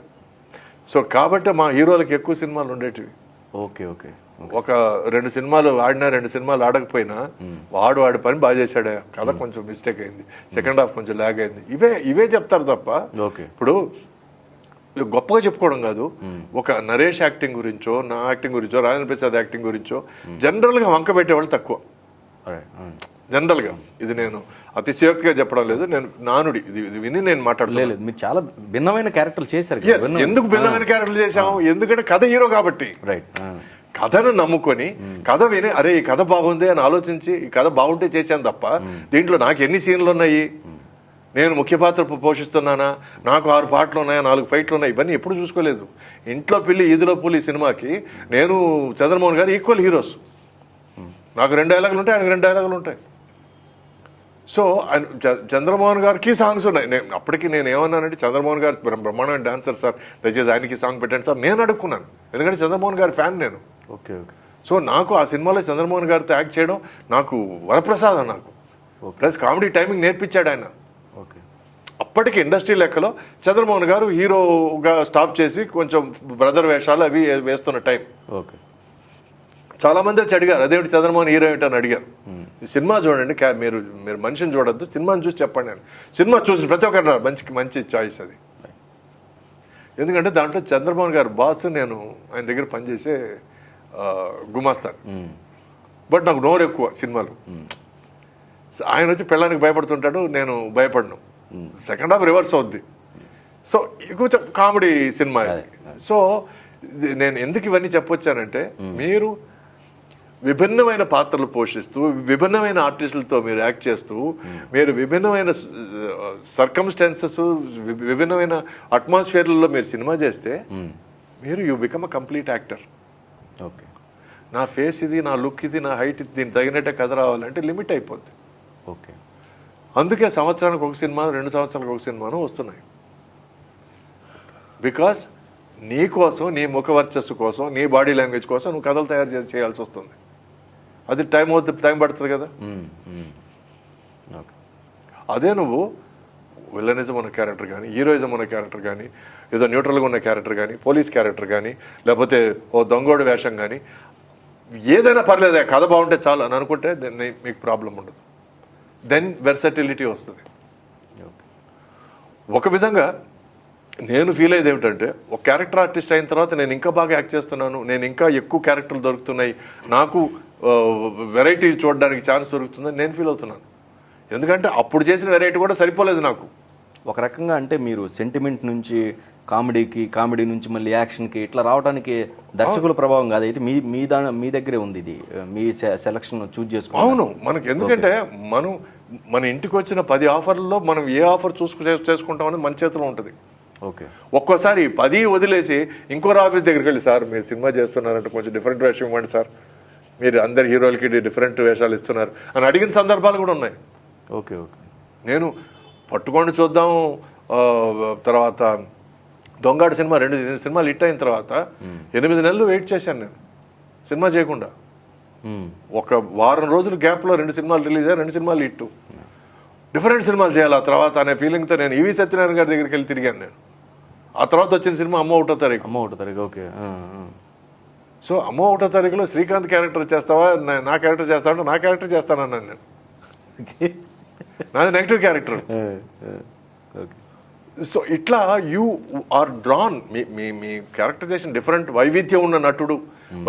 సో కాబట్టి మా హీరోలకి ఎక్కువ సినిమాలు ఉండేటివి. Okay okay. ఒక 2 సినిమాలు ఆడినా 2 సినిమాలు ఆడకపోయినా వాడి పని బాగా చేశాడే, కథ కొంచెం మిస్టేక్ అయింది, సెకండ్ హాఫ్ కొంచెం ల్యాగ్ అయింది, ఇవే చెప్తారు తప్ప. ఇప్పుడు గొప్పగా చెప్పుకోవడం కాదు. ఒక నరేష్ యాక్టింగ్ గురించో నా యాక్టింగ్ గురించో రాజేంద్ర ప్రసాద్ యాక్టింగ్ గురించో జనరల్గా వంక పెట్టేవాళ్ళు తక్కువ. జనరల్గా ఇది నేను అతిశయోక్తిగా చెప్పడం లేదు, నేను నానుడి ఇది విని నేను మాట్లాడలేదు. మీరు చాలా భిన్నమైన క్యారెక్టర్లు చేశారు. ఎందుకు భిన్నమైన క్యారెక్టర్లు చేసాము? ఎందుకంటే కథ హీరో కాబట్టి. రైట్. కథను నమ్ముకొని కథ విని అరే ఈ కథ బాగుంది అని ఆలోచించి ఈ కథ బాగుంటే చేశాను తప్ప దీంట్లో నాకు ఎన్ని సీన్లు ఉన్నాయి, నేను ముఖ్య పాత్ర పోషిస్తున్నానా, నాకు 6 పాటలు ఉన్నాయా, 4 ఫైట్లు ఉన్నాయి, ఇవన్నీ ఎప్పుడు చూసుకోలేదు. ఇంట్లో పిల్లి ఈదిలో పులి సినిమాకి నేను చంద్రమోహన్ గారు ఈక్వల్ హీరోస్. నాకు 2 డైలాగులు ఉంటాయి, ఆయనకు 2 డైలాగులు ఉంటాయి. సో చంద్రమోహన్ గారికి సాంగ్స్ ఉన్నాయి. అప్పటికి నేను ఏమన్నానంటే చంద్రమోహన్ గారు బ్రహ్మాండమైన డాన్సర్ సార్, దయచేసి ఆయనకి సాంగ్ పెట్టండి సార్ నేను అడుక్కున్నాను, ఎందుకంటే చంద్రమోహన్ గారి ఫ్యాన్ నేను. Okay okay. సో నాకు ఆ సినిమాలో చంద్రమోహన్ గారితో యాక్ట్ చేయడం నాకు వరప్రసాదం. నాకు ప్లస్ కామెడీ టైమింగ్ నేర్పించాడు ఆయన. ఓకే. అప్పటికి ఇండస్ట్రీ లెక్కలో చంద్రమోహన్ గారు హీరోగా స్టాప్ చేసి కొంచెం బ్రదర్ వేషాలు అవి వేస్తున్న టైం. ఓకే. చాలా మంది వచ్చి అడిగారు అదేమిటి చంద్రమోహన్ హీరో ఏంటని అడిగారు. ఈ సినిమా చూడండి, మీరు మనిషిని చూడొద్దు, సినిమాని చూసి చెప్పండి అని. సినిమా చూసి ప్రతి ఒక్కరు మంచి చాయిస్ అది. ఎందుకంటే దాంట్లో చంద్రమోహన్ గారు బాస్, నేను ఆయన దగ్గర పనిచేసే గుమాస్తాను. బట్ నాకు నోరు ఎక్కువ సినిమాలు. ఆయన వచ్చి పెళ్ళానికి భయపడుతుంటాడు, నేను భయపడను. సెకండ్ హాఫ్ రివర్స్ అవుద్ది. సో కొంచెం కామెడీ సినిమా. సో నేను ఎందుకు ఇవన్నీ చెప్పొచ్చానంటే, మీరు విభిన్నమైన పాత్రలు పోషిస్తూ విభిన్నమైన ఆర్టిస్టులతో మీరు యాక్ట్ చేస్తూ మీరు విభిన్నమైన సర్కమ్స్టాన్సెస్ విభిన్నమైన అట్మాస్ఫియర్లలో మీరు సినిమా చేస్తే మీరు you become a complete actor. Okay. నా ఫేస్ ఇది, నా లుక్ ఇది, నా హైట్ ఇది, దీనికి తగినట్టే కథ రావాలంటే లిమిట్ అయిపోద్ది. ఓకే. అందుకే సంవత్సరానికి ఒక సినిమా, 2 సంవత్సరాలకు ఒక సినిమాను వస్తున్నాయి. బికాస్ నీ కోసం, నీ ముఖ వర్చస్సు కోసం, నీ బాడీ లాంగ్వేజ్ కోసం నువ్వు కథలు తయారు చేయాల్సి వస్తుంది. అది టైం పడుతుంది కదా. ఓకే. అదే నువ్వు విల్లనిజం ఉన్న క్యారెక్టర్ కానీ, హీరోయిజం ఉన్న క్యారెక్టర్ కానీ, ఏదో న్యూట్రల్గా ఉన్న క్యారెక్టర్ కానీ, పోలీస్ క్యారెక్టర్ కానీ, లేకపోతే ఓ దొంగోడు వేషం కానీ, ఏదైనా పర్లేదు, కథ బాగుంటే చాలు అని అనుకుంటే మీకు ప్రాబ్లం ఉండదు. దెన్ వెర్సటిలిటీ వస్తుంది. ఒక విధంగా నేను ఫీల్ అయ్యేది ఏమిటంటే, ఒక క్యారెక్టర్ ఆర్టిస్ట్ అయిన తర్వాత నేను ఇంకా బాగా యాక్ట్ చేస్తున్నాను, నేను ఇంకా ఎక్కువ క్యారెక్టర్లు దొరుకుతున్నాయి, నాకు వెరైటీ చూడడానికి ఛాన్స్ దొరుకుతుందని నేను ఫీల్ అవుతున్నాను. ఎందుకంటే అప్పుడు చేసిన వెరైటీ కూడా సరిపోలేదు నాకు. ఒక రకంగా అంటే మీరు సెంటిమెంట్ నుంచి కామెడీ నుంచి మళ్ళీ యాక్షన్కి ఇట్లా రావడానికి దర్శకుల ప్రభావం కాదు, అయితే మీ దగ్గరే ఉంది, ఇది మీ సెలక్షన్ చూజ్ చేసుకో. అవును, మనకి ఎందుకంటే మన ఇంటికి వచ్చిన 10 ఆఫర్లలో మనం ఏ ఆఫర్ చేసుకుంటామని మన చేతిలో ఉంటుంది. ఓకే. ఒక్కోసారి 10 వదిలేసి ఇంకోరు ఆఫీస్ దగ్గరికి వెళ్ళి, సార్ మీరు సినిమా చేస్తున్నారంటే కొంచెం డిఫరెంట్ వేషం ఇవ్వండి సార్, మీరు అందరు హీరోలకి డిఫరెంట్ వేషాలు ఇస్తున్నారు అని అడిగిన సందర్భాలు కూడా ఉన్నాయి. ఓకే. ఓకే. నేను పట్టుకొని చూద్దాం, తర్వాత దొంగాడు సినిమా 2 సినిమాలు హిట్ అయిన తర్వాత 8 నెలలు వెయిట్ చేశాను నేను సినిమా చేయకుండా. ఒక వారం రోజులు గ్యాప్లో 2 సినిమాలు రిలీజ్ అయ్యాయి, 2 సినిమాలు హిట్. డిఫరెంట్ సినిమాలు చేయాలి ఆ తర్వాత అనే ఫీలింగ్తో నేను ఈవి సత్యనారాయణ గారి దగ్గరికి వెళ్ళి తిరిగాను నేను. ఆ తర్వాత వచ్చిన సినిమా అమ్మ ఒకటో తారీఖు. ఓకే. సో అమ్మ ఒకటో తారీఖులో శ్రీకాంత్ క్యారెక్టర్ చేస్తావా, నా క్యారెక్టర్ చేస్తావంటే నా క్యారెక్టర్ చేస్తానన్నాను నేను. నాది నెగిటివ్ క్యారెక్టర్. సో ఇట్లా యూ ఆర్ డ్రాన్, మీ క్యారెక్టరైజేషన్ డిఫరెంట్, వైవిధ్యం ఉన్న నటుడు,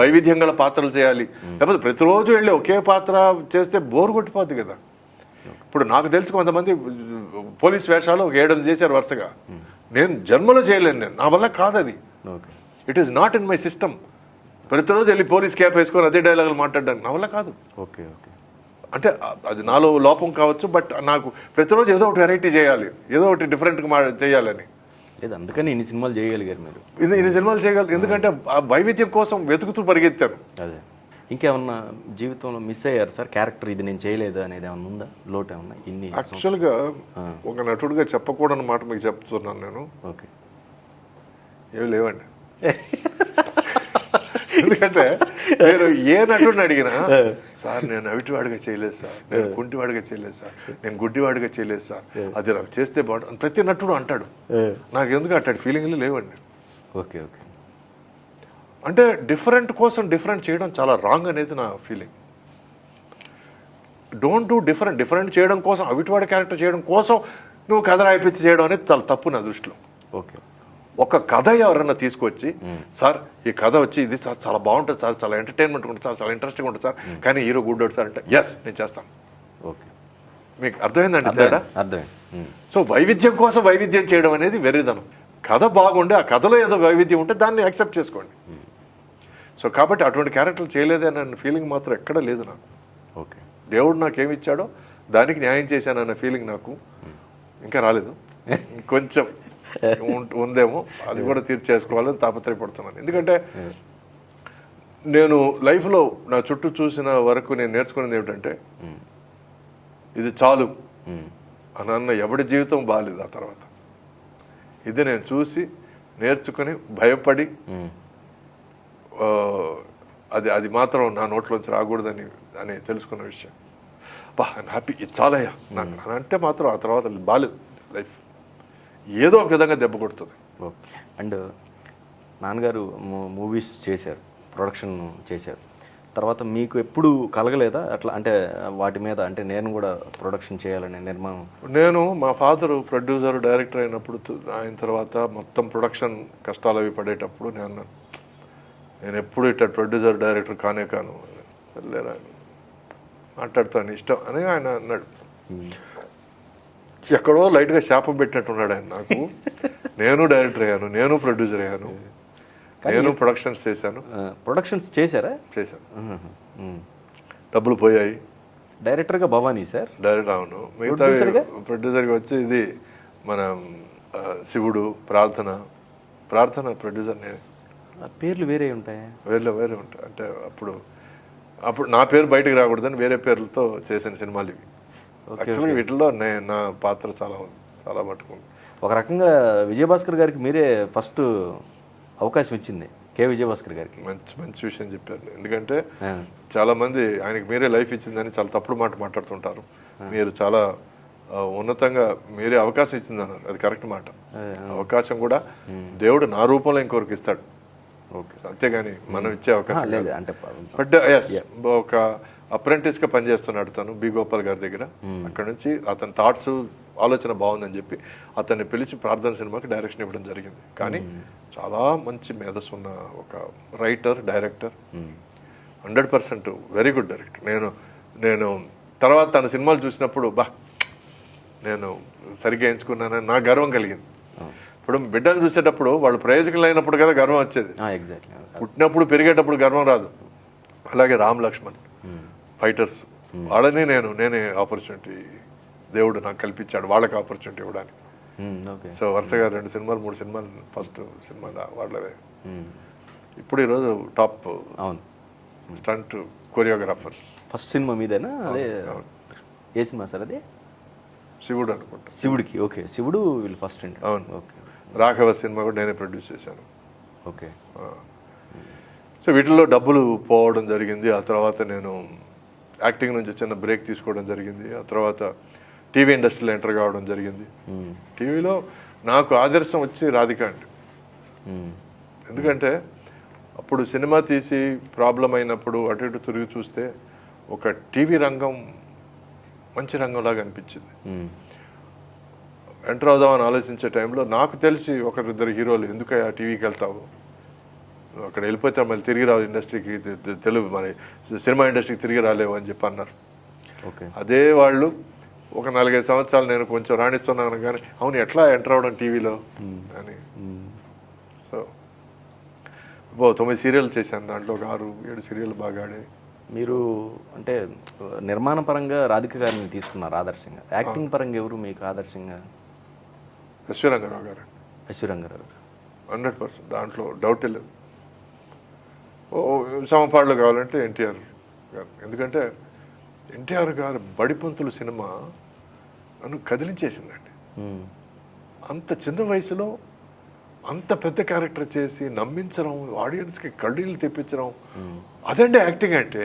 వైవిధ్యం గల పాత్రలు చేయాలి. లేకపోతే ప్రతిరోజు వెళ్ళి ఒకే పాత్ర చేస్తే బోర్ కొట్టిపోద్ది కదా. ఇప్పుడు నాకు తెలిసి కొంతమంది పోలీస్ వేషాలు ఒక 7 చేశారు వరుసగా. నేను జన్మలో చేయలేను, నేను నా వల్ల కాదు అది. It is not in my system. ప్రతిరోజు వెళ్ళి పోలీస్ క్యాప్ వేసుకొని అదే డైలాగులు మాట్లాడడానికి నా వల్ల కాదు. ఓకే. ఓకే. అంటే అది నాలో లోపం కావచ్చు, బట్ నాకు ప్రతిరోజు ఏదో ఒకటి వెరైటీ చేయాలి, ఏదో ఒకటి డిఫరెంట్గా చేయాలని. లేదు, అందుకని ఇన్ని సినిమాలు చేయగలిగారు మీరు. ఇన్ని సినిమాలు చేయగలరు ఎందుకంటే ఆ వైవిధ్యం కోసం వెతుకుతూ పరిగెత్తాను. అదే. ఇంకేమన్నా జీవితంలో మిస్ అయ్యారు సార్, క్యారెక్టర్ ఇది నేను చేయలేదు అనేది ఏమన్నా ఉందా, లోటు ఏమన్నా? ఇన్ని యాక్చువల్గా ఒక నటుడిగా చెప్పకూడని మాట మీకు చెప్తున్నాను నేను. ఓకే. ఏమి లేవండి. ఎందుకంటే నేను ఏ నటుడిని అడిగినా, సార్ నేను అవిటివాడిగా చేయలేదు సార్, నేను కుంటివాడిగా చేయలేదు సార్, నేను గుడ్డివాడిగా చేయలేదు సార్, అది నాకు చేస్తే బాగుంటుంది ప్రతి నటుడు అంటాడు. నాకు ఎందుకు అట్టాడు ఫీలింగ్లు లేవండి. ఓకే. ఓకే. అంటే డిఫరెంట్ కోసం డిఫరెంట్ చేయడం చాలా రాంగ్ అనేది నా ఫీలింగ్. డోంట్ డూ డిఫరెంట్ చేయడం కోసం, అవిటివాడి క్యారెక్టర్ చేయడం కోసం నువ్వు కథ రాయిపించి చేయడం అనేది చాలా తప్పు నా దృష్టిలో. ఓకే. ఒక కథ ఎవరన్నా తీసుకొచ్చి, సార్ ఈ కథ వచ్చి ఇది సార్ చాలా బాగుంటుంది సార్, చాలా ఎంటర్టైన్మెంట్ ఉంటుంది సార్, చాలా ఇంట్రెస్టింగ్ ఉంటుంది సార్, కానీ హీరో గుడ్ సార్ అంటే ఎస్ నేను చేస్తాను. ఓకే. మీకు అర్థమైందండి తేడా? అర్థమైంది. సో వైవిధ్యం కోసం వైవిధ్యం చేయడం అనేది వెర్రిదనం. కథ బాగుండే ఆ కథలో ఏదో వైవిధ్యం ఉంటే దాన్ని యాక్సెప్ట్ చేసుకోండి. సో కాబట్టి అటువంటి క్యారెక్టర్లు చేయలేదే అన్న ఫీలింగ్ మాత్రం ఎక్కడా లేదు నాకు. ఓకే. దేవుడు నాకేమి ఇచ్చాడో దానికి న్యాయం చేశానన్న ఫీలింగ్ నాకు ఇంకా రాలేదు. కొంచెం ఉందేమో, అది కూడా తీర్చేసుకోవాలని తాపత్రయపడుతున్నాను. ఎందుకంటే నేను లైఫ్లో నా చుట్టూ చూసిన వరకు నేను నేర్చుకున్నది ఏమిటంటే, ఇది చాలు అని అన్న ఎవడి జీవితం బాగాలేదు ఆ తర్వాత. ఇది నేను చూసి నేర్చుకుని భయపడి అది మాత్రం నా నోట్లోంచి రాకూడదని అని తెలుసుకున్న విషయం. ఐఎమ్ హ్యాపీ, ఇది చాలయ్యా నాకు అని అంటే మాత్రం ఆ తర్వాత బాగాలేదు లైఫ్, ఏదో ఒక విధంగా దెబ్బ కొడుతుంది. ఓకే. అండ్ నాన్నగారు మూవీస్ చేశారు, ప్రొడక్షన్ చేశారు, తర్వాత మీకు ఎప్పుడు కలగలేదా అట్లా, అంటే వాటి మీద, అంటే నేను కూడా ప్రొడక్షన్ చేయాలని నిర్మాణం? నేను మా ఫాదరు ప్రొడ్యూసర్ డైరెక్టర్ అయినప్పుడు, ఆయన తర్వాత మొత్తం ప్రొడక్షన్ కష్టాలు అవి పడేటప్పుడు నేను ఎప్పుడు ఇట్లా ప్రొడ్యూసర్ డైరెక్టర్ కాను లేరా మాట్లాడతాను ఇష్టం అని ఆయన అన్నాడు. ఎక్కడో లైట్గా శాపం పెట్టినట్టున్నాడు ఆయన నాకు. నేను డైరెక్టర్ అయ్యాను, నేను ప్రొడ్యూసర్ అయ్యాను, నేను ప్రొడక్షన్స్ చేశాను. ప్రొడక్షన్స్ చేశారా? చేశాను. డబ్బులు పోయాయి. డైరెక్టర్గా భవానీ సార్, డైరెక్ట్ అవును. మిగతా ప్రొడ్యూసర్గా వచ్చి ఇది మన శివుడు, ప్రార్థన ప్రొడ్యూసర్ నేను. పేర్లు వేరే ఉంటాయి. వేరే ఉంటాయి. అంటే అప్పుడు నా పేరు బయటకు రాకూడదని వేరే పేర్లతో చేసిన సినిమాలు ఇవి. యాక్చువల్గా వీటిల్లో నా పాత్ర చాలా మట్టుకుంది. ఒక రకంగా విజయభాస్కర్ గారికి మీరే ఫస్ట్ అవకాశం ఇచ్చింది, కే విజయభాస్కర్ గారికి. మంచి విషయం చెప్పారు. ఎందుకంటే చాలా మంది ఆయనకి మీరే లైఫ్ ఇచ్చిందని చాలా తప్పుడు మాట మాట్లాడుతుంటారు. మీరు చాలా ఉన్నతంగా మీరే అవకాశం ఇచ్చిందన్నారు, అది కరెక్ట్ మాట. అవకాశం కూడా దేవుడు నా రూపంలో ఇంకొకరికి ఇస్తాడు, అంతేగాని మనం ఇచ్చే అవకాశం లేదు. అంటే బట్ ఒక అప్రెంటిస్గా పనిచేస్తున్నాడు తను బి గోపాల్ గారి దగ్గర. అక్కడ నుంచి అతని థాట్స్ ఆలోచన బాగుందని చెప్పి అతన్ని పిలిచి ప్రార్థన సినిమాకి డైరెక్షన్ ఇవ్వడం జరిగింది. కానీ చాలా మంచి మేధస్సు ఉన్న ఒక writer, director, 100% very good director. నేను తర్వాత తన సినిమాలు చూసినప్పుడు నేను సరిగ్గా ఎంచుకున్నానని నాకు గర్వం కలిగింది. ఇప్పుడు బిడ్డను చూసేటప్పుడు వాళ్ళు ప్రయోజకులు అయినప్పుడు కదా గర్వం వచ్చేది, పుట్టినప్పుడు పెరిగేటప్పుడు గర్వం రాదు. అలాగే రామ్ లక్ష్మణ్ ఫైటర్స్, వాళ్ళని నేనే ఆపర్చునిటీ దేవుడు నాకు కల్పించాడు వాళ్ళకి ఆపర్చునిటీ ఇవ్వడానికి. సో వరుసగా 2 సినిమాలు 3 సినిమాలు ఫస్ట్ సినిమా వాళ్ళవే. ఇప్పుడు ఈరోజు టాప్ స్టంట్ కొరియోగ్రాఫర్స్. ఫస్ట్ సినిమా మీదేనా? అదే ఏ సినిమా సార్ అది? శివుడు అనుకుంటా. శివుడికి. ఓకే, శివుడు వీళ్ళు ఫస్ట్ అండి. అవును. ఓకే. రాఘవ సినిమా కూడా నేనే ప్రొడ్యూస్ చేశాను. ఓకే. సో వీటిల్లో డబ్బులు పోవడం జరిగింది. ఆ తర్వాత నేను యాక్టింగ్ నుంచి చిన్న బ్రేక్ తీసుకోవడం జరిగింది. ఆ తర్వాత టీవీ ఇండస్ట్రీలో ఎంటర్ కావడం జరిగింది. టీవీలో నాకు ఆదర్శం వచ్చి రాధిక అండి. ఎందుకంటే అప్పుడు సినిమా తీసి ప్రాబ్లం అయినప్పుడు అటు ఇటు తిరిగి చూస్తే ఒక టీవీ రంగం మంచి రంగంలాగా అనిపించింది. ఎంటర్ అవుదామని ఆలోచించే టైంలో నాకు తెలిసి 1-2 హీరోలు, ఎందుకయ్యా టీవీకి వెళ్తావు, అక్కడ వెళ్ళిపోతే మళ్ళీ తిరిగి రావు ఇండస్ట్రీకి, తెలుగు మన సినిమా ఇండస్ట్రీకి తిరిగి రాలేవు అని చెప్పి అన్నారు. అదే వాళ్ళు ఒక 4-5 సంవత్సరాలు నేను కొంచెం రాణిస్తున్నాను కానీ అవును ఎట్లా ఎంటర్ అవ్వడం టీవీలో అని. సో 9 సీరియల్ చేశాను, దాంట్లో ఒక 6-7 సీరియల్ బాగా ఆడాయి. మీరు అంటే నిర్మాణ పరంగా రాధిక గారిని తీసుకున్నారు ఆదర్శంగా, యాక్టింగ్ పరంగా ఎవరు మీకు ఆదర్శంగా? యశ్వరంగారావు గారు. యశ్వరంగారావు గారు 100%, దాంట్లో డౌటే లేదు. సమపాళ్ళు కావాలంటే ఎన్టీఆర్ గారు. ఎందుకంటే ఎన్టీఆర్ గారు బడిపంతులు సినిమా నన్ను కదిలించేసిందండి. అంత చిన్న వయసులో అంత పెద్ద క్యారెక్టర్ చేసి నమ్మించడం, ఆడియన్స్కి కళ్ళీళ్ళు తెప్పించడం, అదండి యాక్టింగ్ అంటే.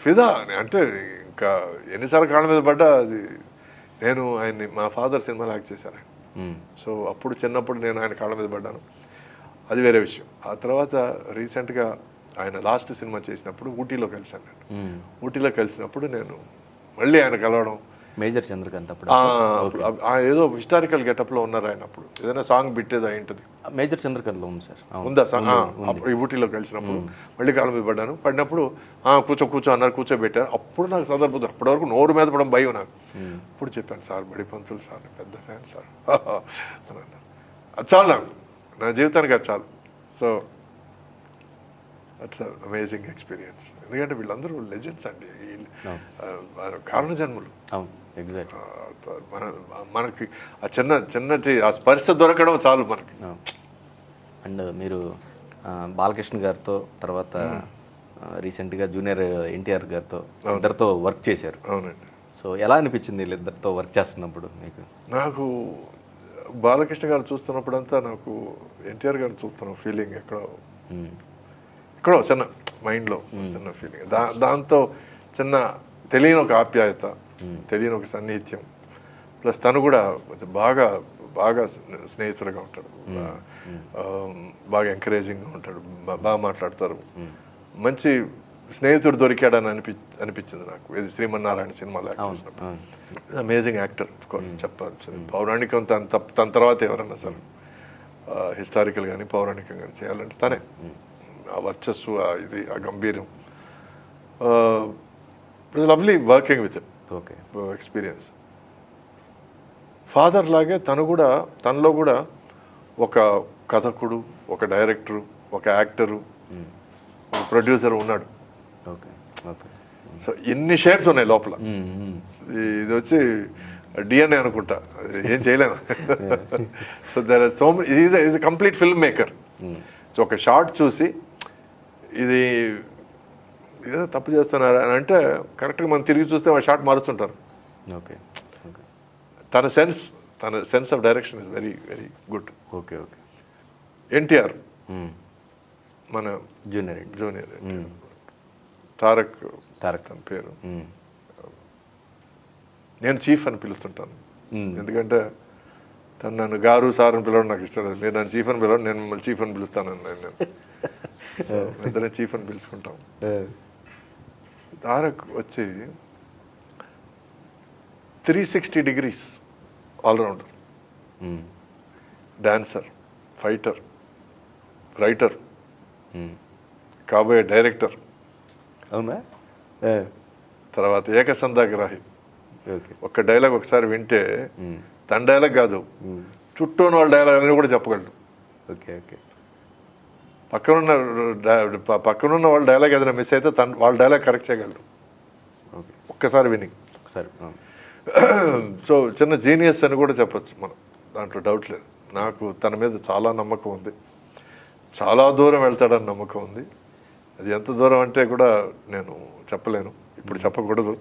ఫిదా అంటే ఇంకా ఎన్నిసార్లు కాళ్ళ మీద పడ్డా అది. నేను ఆయన్ని మా ఫాదర్ సినిమాలో యాక్ట్ చేశాను. సో అప్పుడు చిన్నప్పుడు నేను ఆయన కాళ్ళ మీద పడ్డాను, అది వేరే విషయం. ఆ తర్వాత రీసెంట్గా ఆయన లాస్ట్ సినిమా చేసినప్పుడు ఊటీలో కలిశాను నేను. ఊటీలో కలిసినప్పుడు నేను మళ్ళీ ఆయన కలవడం. మేజర్ చంద్రకాంత్ అప్పుడు ఏదో హిస్టారికల్ గెటప్లో ఉన్నారు ఆయన. అప్పుడు ఏదైనా సాంగ్ బిట్టేది అయింటుంది. మేజర్ చంద్రకాంత్లో ఉంది సార్. ఉందా సాంగ్? అప్పుడు ఈ ఊటీలో కలిసినప్పుడు మళ్ళీ కాళ్ళ మీద పడినప్పుడు కూర్చో అన్నారు, కూర్చోబెట్టారు. అప్పుడు నాకు సందర్భం, అప్పటి వరకు నోరు మీద పడడం భయం నాకు. అప్పుడు చెప్పాను, సార్ బడిపంతులు సార్ పెద్ద ఫ్యాన్ సార్ అని అన్నారు. అది చాలు నాకు, నా జీవితానికి అది చాలు. So అట్స్ amazing experience. ఎందుకంటే వీళ్ళందరూ లెజెండ్స్ అండి, కారణ జన్మలు. మనకి ఆ చిన్నటి ఆ స్పర్శ దొరకడం చాలు మనకి. అండ్ మీరు బాలకృష్ణ గారితో, తర్వాత రీసెంట్గా జూనియర్ ఎన్టీఆర్ గారితో ఇద్దరితో వర్క్ చేశారు. అవునండి. సో ఎలా అనిపించింది వీళ్ళిద్దరితో వర్క్ చేస్తున్నప్పుడు మీకు? నాకు బాలకృష్ణ గారు చూస్తున్నప్పుడు అంతా నాకు ఎన్టీఆర్ గారు చూస్తున్న ఫీలింగ్ ఎక్కడో చిన్న మైండ్లో చిన్న ఫీలింగ్. దాంతో చిన్న తెలియని ఒక ఆప్యాయత, తెలియని ఒక సన్నిహిత్యం. ప్లస్ తను కూడా కొంచెం బాగా స్నేహితుడుగా ఉంటాడు, బాగా ఎంకరేజింగ్గా ఉంటాడు, బాగా మాట్లాడతారు. మంచి స్నేహితుడు దొరికాడని అనిపించింది నాకు ఇది శ్రీమన్నారాయణ సినిమాలో యాక్ట్ చేసినప్పుడు. అమేజింగ్ యాక్టర్ చెప్పాలి. పౌరాణికం తన తర్వాత ఎవరన్నా సార్ హిస్టారికల్ కానీ పౌరాణికం కానీ చేయాలంటే తనే. ఆ వర్చస్సు, ఇది ఆ గంభీరం. Lovely working with experience. Father లాగే తనలో కూడా ఒక కథకుడు, ఒక డైరెక్టరు, ఒక యాక్టరు, ఒక ప్రొడ్యూసర్ ఉన్నాడు. Okay okay. సో ఎన్ని షేడ్స్ ఉన్నాయి లోపల. ఇది వచ్చి డిఎన్ఏ అనుకుంటా, ఏం చేయలేము. So there are so is complete film maker. So ఒక షార్ట్ చూసి ఇది ఏదో తప్పు చేస్తున్నారు అని అంటే కరెక్ట్గా మనం తిరిగి చూస్తే ఆ షార్ట్ మారుస్తుంటారు. Okay okay. తన sense of direction is very very good. Okay okay. NTR మన జూనియర్ తారక్ తన పేరు. నేను చీఫ్ అని పిలుస్తుంటాను, ఎందుకంటే తను నన్ను గారు సార్ అని పిలవడం నాకు ఇష్టం లేదు. మీరు నన్ను చీఫ్ అని పిలవండి, నేను మిమ్మల్ని చీఫ్ అని పిలుస్తాను. నేను ఇద్దరే చీఫ్ అని పిలుచుకుంటాం. తారక్ వచ్చి 360 degrees allrounder, dancer, fighter, writer, కాబోయే డైరెక్టర్, అవునా, తర్వాత ఏకసంధాగ్రాహి. ఒక్క డైలాగ్ ఒకసారి వింటే తన డైలాగ్ కాదు, చుట్టూ ఉన్న వాళ్ళ డైలాగ్ అని కూడా చెప్పగలడు. Okay okay. పక్కనున్న వాళ్ళ డైలాగ్ ఏదైనా మిస్ అయితే వాళ్ళ డైలాగ్ కరెక్ట్ చేయగలడు ఒక్కసారి విని. సో చిన్న జీనియస్ అని కూడా చెప్పచ్చు మనం, దాంట్లో డౌట్ లేదు. నాకు తన మీద చాలా నమ్మకం ఉంది, చాలా దూరం వెళ్తాడని నమ్మకం ఉంది. అది ఎంత దూరం అంటే కూడా నేను చెప్పలేను, ఇప్పుడు చెప్పకూడదు.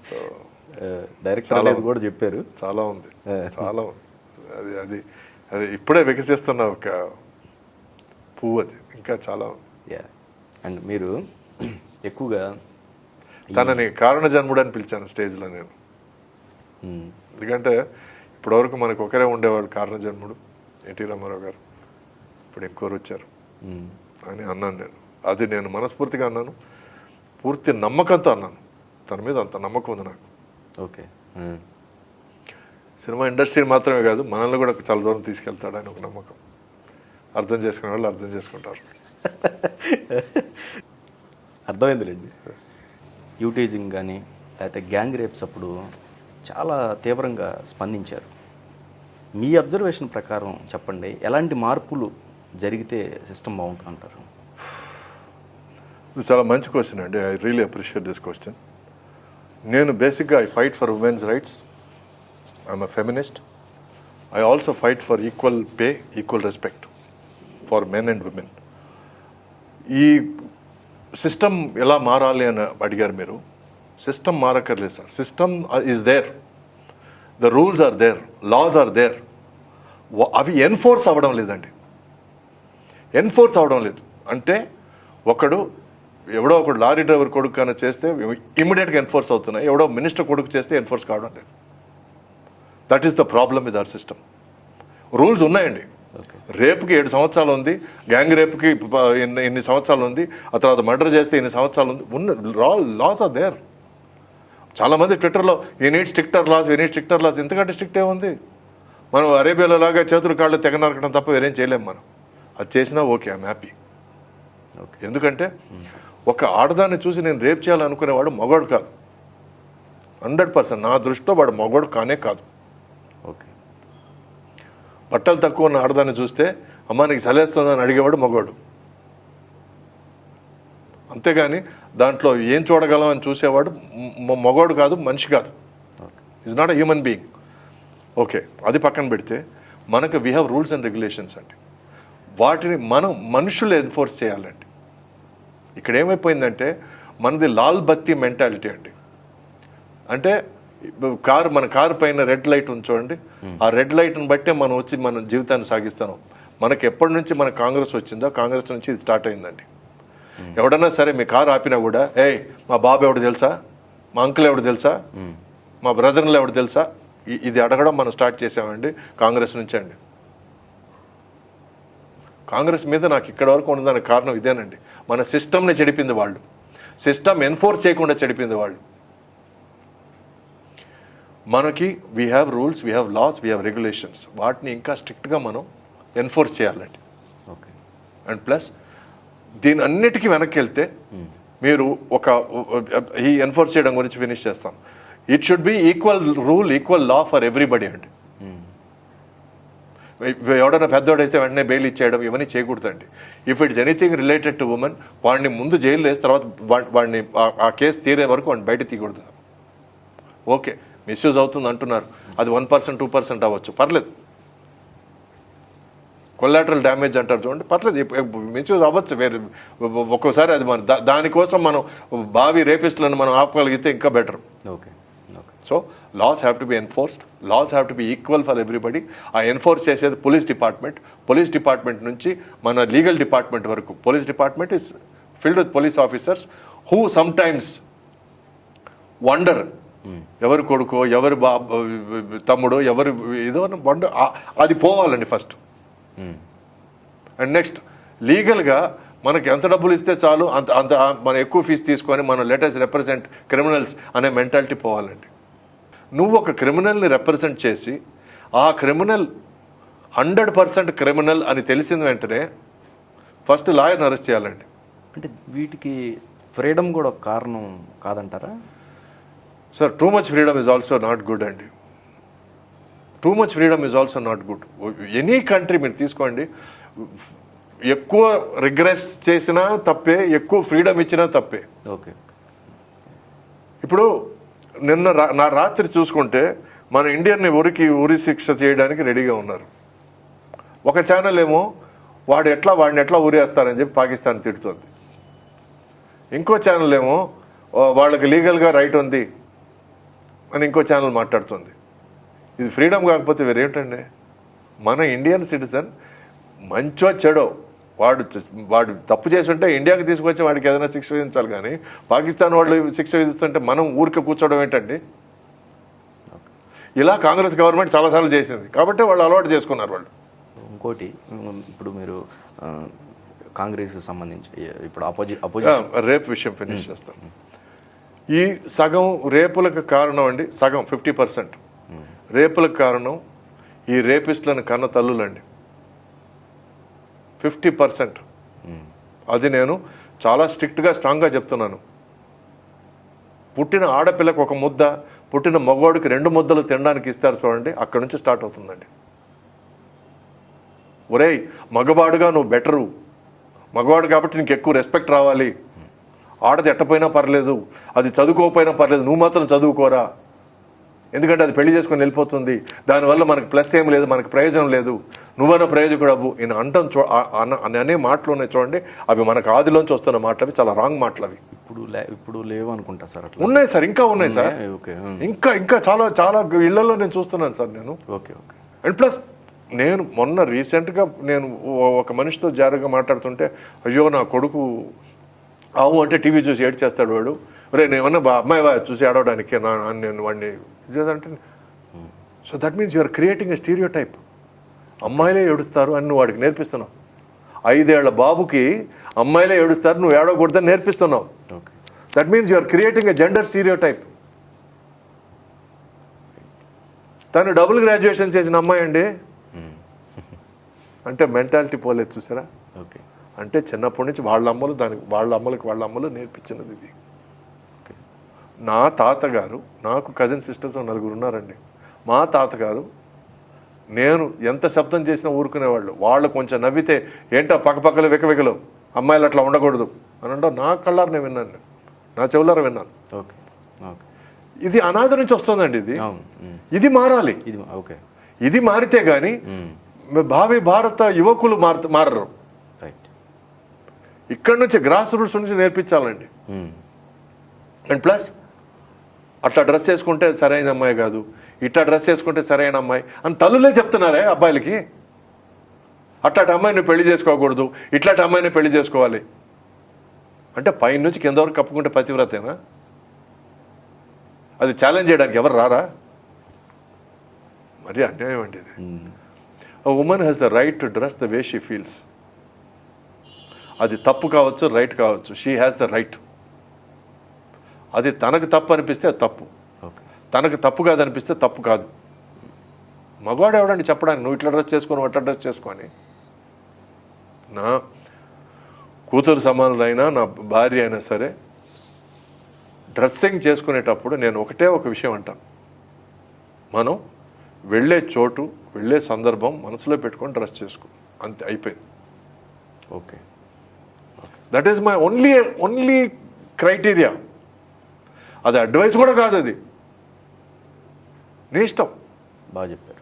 సో డైరెక్టర్ కూడా చెప్పారు, చాలా ఉంది, చాలా ఉంది. అది అది అది ఇప్పుడే వికసిస్తున్న ఒక పువ్వు, అది ఇంకా చాలా ఉంది. అండ్ మీరు ఎక్కువగా తనని కారణ జన్ముడు అని పిలిచాను స్టేజ్లో నేను. ఎందుకంటే ఇప్పటివరకు మనకు ఒకరే ఉండేవాళ్ళు కారణ జన్ముడు, ఎన్టీ రామారావు గారు. ఇప్పుడు ఇంకోరు వచ్చారు అని అన్నాను నేను. అది నేను మనస్ఫూర్తిగా అన్నాను, పూర్తి నమ్మకంతో అన్నాను. తన మీద అంత నమ్మకం ఉంది నాకు. ఓకే. సినిమా ఇండస్ట్రీని మాత్రమే కాదు, మనల్ని కూడా చాలా దూరం తీసుకెళ్తాడని ఒక నమ్మకం. అర్థం చేసుకునే వాళ్ళు అర్థం చేసుకుంటారు. అర్థమైందిలేండి. యూటీజింగ్ కానీ లేకపోతే గ్యాంగ్ రేప్స్ అప్పుడు చాలా తీవ్రంగా స్పందించారు. మీ అబ్జర్వేషన్ ప్రకారం చెప్పండి, ఎలాంటి మార్పులు జరిగితే సిస్టమ్ బాగుంటుంది అంటారు? ఇది చాలా మంచి క్వశ్చన్ అండి. I really appreciate this question. నేను బేసిక్గా I fight for women's rights. I'm a feminist. I also fight for equal pay, equal respect for men and women. ఈ సిస్టమ్ ఎలా మారాలి అని అడిగారు మీరు. సిస్టమ్ మారక్కర్లేదు sir. System is there, the rules are there, laws are there. అవి enforce అవ్వడం లేదండి, ఎన్ఫోర్స్ అవ్వడం లేదు. అంటే ఎవడో ఒకడు లారీ డ్రైవర్ కొడుకు కానీ చేస్తే ఇమీడియట్గా ఎన్ఫోర్స్ అవుతున్నాయి, ఎవడో మినిస్టర్ కొడుకు చేస్తే ఎన్ఫోర్స్ కావడం లేదు. That is the problem with our system. Rules ఉన్నాయండి. రేపుకి 7 సంవత్సరాలు ఉంది, గ్యాంగ్ రేపుకి ఎన్ని సంవత్సరాలు ఉంది, ఆ తర్వాత మర్డర్ చేస్తే ఎన్ని సంవత్సరాలు ఉంది. Laws are there. చాలామంది ట్విట్టర్లో ఈ నీడ్ స్ట్రిక్టర్ లాస్, ఈ నీడ్ స్ట్రిక్టర్ లాస్. ఎందుకంటే స్ట్రిక్ట్ ఏముంది? మనం అరేబియాలో లాగా చేతులు కాళ్ళు తెగ నరకడం తప్ప వేరేం చేయలేము మనం. అది చేసినా ఓకే, ఐఎమ్ హ్యాపీ. ఎందుకంటే ఒక ఆడదాన్ని చూసి నేను రేప్ చేయాలనుకునేవాడు మగవాడు కాదు. 100% నా దృష్టిలో వాడు మగవాడు కానే కాదు. ఓకే. బట్టలు తక్కువ ఉన్న ఆడదాన్ని చూస్తే అమ్మ నీకు చలేస్తుందని అడిగేవాడు మగవాడు. అంతేగాని దాంట్లో ఏం చూడగలం అని చూసేవాడు మగవాడు కాదు, మనిషి కాదు. Is not a human being. Okay, అది పక్కన పెడితే మనకు we have rules and regulations అండి. వాటిని మనం మనుషులు ఎన్ఫోర్స్ చేయాలండి. ఇక్కడ ఏమైపోయిందంటే మనది లాల్ బత్తి మెంటాలిటీ అండి. అంటే మన కారు పైన రెడ్ లైట్ ఉంచండి, ఆ రెడ్ లైట్ని బట్టే మనం వచ్చి మన జీవితాన్ని సాగిస్తున్నాం. మనకి ఎప్పటి నుంచి మన కాంగ్రెస్ వచ్చిందో కాంగ్రెస్ నుంచి ఇది స్టార్ట్ అయిందండి. ఎవడన్నా సరే మీ కారు ఆపినా కూడా మా బాబు ఎవడు తెలుసా, మా అంకుల్ ఎవడు తెలుసా, మా బ్రదర్లు ఎవడు తెలుసా, ఇది అడగడం మనం స్టార్ట్ చేసామండి కాంగ్రెస్ నుంచి అండి. కాంగ్రెస్ మీద నాకు ఇక్కడ వరకు ఉన్నదానికి కారణం ఇదేనండి. మన సిస్టమ్ని చెడిపింది వాళ్ళు, సిస్టమ్ ఎన్ఫోర్స్ చేయకుండా చెడిపింది వాళ్ళు. మనకి we have rules, we have laws, we have regulations. వాటిని ఇంకా స్ట్రిక్ట్గా మనం ఎన్ఫోర్స్ చేయాలండి. ఓకే. అండ్ ప్లస్ దీని అన్నిటికీ వెనక్కి వెళ్తే మీరు ఈ ఎన్ఫోర్స్ చేయడం గురించి ఫినిష్ చేస్తాం. It should be equal rule, equal law for everybody అండి. ఎవడన్నా పెద్దోడైతే వెంటనే బెయిల్ ఇచ్చేయడం ఇవన్నీ చేయకూడదండి. If it's anything related to women, వాడిని ముందు జైలు వేసి తర్వాత వాడిని ఆ కేసు తీరే వరకు వాడిని బయట తీయకూడదు. ఓకే, మిస్యూజ్ అవుతుంది అంటున్నారు, అది 1% 2% అవ్వచ్చు, పర్లేదు. కొలాటరల్ డ్యామేజ్ అంటారు చూడండి, పర్లేదు, మిస్యూజ్ అవ్వచ్చు. వేరే ఒక్కోసారి అది మన దానికోసం మనం భావి రేపిస్టులను మనం ఆపగలిగితే ఇంకా better. Okay. So laws have to be enforced, laws have to be equal for everybody. ఆ ఎన్ఫోర్స్ చేసేది పోలీస్ డిపార్ట్మెంట్. పోలీస్ డిపార్ట్మెంట్ నుంచి మన లీగల్ డిపార్ట్మెంట్ వరకు. Police department is filled with police officers who sometimes wonder, ఎవరు కొడుకో, ఎవరు తమ్ముడో, ఎవరు ఏదో వండర్, అది పోవాలండి ఫస్ట్. అండ్ నెక్స్ట్, లీగల్గా మనకి ఎంత డబ్బులు ఇస్తే చాలు అంత మనం ఎక్కువ ఫీజు తీసుకొని మనం లెటర్స్ రిప్రజెంట్ క్రిమినల్స్ అనే మెంటాలిటీ పోవాలండి. నువ్వు ఒక క్రిమినల్ని రిప్రజెంట్ చేసి ఆ క్రిమినల్ 100% క్రిమినల్ అని తెలిసిన వెంటనే ఫస్ట్ లాయర్ని అరెస్ట్ చేయాలండి. అంటే వీటికి ఫ్రీడమ్ కూడా ఒక కారణం కాదంటారా sir? Too much freedom is also not good అండి. Too much freedom is also not good. Any country మీరు తీసుకోండి, ఎక్కువ రిగ్రెస్ చేసినా తప్పే, ఎక్కువ ఫ్రీడమ్ ఇచ్చినా తప్పే. ఓకే. ఇప్పుడు నిన్న నా రాత్రి చూసుకుంటే మన ఇండియన్ని ఉరి శిక్ష చేయడానికి రెడీగా ఉన్నారు. ఒక ఛానల్ ఏమో వాడిని ఎట్లా ఊరేస్తారని చెప్పి పాకిస్తాన్ తిడుతుంది. ఇంకో ఛానల్ ఏమో వాళ్ళకి లీగల్గా రైట్ ఉంది అని ఇంకో ఛానల్ మాట్లాడుతుంది. ఇది ఫ్రీడమ్ కాకపోతే వేరేంటండి? మన ఇండియన్ సిటిజన్ మంచో చెడో వాడు తప్పు చేసి ఉంటే ఇండియాకి తీసుకొచ్చి వాడికి ఏదైనా శిక్ష విధించాలి, కానీ పాకిస్తాన్ వాళ్ళు శిక్ష విధిస్తుంటే మనం ఊరికే కూర్చోవడం ఏంటండి? ఇలా కాంగ్రెస్ గవర్నమెంట్ చాలాసార్లు చేసింది కాబట్టి వాళ్ళు అలవాటు చేసుకున్నారు వాళ్ళు. ఇంకోటి, ఇప్పుడు మీరు కాంగ్రెస్కి సంబంధించి ఇప్పుడు అపోజిషన్ రేప్ విషయం ఫినిష్ చేస్తాం. ఈ సగం రేపులకు కారణం అండి, సగం 50% రేపులకు కారణం ఈ రేపిస్టులను కన్న తల్లులండి. 50%. అది నేను చాలా స్ట్రాంగ్గా చెప్తున్నాను. పుట్టిన ఆడపిల్లకు ఒక ముద్ద, పుట్టిన మగవాడికి 2 ముద్దలు తినడానికి ఇస్తారు చూడండి, అక్కడ నుంచి స్టార్ట్ అవుతుందండి. ఒరేయ్ మగవాడుగా నువ్వు బెటరు, మగవాడు కాబట్టి నీకు ఎక్కువ రెస్పెక్ట్ రావాలి, ఆడది ఎట్టపోయినా పర్లేదు, అది చదువుకోకపోయినా పర్లేదు, నువ్వు మాత్రం చదువుకోరా, ఎందుకంటే అది పెళ్లి చేసుకొని వెళ్ళిపోతుంది, దానివల్ల మనకు ప్లస్ ఏం లేదు, మనకు ప్రయోజనం లేదు, నువ్వన్నా ప్రయోజకుడు అవ్వు ఈయన అంటాం. అనే మాటలు ఉన్నాయి చూడండి, అవి మనకు ఆదిలోంచి వస్తున్న మాటలు, అవి చాలా రాంగ్ మాటలు. అవి ఇప్పుడు లేవు అనుకుంటా సార్. ఉన్నాయి సార్, ఇంకా ఉన్నాయి సార్, ఇంకా చాలా చాలా ఇళ్లలో నేను చూస్తున్నాను సార్ నేను. ఓకే. అండ్ ప్లస్ నేను మొన్న రీసెంట్గా నేను ఒక మనిషితో జాగ్రత్తగా మాట్లాడుతుంటే, అయ్యో నా కొడుకు ఆవు అంటే టీవీ చూసి ఏడ్ చేస్తాడు వాడు, రే నేమన్నా అమ్మాయి చూసి ఏడవడానికి నేను వాడిని అంటే. So that means you're creating a stereotype. అమ్మాయిలే ఏడుస్తారు అని నువ్వు వాడికి నేర్పిస్తున్నావు. 5 ఏళ్ల బాబుకి అమ్మాయిలే ఏడుస్తారు, నువ్వు ఏడవకూడదని నేర్పిస్తున్నావు. That means you're creating a gender stereotype. తను డబుల్ గ్రాడ్యుయేషన్ చేసిన అమ్మాయి అండి, అంటే మెంటాలిటీ పోలేదు చూసారా. ఓకే. అంటే చిన్నప్పటి నుంచి వాళ్ళ అమ్మలు నేర్పించినది ఇది. నా తాతగారు, నాకు కజిన్ సిస్టర్స్ 4 ఉన్నారండి. మా తాతగారు నేను ఎంత శబ్దం చేసినా ఊరుకునేవాళ్ళు. వాళ్ళు కొంచెం నవ్వితే ఏంటో పక్కపక్కలు వికవికలు, అమ్మాయిలు అట్లా ఉండకూడదు అని అంటే నా కళ్ళారు నేను విన్నాను, నా చెవులారా విన్నాను. ఇది అనాథ నుంచి వస్తుందండి. ఇది మారాలి. ఇది మారితే కానీ భావి భారత యువకులు మారరు. ఇక్కడి నుంచి గ్రాస్ రూట్స్ నుంచి నేర్పించాలండి. అండ్ ప్లస్ అట్లా డ్రెస్ వేసుకుంటే సరైన అమ్మాయి కాదు, ఇట్లా డ్రెస్ వేసుకుంటే సరైన అమ్మాయి అని తల్లులే చెప్తున్నారే అబ్బాయిలకి. అట్లాంటి అమ్మాయిని పెళ్లి చేసుకోకూడదు, ఇట్లాంటి అమ్మాయిని పెళ్లి చేసుకోవాలి అంటే పైన నుంచి కింద వరకు కప్పుకుంటే పతివ్రతేనా? అది ఛాలెంజ్ చేయడానికి ఎవరు రారా? మరి అన్యాయం అండి ఇది. A woman has the right to dress the way she feels. అది తప్పు కావచ్చు, రైట్ కావచ్చు, షీ హ్యాస్ ద రైట్. అది తనకు తప్పు అనిపిస్తే అది తప్పు, తనకు తప్పు కాదనిపిస్తే తప్పు కాదు. మగవాడు ఎవడండి చెప్పడానికి నువ్వు ఇట్లా డ్రెస్ చేసుకొని అట్లా డ్రెస్ చేసుకొని? నా కూతురు సమానులైనా నా భార్య అయినా సరే డ్రెస్సింగ్ చేసుకునేటప్పుడు నేను ఒక విషయం అంటాను, మనం వెళ్ళే చోటు, వెళ్ళే సందర్భం మనసులో పెట్టుకొని డ్రెస్ చేసుకో, అంతే, అయిపోయింది. Okay. That is my only criteria. అది అడ్వైస్ కూడా కాదు, అది నీ ఇష్టం. బాగా చెప్పారు.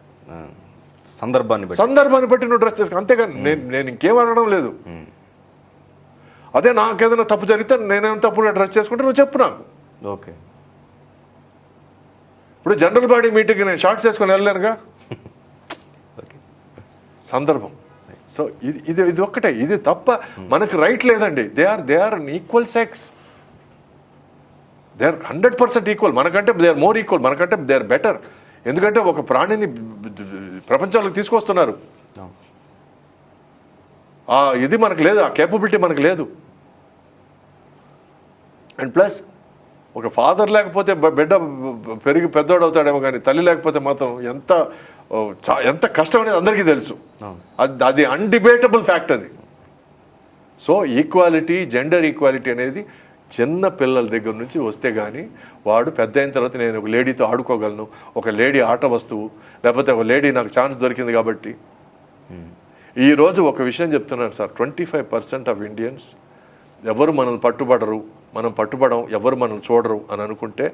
సందర్భాన్ని బట్టి నువ్వు డ్రెస్ చేసుకో, అంతేగాని నేను ఇంకేం అనడం లేదు. అదే నాకేదైనా తప్పు జరిగితే నేనేం తప్పుగా డ్రెస్ చేసుకుంటే నువ్వు చెప్పు నాకు. ఓకే. ఇప్పుడు జనరల్ బాడీ మీటింగ్కి నేను షార్ట్స్ వేసుకొని వెళ్ళలేనుగా. సందర్భం. సో ఇది ఒక్కటే, ఇది తప్ప మనకు రైట్ లేదండి. They are equal sex, they are 100% equal. మనకంటే దే ఆర్ మోర్ ఈక్వల్, మనకంటే దే ఆర్ బెటర్. ఎందుకంటే ఒక ప్రాణిని ప్రపంచంలోకి తీసుకొస్తున్నారు. ఇది మనకు లేదు, ఆ కేపబిలిటీ మనకు లేదు. అండ్ ప్లస్ ఒక ఫాదర్ లేకపోతే బిడ్డ పెరిగి పెద్దోడు అవుతాడేమో, కానీ తల్లి లేకపోతే మాత్రం ఎంత కష్టం అనేది అందరికీ తెలుసు. అది అన్డిబేటబుల్ ఫ్యాక్ట్ అది. సో ఈక్వాలిటీ, జెండర్ ఈక్వాలిటీ అనేది చిన్న పిల్లల దగ్గర నుంచి వస్తే కానీ వాడు పెద్ద అయిన తర్వాత నేను ఒక లేడీతో ఆడుకోగలను, ఒక లేడీ ఆట వస్తువు, లేకపోతే ఒక లేడీ నాకు ఛాన్స్ దొరికింది కాబట్టి. ఈరోజు ఒక విషయం చెప్తున్నాను సార్, 25% ఆఫ్ ఇండియన్స్ ఎవరు మనల్ని పట్టుబడరు, మనం పట్టుబడం, ఎవరు మనల్ని చూడరు అని అనుకుంటే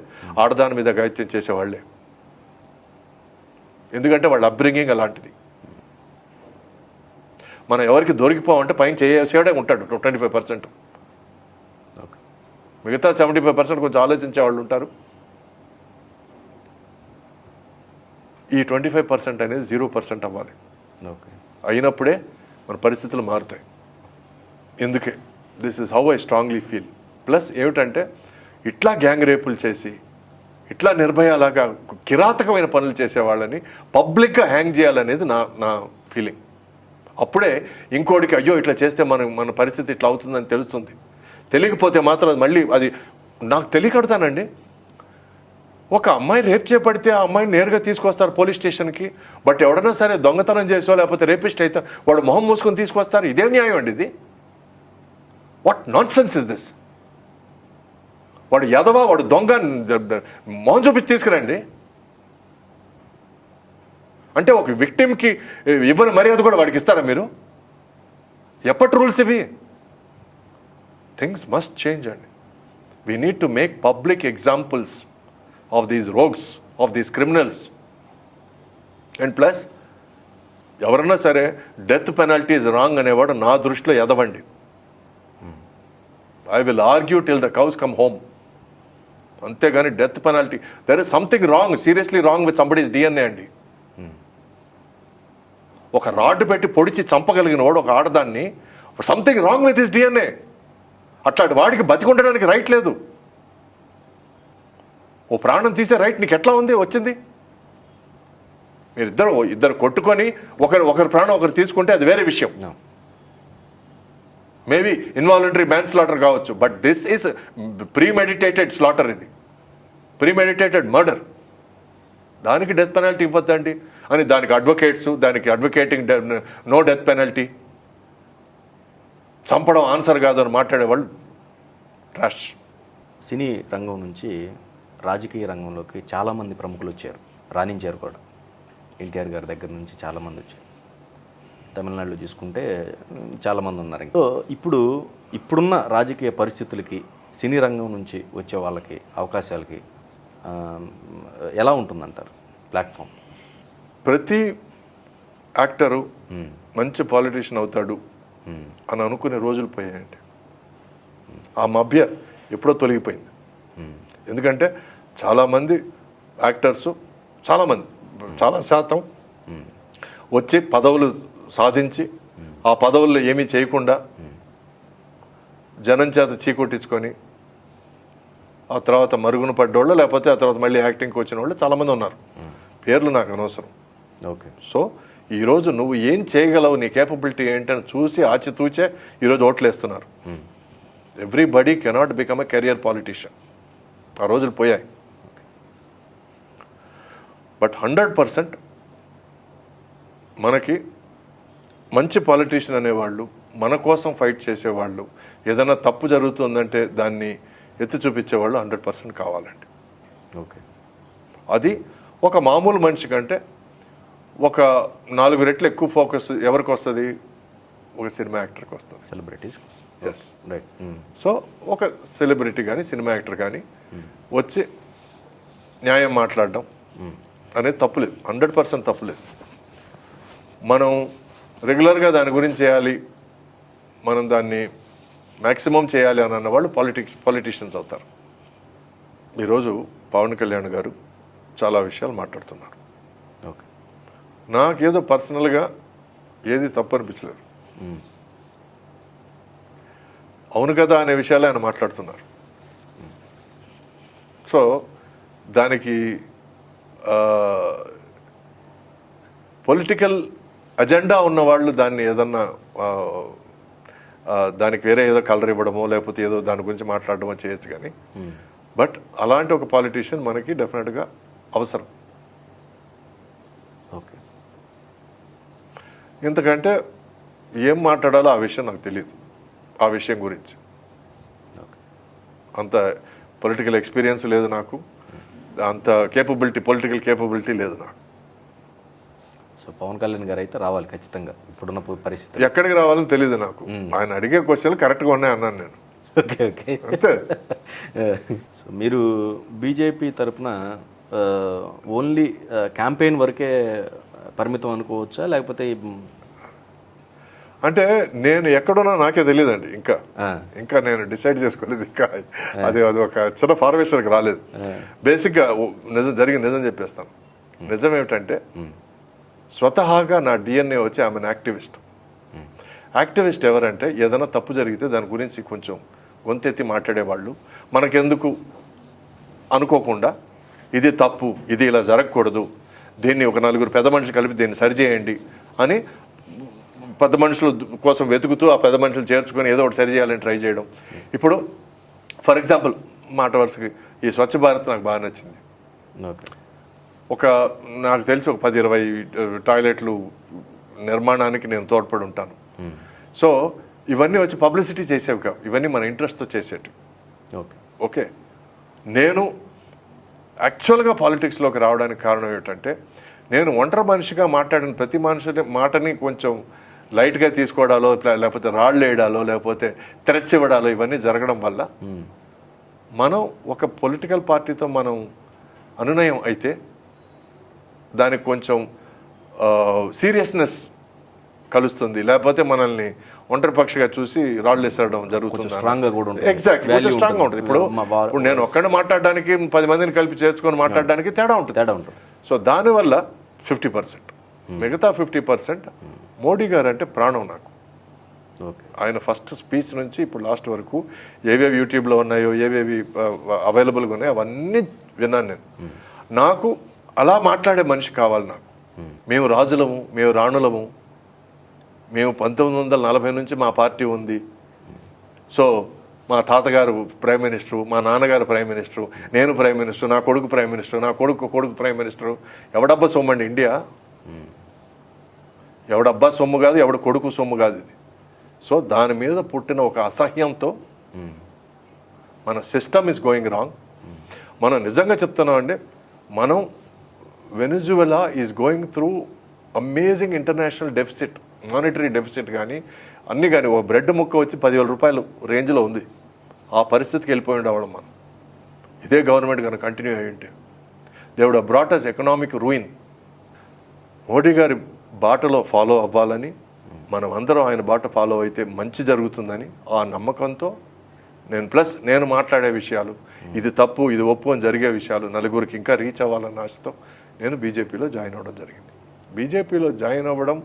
ఆడదాని మీద గాయత్యం చేసేవాళ్ళే. ఎందుకంటే వాళ్ళ అప్బ్రింగింగ్ అలాంటిది. మనం ఎవరికి దొరికిపోవంటే పైన చేసేవాడే ఉంటాడు 25%. మిగతా 75% కొంచెం ఆలోచించే వాళ్ళు ఉంటారు. ఈ 25% అనేది 0% అవ్వాలి. అయినప్పుడే మన పరిస్థితులు మారుతాయి. ఎందుకే this is how I strongly feel. Plus ఏమిటంటే ఇట్లా గ్యాంగ్ రేపులు చేసి, ఇట్లా నిర్భయాలాగా కిరాతకమైన పనులు చేసేవాళ్ళని పబ్లిక్గా హ్యాంగ్ చేయాలనేది నా ఫీలింగ్. అప్పుడే ఇంకోటికి అయ్యో ఇట్లా చేస్తే మన పరిస్థితి ఇట్లా అవుతుందని తెలుస్తుంది. తెలియకపోతే మాత్రం మళ్ళీ అది నాకు తెలియకడతానండి. ఒక అమ్మాయి రేప్ చేపడితే ఆ అమ్మాయిని నేరుగా తీసుకొస్తారు పోలీస్ స్టేషన్కి. బట్ ఎవడన్నా సరే దొంగతనం చేసో లేకపోతే రేపిస్ట్ అయితే వాడు మొహం మూసుకొని తీసుకొస్తారు. ఇదేం న్యాయం అండి ఇది? What non sense is this? వాడు యదవా, వాడు దొంగ, మొహం చూపించి తీసుకురండి. అంటే ఒక విక్టిమ్కి ఇవ్వని మర్యాద కూడా వాడికి ఇస్తారా మీరు? ఎప్పటి రూల్స్ ఇవి? థింగ్స్ మస్ట్ చేంజ్ అండి. We need to make public examples of these rogues, of these criminals. And plus ఎవరన్నా సరే డెత్ పెనాల్టీ ఇస్ రాంగ్ అనేవాడు నా దృష్టిలో ఎదవండి. I will argue till the cows come home. అంతేగాని death penalty, there is something wrong, seriously wrong with somebody's DNA అండి. ఒక rod పెట్టి పొడిచి చంపగలిగిన వాడు ఒక ఆడదాన్ని, something wrong with his DNA. అట్లాంటి వాడికి బతికుండడానికి రైట్ లేదు. ఓ ప్రాణం తీసే రైట్ నీకు ఎట్లా ఉంది వచ్చింది? మీరు ఇద్దరు కొట్టుకొని ఒకరి ప్రాణం ఒకరు తీసుకుంటే అది వేరే విషయం. మేబీ ఇన్వాలంటరీ మ్యాన్ స్లాటర్ కావచ్చు, but this is premeditated slaughter. ఇది ప్రీమెడిటేటెడ్ మర్డర్. దానికి డెత్ పెనాల్టీ ఇవ్వద్దండి అని దానికి అడ్వకేట్స్, దానికి అడ్వకేటింగ్ నో డెత్ పెనాల్టీ, చంపడం ఆన్సర్ కాదు అని మాట్లాడేవాళ్ళు ట్రాష్. సినీ రంగం నుంచి రాజకీయ రంగంలోకి చాలామంది ప్రముఖులు వచ్చారు, రాణించారు కూడా. ఎన్టీఆర్ గారి దగ్గర నుంచి చాలామంది వచ్చారు. తమిళనాడులో చూసుకుంటే చాలామంది ఉన్నారు. సో ఇప్పుడున్న రాజకీయ పరిస్థితులకి సినీ రంగం నుంచి వచ్చే వాళ్ళకి అవకాశాలకి ఎలా ఉంటుందంటారు ప్లాట్ఫామ్? ప్రతి యాక్టరు మంచి పాలిటీషియన్ అవుతాడు అని అనుకునే రోజులు పోయాయండి. ఆ మభ్య ఎప్పుడో తొలగిపోయింది. ఎందుకంటే చాలామంది యాక్టర్సు, చాలా శాతం వచ్చి పదవులు సాధించి ఆ పదవుల్లో ఏమీ చేయకుండా జనం చేత చీకొట్టించుకొని ఆ తర్వాత మరుగున పడ్డోళ్ళు, లేకపోతే ఆ తర్వాత మళ్ళీ యాక్టింగ్కి వచ్చిన వాళ్ళు చాలామంది ఉన్నారు. పేర్లు నాకు అనవసరం. ఓకే. సో ఈరోజు నువ్వు ఏం చేయగలవు, నీ కేపబిలిటీ ఏంటని చూసి ఆచితూచే ఈరోజు ఓట్లు వేస్తున్నారు. Everybody cannot become a career politician. ఆ రోజులు పోయాయి. బట్ 100% మనకి మంచి పాలిటీషియన్ అనేవాళ్ళు, మన కోసం ఫైట్ చేసేవాళ్ళు, ఏదైనా తప్పు జరుగుతుందంటే దాన్ని ఎత్తి చూపించేవాళ్ళు 100% కావాలండి. ఓకే. అది ఒక మామూలు మనిషి కంటే ఒక 4 రెట్లు ఎక్కువ ఫోకస్ ఎవరికి వస్తుంది? ఒక సినిమా యాక్టర్కి వస్తుంది. సెలబ్రిటీస్. Yes, right. సో ఒక సెలబ్రిటీ కానీ సినిమా యాక్టర్ కానీ వచ్చి న్యాయం మాట్లాడడం అనేది తప్పులేదు, 100% తప్పులేదు. మనం రెగ్యులర్గా దాని గురించి చేయాలి, మనం దాన్ని మ్యాక్సిమం చేయాలి అని అన్నవాళ్ళు పొలిటీషియన్స్ అవుతారు. ఈరోజు పవన్ కళ్యాణ్ గారు చాలా విషయాలు మాట్లాడుతున్నారు. ఓకే. నాకేదో పర్సనల్గా ఏది తప్పు అనిపించలేదు. అవును కదా అనే విషయాలే ఆయన మాట్లాడుతున్నారు. సో దానికి పొలిటికల్ అజెండా ఉన్నవాళ్ళు దాన్ని ఏదన్నా దానికి వేరే ఏదో కలర్ ఇవ్వడమో లేకపోతే ఏదో దాని గురించి మాట్లాడడమో చేయొచ్చు. కానీ బట్ అలాంటి ఒక పాలిటీషియన్ మనకి డెఫినెట్గా అవసరం. ఓకే. ఎందుకంటే ఏం మాట్లాడాలో ఆ విషయం నాకు తెలియదు, ఆ విషయం గురించి అంత పొలిటికల్ ఎక్స్పీరియన్స్ లేదు నాకు, అంత పొలిటికల్ కేపబిలిటీ లేదు నాకు. సో పవన్ కళ్యాణ్ గారు అయితే రావాలి ఖచ్చితంగా ఇప్పుడున్న పరిస్థితి. ఎక్కడికి రావాలని తెలియదు నాకు. ఆయన అడిగే క్వశ్చన్లు కరెక్ట్గా ఉన్నాయి అన్నాను నేను. ఓకే. ఓకే. అంతే. సో మీరు బీజేపీ తరఫున ఓన్లీ క్యాంపెయిన్ వరకే పరిమితం అనుకోవచ్చా, లేకపోతే అంటే నేను ఎక్కడున్నా నాకే తెలియదండి. ఇంకా నేను డిసైడ్ చేసుకోలేదు. ఇంకా అది ఒక చిన్న ఫార్మేషన్కి రాలేదు. బేసిక్గా నిజం చెప్పేస్తాను. నిజం ఏమిటంటే స్వతహాగా నా డిఎన్ఏ వచ్చి ఆమె యాక్టివిస్ట్. యాక్టివిస్ట్ ఎవరంటే ఏదైనా తప్పు జరిగితే దాని గురించి కొంచెం గొంతెత్తి మాట్లాడేవాళ్ళు, మనకెందుకు అనుకోకుండా ఇది తప్పు, ఇది ఇలా జరగకూడదు, దీన్ని ఒక 4 పెద్ద మనుషులు కలిపి దీన్ని సరిచేయండి అని పెద్ద మనుషుల కోసం వెతుకుతూ ఆ పెద్ద మనుషులు చేర్చుకొని ఏదో ఒకటి సరి చేయాలని ట్రై చేయడం. ఇప్పుడు ఫర్ ఎగ్జాంపుల్ మాట వరుసకి ఈ స్వచ్ఛ భారత్ నాకు బాగా నచ్చింది. నాకు తెలిసి ఒక 10-20 టాయిలెట్లు నిర్మాణానికి నేను తోడ్పడి ఉంటాను. సో ఇవన్నీ వచ్చి పబ్లిసిటీ చేసేవి కావు, ఇవన్నీ మన ఇంట్రెస్ట్తో చేసేటివి. ఓకే. నేను యాక్చువల్గా పాలిటిక్స్లోకి రావడానికి కారణం ఏమిటంటే నేను ఒంటరి మనిషిగా మాట్లాడిన ప్రతి మనిషి మాటని కొంచెం లైట్గా తీసుకోవడాలో లేకపోతే రాళ్ళు వేయడాలో లేకపోతే థ్రెట్స్ ఇవ్వడాలో ఇవన్నీ జరగడం వల్ల మనం ఒక పొలిటికల్ పార్టీతో మనం అనునయం అయితే దానికి కొంచెం సీరియస్నెస్ కలుస్తుంది, లేకపోతే మనల్ని ఒంటరి పక్షిగా చూసి రాళ్ళు వేసడం జరుగుతుంది. ఎగ్జాక్ట్లీ, కొంచెం స్ట్రాంగ్గా ఉంటుంది. ఇప్పుడు నేను ఒక్కడిని మాట్లాడడానికి 10 మందిని కలిపి చేర్చుకొని మాట్లాడడానికి తేడా ఉంటుంది. సో దానివల్ల 50%, మిగతా 50% మోడీ గారు అంటే ప్రాణం నాకు. ఆయన ఫస్ట్ స్పీచ్ నుంచి ఇప్పుడు లాస్ట్ వరకు ఏవేవి యూట్యూబ్లో ఉన్నాయో ఏవేవి అవైలబుల్గా ఉన్నాయో అవన్నీ విన్నాను నేను. నాకు అలా మాట్లాడే మనిషి కావాలి నాకు. మేము రాజులము, మేము రాణులము, మేము 1940 నుంచి మా పార్టీ ఉంది. సో మా తాతగారు ప్రైమ్ మినిస్టరు, మా నాన్నగారు ప్రైమ్ మినిస్టరు, నేను ప్రైమ్ మినిస్టర్, నా కొడుకు ప్రైమ్ మినిస్టర్, నా కొడుకు ప్రైమ్ మినిస్టరు. ఎవడబ్బా సొమ్ము అండి ఇండియా? ఎవడబ్బా సొమ్ము కాదు, ఎవడు కొడుకు సొమ్ము కాదు ఇది. సో దాని మీద పుట్టిన ఒక అసహ్యంతో మన సిస్టమ్ ఈజ్ గోయింగ్ రాంగ్. మనం నిజంగా చెప్తున్నామండి, మనం Venezuela is going through amazing international deficit, monetary deficit కానీ అన్నీ కానీ. ఒక బ్రెడ్ ముక్క వచ్చి 10,000 రూపాయలు రేంజ్లో ఉంది. ఆ పరిస్థితికి వెళ్ళిపోయి ఉండవడం మనం. ఇదే గవర్నమెంట్ కనుక కంటిన్యూ అయ్యింటే they would have brought us economic ruin. Modi గారి బాటలో ఫాలో అవ్వాలని, మనం అందరం ఆయన బాట ఫాలో అయితే మంచి జరుగుతుందని ఆ నమ్మకంతో నేను మాట్లాడే విషయాలు, ఇది తప్పు ఇది ఒప్పు అని జరిగే విషయాలు నలుగురికి ఇంకా రీచ్ అవ్వాలన్న ఆశతో నేను బీజేపీలో జాయిన్ అవ్వడం జరిగింది. బీజేపీలో జాయిన్ అవ్వడం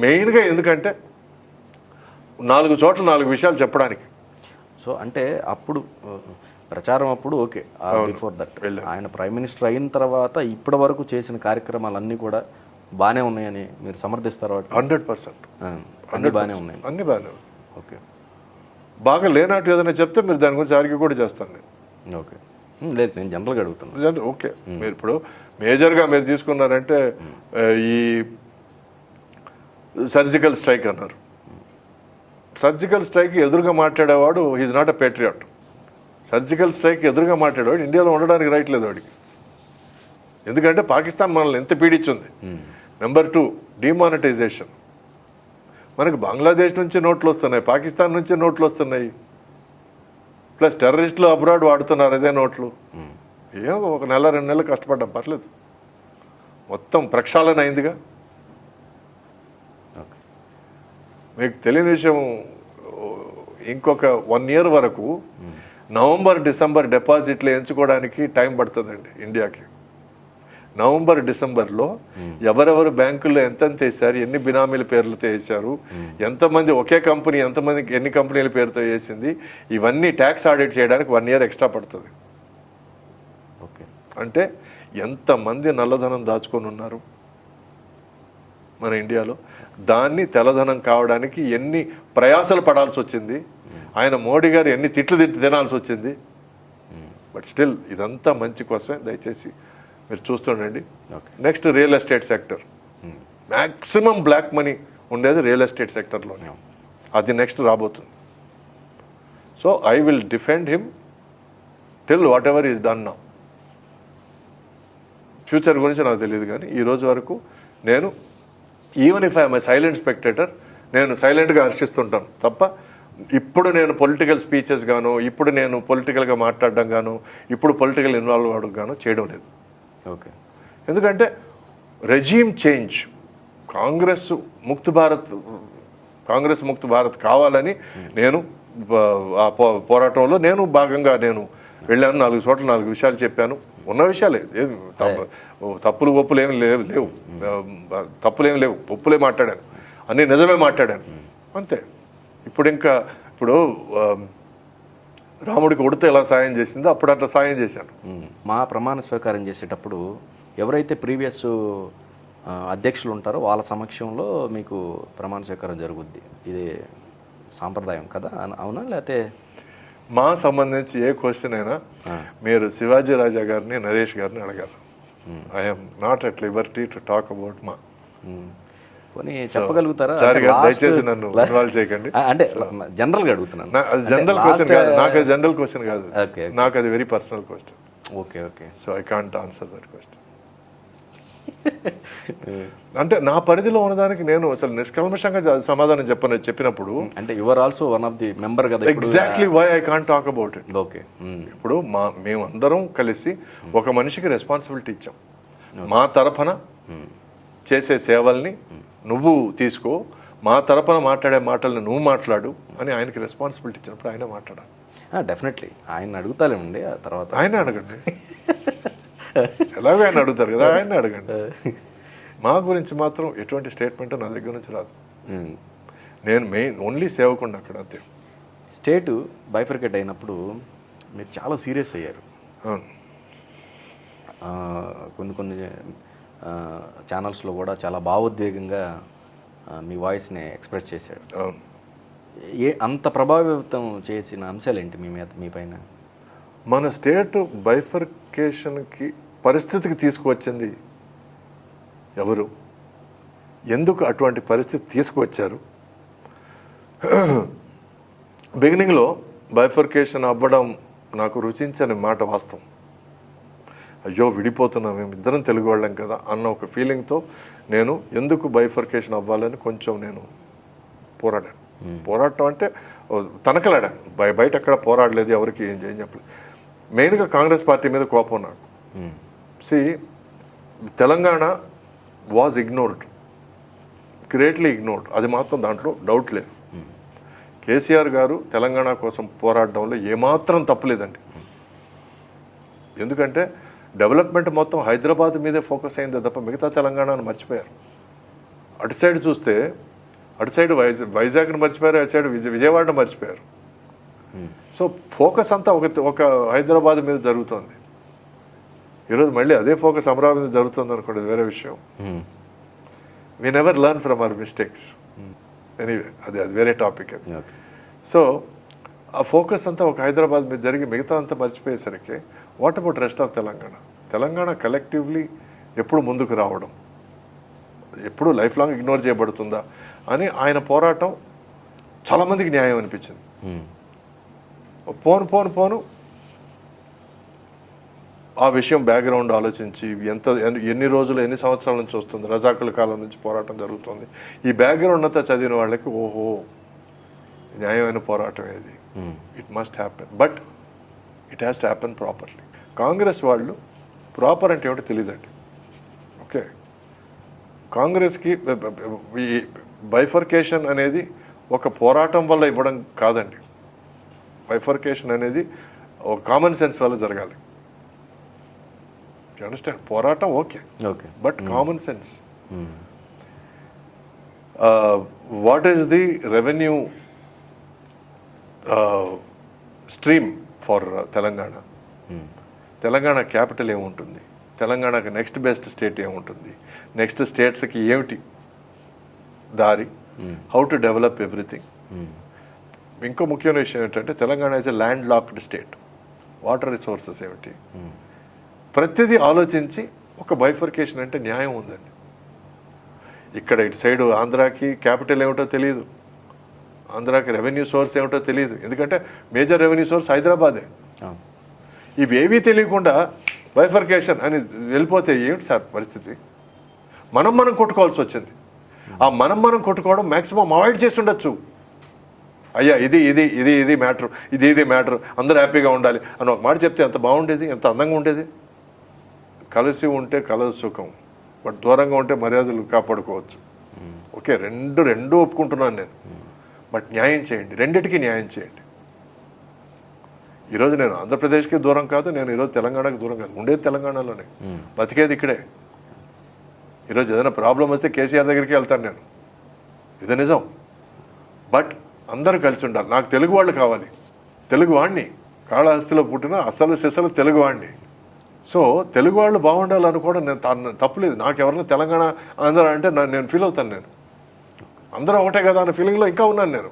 మెయిన్గా ఎందుకంటే 4 చోట్ల 4 విషయాలు చెప్పడానికి. సో అంటే అప్పుడు ప్రచారం అప్పుడు ఓకే, బిఫోర్ దట్ ఆయన ప్రైమ్ మినిస్టర్ అయిన తర్వాత ఇప్పటి వరకు చేసిన కార్యక్రమాలన్నీ కూడా బాగానే ఉన్నాయని మీరు సమర్థిస్తారు? 100% అన్నీ బాగానే ఉన్నాయి. అన్నీ బాగానే ఉన్నాయి. ఓకే. బాగా లేనట్టు ఏదైనా చెప్తే మీరు దాని గురించి ఆర్గ్యూ కూడా చేస్తాను నేను. ఓకే. లేదు, నేను జనరల్గా అడుగుతున్నాను. ఓకే. మీరు ఇప్పుడు మేజర్గా మీరు తీసుకున్నారంటే ఈ సర్జికల్ స్ట్రైక్ అన్నారు. సర్జికల్ స్ట్రైక్ ఎదురుగా మాట్లాడేవాడు he's not a patriot. Surgical strike ఎదురుగా మాట్లాడేవాడు ఇండియాలో ఉండడానికి రైట్ లేదు వాడికి. ఎందుకంటే పాకిస్తాన్ మనల్ని ఎంత పీడించింది. Number 2 demonetisation. మనకు బంగ్లాదేశ్ నుంచి నోట్లు వస్తున్నాయి, పాకిస్తాన్ నుంచి నోట్లు వస్తున్నాయి, ప్లస్ టెర్రరిస్టులు అబ్రాడ్ వాడుతున్నారు అదే నోట్లు. ఏం ఒక నెల 2 నెలలు కష్టపడ్డాం, పర్లేదు. మొత్తం ప్రక్షాళన అయిందిగా. మీకు తెలియని విషయం, ఇంకొక 1 year వరకు నవంబర్ డిసెంబర్ డిపాజిట్లు ఎంచుకోవడానికి టైం పడుతుందండి ఇండియాకి. నవంబర్ డిసెంబర్లో ఎవరెవరు బ్యాంకుల్లో ఎంతెంత వేసారు, ఎన్ని బినామీల పేర్లతో వేసారు, ఎంతమంది ఒకే కంపెనీ ఎంతమందికి ఎన్ని కంపెనీల పేరుతో వేసింది, ఇవన్నీ ట్యాక్స్ ఆడిట్ చేయడానికి 1 year ఎక్స్ట్రా పడుతుంది. ఓకే, అంటే ఎంతమంది నల్లధనం దాచుకొని ఉన్నారు మన ఇండియాలో. దాన్ని తెల్లధనం కావడానికి ఎన్ని ప్రయాసలు పడాల్సి వచ్చింది, ఆయన మోడీ గారు ఎన్ని తిట్లు తినాల్సి వచ్చింది. బట్ స్టిల్ ఇదంతా మంచి కోసమే. దయచేసి మీరు చూస్తుండండి. Next real estate sector. Maximum black money ఉండేది రియల్ ఎస్టేట్ సెక్టర్లోనే. అది నెక్స్ట్ రాబోతుంది. So I will defend him till whatever is done now. Future గురించి నాకు తెలియదు, కానీ ఈ రోజు వరకు నేను even if I'm a silent spectator, నేను సైలెంట్గా హర్షిస్తుంటాను తప్ప ఇప్పుడు నేను పొలిటికల్ స్పీచెస్ గాను, ఇప్పుడు నేను పొలిటికల్గా మాట్లాడడం గాను, ఇప్పుడు పొలిటికల్ ఇన్వాల్వ్ అవ్వడం గాను చేయడం లేదు. ఓకే, ఎందుకంటే రెజీమ్ చేంజ్, కాంగ్రెస్ ముక్త భారత్ కావాలని నేను ఆ పోరాటంలో నేను భాగంగా నేను వెళ్ళాను. 4 చోట్ల 4 విషయాలు చెప్పాను. ఉన్న విషయాలే, తప్పులు ఒప్పులు ఏమి లేవు, తప్పులేమి లేవు, ఒప్పులే మాట్లాడాను, అన్నీ నిజమే మాట్లాడాను, అంతే. ఇప్పుడు రాముడికి ఉడత ఎలా సాయం చేసిందో అప్పుడు అట్లా సాయం చేశాను. మా ప్రమాణ స్వీకారం చేసేటప్పుడు ఎవరైతే ప్రీవియస్ అధ్యక్షులు ఉంటారో వాళ్ళ సమక్షంలో మీకు ప్రమాణ స్వీకారం జరుగుద్ది. ఇది సాంప్రదాయం కదా, అవునా? లేకపోతే మా సంబంధించి ఏ క్వశ్చన్ అయినా మీరు శివాజీ రాజా గారిని, నరేష్ గారిని అడగారు. I'm not at liberty to talk about MAA. పోనీ చెప్పగలుగుతారా? దయచేసి నన్ను ఇన్వాల్వ్ చేయకండి. అంటే జనరల్గా అడుగుతున్నాను. జనరల్ క్వశ్చన్ కాదు, నాకు అది జనరల్ క్వశ్చన్ కాదు, నాకు అది very personal question. Okay okay, so I can't answer that question. అంటే నా పరిధిలో ఉన్నదానికి నేను అసలు నిష్కల్మషంగా సమాధానం చెప్పినప్పుడు, అంటే your also one of the member కదా. Exactly why I can't talk about it. Okay, ఇప్పుడు మేమందరం కలిసి ఒక మనిషికి రెస్పాన్సిబిలిటీ ఇచ్చాం. మా తరఫున చేసే సేవల్ని నువ్వు తీసుకో, మా తరపున మాట్లాడే మాటలను నువ్వు మాట్లాడు అని ఆయనకి రెస్పాన్సిబిలిటీ ఇచ్చినప్పుడు ఆయన మాట్లాడాలి. డెఫినెట్లీ ఆయన అడుగుతాలేమండి, ఆ తర్వాత ఆయన అడగండి, ఎలాగో ఆయన అడుగుతారు కదా, ఆయన అడగండి. మా గురించి మాత్రం ఎటువంటి స్టేట్మెంట్ నా దగ్గర నుంచి రాదు. నేను ఓన్లీ సేవకుండా అక్కడ, అంతే. స్టేటు బైఫర్కేట్ అయినప్పుడు మీరు చాలా సీరియస్ అయ్యారు. కొన్ని ఛానల్స్లో కూడా చాలా భావోద్వేగంగా మీ వాయిస్ని ఎక్స్ప్రెస్ చేశాడు. అంత ప్రభావితం చేసిన అంశాలు ఏంటి మీ పైన? మన స్టేట్ బైఫర్కేషన్కి పరిస్థితికి తీసుకువచ్చింది ఎవరు, ఎందుకు అటువంటి పరిస్థితి తీసుకువచ్చారు? బిగినింగ్లో బైఫర్కేషన్ అవ్వడం నాకు రుచించని మాట వాస్తవం. అయ్యో విడిపోతున్నాం, మేము ఇద్దరం తెలుగు వాళ్ళం కదా అన్న ఒక ఫీలింగ్తో నేను ఎందుకు బైఫర్కేషన్ అవ్వాలని కొంచెం నేను పోరాడాను. పోరాటం అంటే తనకలాడాను, బయట ఎక్కడ పోరాడలేదు, ఎవరికి ఏం చెప్పలేదు. మెయిన్గా కాంగ్రెస్ పార్టీ మీద కోపం నాకు. Telangana was ignored, greatly ignored, అది మాత్రం దాంట్లో డౌట్ లేదు. కేసీఆర్ గారు తెలంగాణ కోసం పోరాడడంలో ఏమాత్రం తప్పులేదండి. ఎందుకంటే డెవలప్మెంట్ మొత్తం హైదరాబాద్ మీదే ఫోకస్ అయిందే తప్ప మిగతా తెలంగాణను మర్చిపోయారు. అటు సైడ్ చూస్తే అటు సైడ్ వైజాగ్ని మర్చిపోయారు, అటు సైడ్ విజయవాడను మర్చిపోయారు. సో ఫోకస్ అంతా ఒక హైదరాబాద్ మీద జరుగుతుంది. ఈరోజు మళ్ళీ అదే ఫోకస్ అమరావతి మీద జరుగుతుంది అనుకోండి, వేరే విషయం. We never learn from our mistakes. Anyway అది వేరే టాపిక్ అది. సో ఆ ఫోకస్ అంతా ఒక హైదరాబాద్ మీద జరిగి మిగతా అంతా మర్చిపోయేసరికి what about rest of Telangana collectively ఎప్పుడు ముందుకు రావడం, ఎప్పుడు లైఫ్ లాంగ్ ఇగ్నోర్ చేయబడుతుందా అని ఆయన పోరాటం చాలామందికి న్యాయం అనిపించింది. పోను ఆ విషయం బ్యాక్గ్రౌండ్ ఆలోచించి ఎన్ని రోజులు ఎన్ని సంవత్సరాల నుంచి వస్తుంది, రజాకుల కాలం నుంచి పోరాటం జరుగుతుంది, ఈ బ్యాక్గ్రౌండ్ అంతా చదివిన వాళ్ళకి ఓహో న్యాయమైన పోరాటం ఏది, it must happen, but it has to happen properly. Congress వాళ్ళు ప్రాపర్ అంటే ఏమిటో తెలియదండి. ఓకే, కాంగ్రెస్కి ఈ బైఫర్కేషన్ అనేది ఒక పోరాటం వల్ల ఇవ్వడం కాదండి. బైఫర్కేషన్ అనేది ఒక కామన్ సెన్స్ వల్ల జరగాలి. అండర్స్టాండ్? పోరాటం okay, but common sense. What is the revenue stream for Telangana? Telangana capital ఏముంటుంది, తెలంగాణకి నెక్స్ట్ బెస్ట్ స్టేట్ ఏముంటుంది, నెక్స్ట్ స్టేట్స్కి ఏమిటి దారి, హౌ టు డెవలప్ ఎవ్రీథింగ్. ఇంకో ముఖ్యమైన విషయం ఏంటంటే Telangana is a land locked state. Water resources ఏమిటి, ప్రతిదీ ఆలోచించి ఒక బైఫర్కేషన్ అంటే న్యాయం ఉందండి. ఇక్కడ ఇటు సైడ్ ఆంధ్రాకి క్యాపిటల్ ఏమిటో తెలియదు, ఆంధ్రాకి రెవెన్యూ సోర్స్ ఏమిటో తెలియదు, ఎందుకంటే మేజర్ రెవెన్యూ సోర్స్ హైదరాబాదే. ఇవేవీ తెలియకుండా బైఫర్కేషన్ అని వెళ్ళిపోతే ఏమిటి సార్ పరిస్థితి? మనం కొట్టుకోవాల్సి వచ్చింది. ఆ మనం కొట్టుకోవడం మ్యాక్సిమం అవాయిడ్ చేసి ఉండొచ్చు. అయ్యా ఇది ఇది ఇది ఇది మ్యాటర్, ఇది మ్యాటర్, అందరూ హ్యాపీగా ఉండాలి అని ఒక మాట చెప్తే ఎంత బాగుండేది, ఎంత అందంగా ఉండేది. కలిసి ఉంటే కలదు సుఖం, బట్ దూరంగా ఉంటే మర్యాదలు కాపాడుకోవచ్చు. ఓకే, రెండు ఒప్పుకుంటున్నాను నేను, బట్ న్యాయం చేయండి, రెండిటికి న్యాయం చేయండి. ఈరోజు నేను ఆంధ్రప్రదేశ్కి దూరం కాదు, నేను ఈరోజు తెలంగాణకి దూరం కాదు, ఉండేది తెలంగాణలోనే, బతికేది ఇక్కడే. ఈరోజు ఏదైనా ప్రాబ్లం వస్తే కేసీఆర్ దగ్గరికి వెళ్తాను నేను, ఇది నిజం. బట్ అందరూ కలిసి ఉండాలి. నాకు తెలుగు వాళ్ళు కావాలి, తెలుగు వాడిని, కాళహస్తిలో పుట్టిన అసలు సిసలు తెలుగు వాడిని. సో తెలుగు వాళ్ళు బాగుండాలనుకోవడం నేను తప్పులేదు. నాకు ఎవరైనా తెలంగాణ ఆంధ్ర అంటే నేను ఫీల్ అవుతాను, నేను అందరూ ఒకటే కదా అన్న ఫీలింగ్లో ఇంకా ఉన్నాను నేను.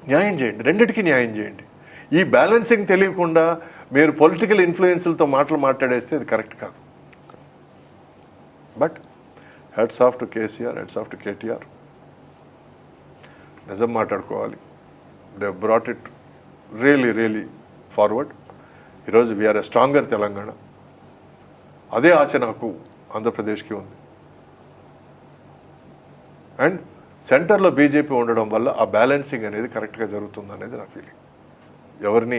న్యాయం చేయండి, రెండిటికి న్యాయం చేయండి. ఈ బ్యాలెన్సింగ్ తెలియకుండా మీరు పొలిటికల్ ఇన్ఫ్లుయెన్స్లతో మాట్లాడేస్తే ఇది కరెక్ట్ కాదు. But heads off to KCR, heads off to KTR. నిజం మాట్లాడుకోవాలి. They brought it really forward. ఈరోజు వీఆర్ ఎ స్ట్రాంగర్ తెలంగాణ. అదే ఆశ నాకు ఆంధ్రప్రదేశ్కి ఉంది. అండ్ సెంటర్లో బీజేపీ ఉండడం వల్ల ఆ బ్యాలెన్సింగ్ అనేది కరెక్ట్గా జరుగుతుంది అనేది నా ఫీలింగ్. ఎవరిని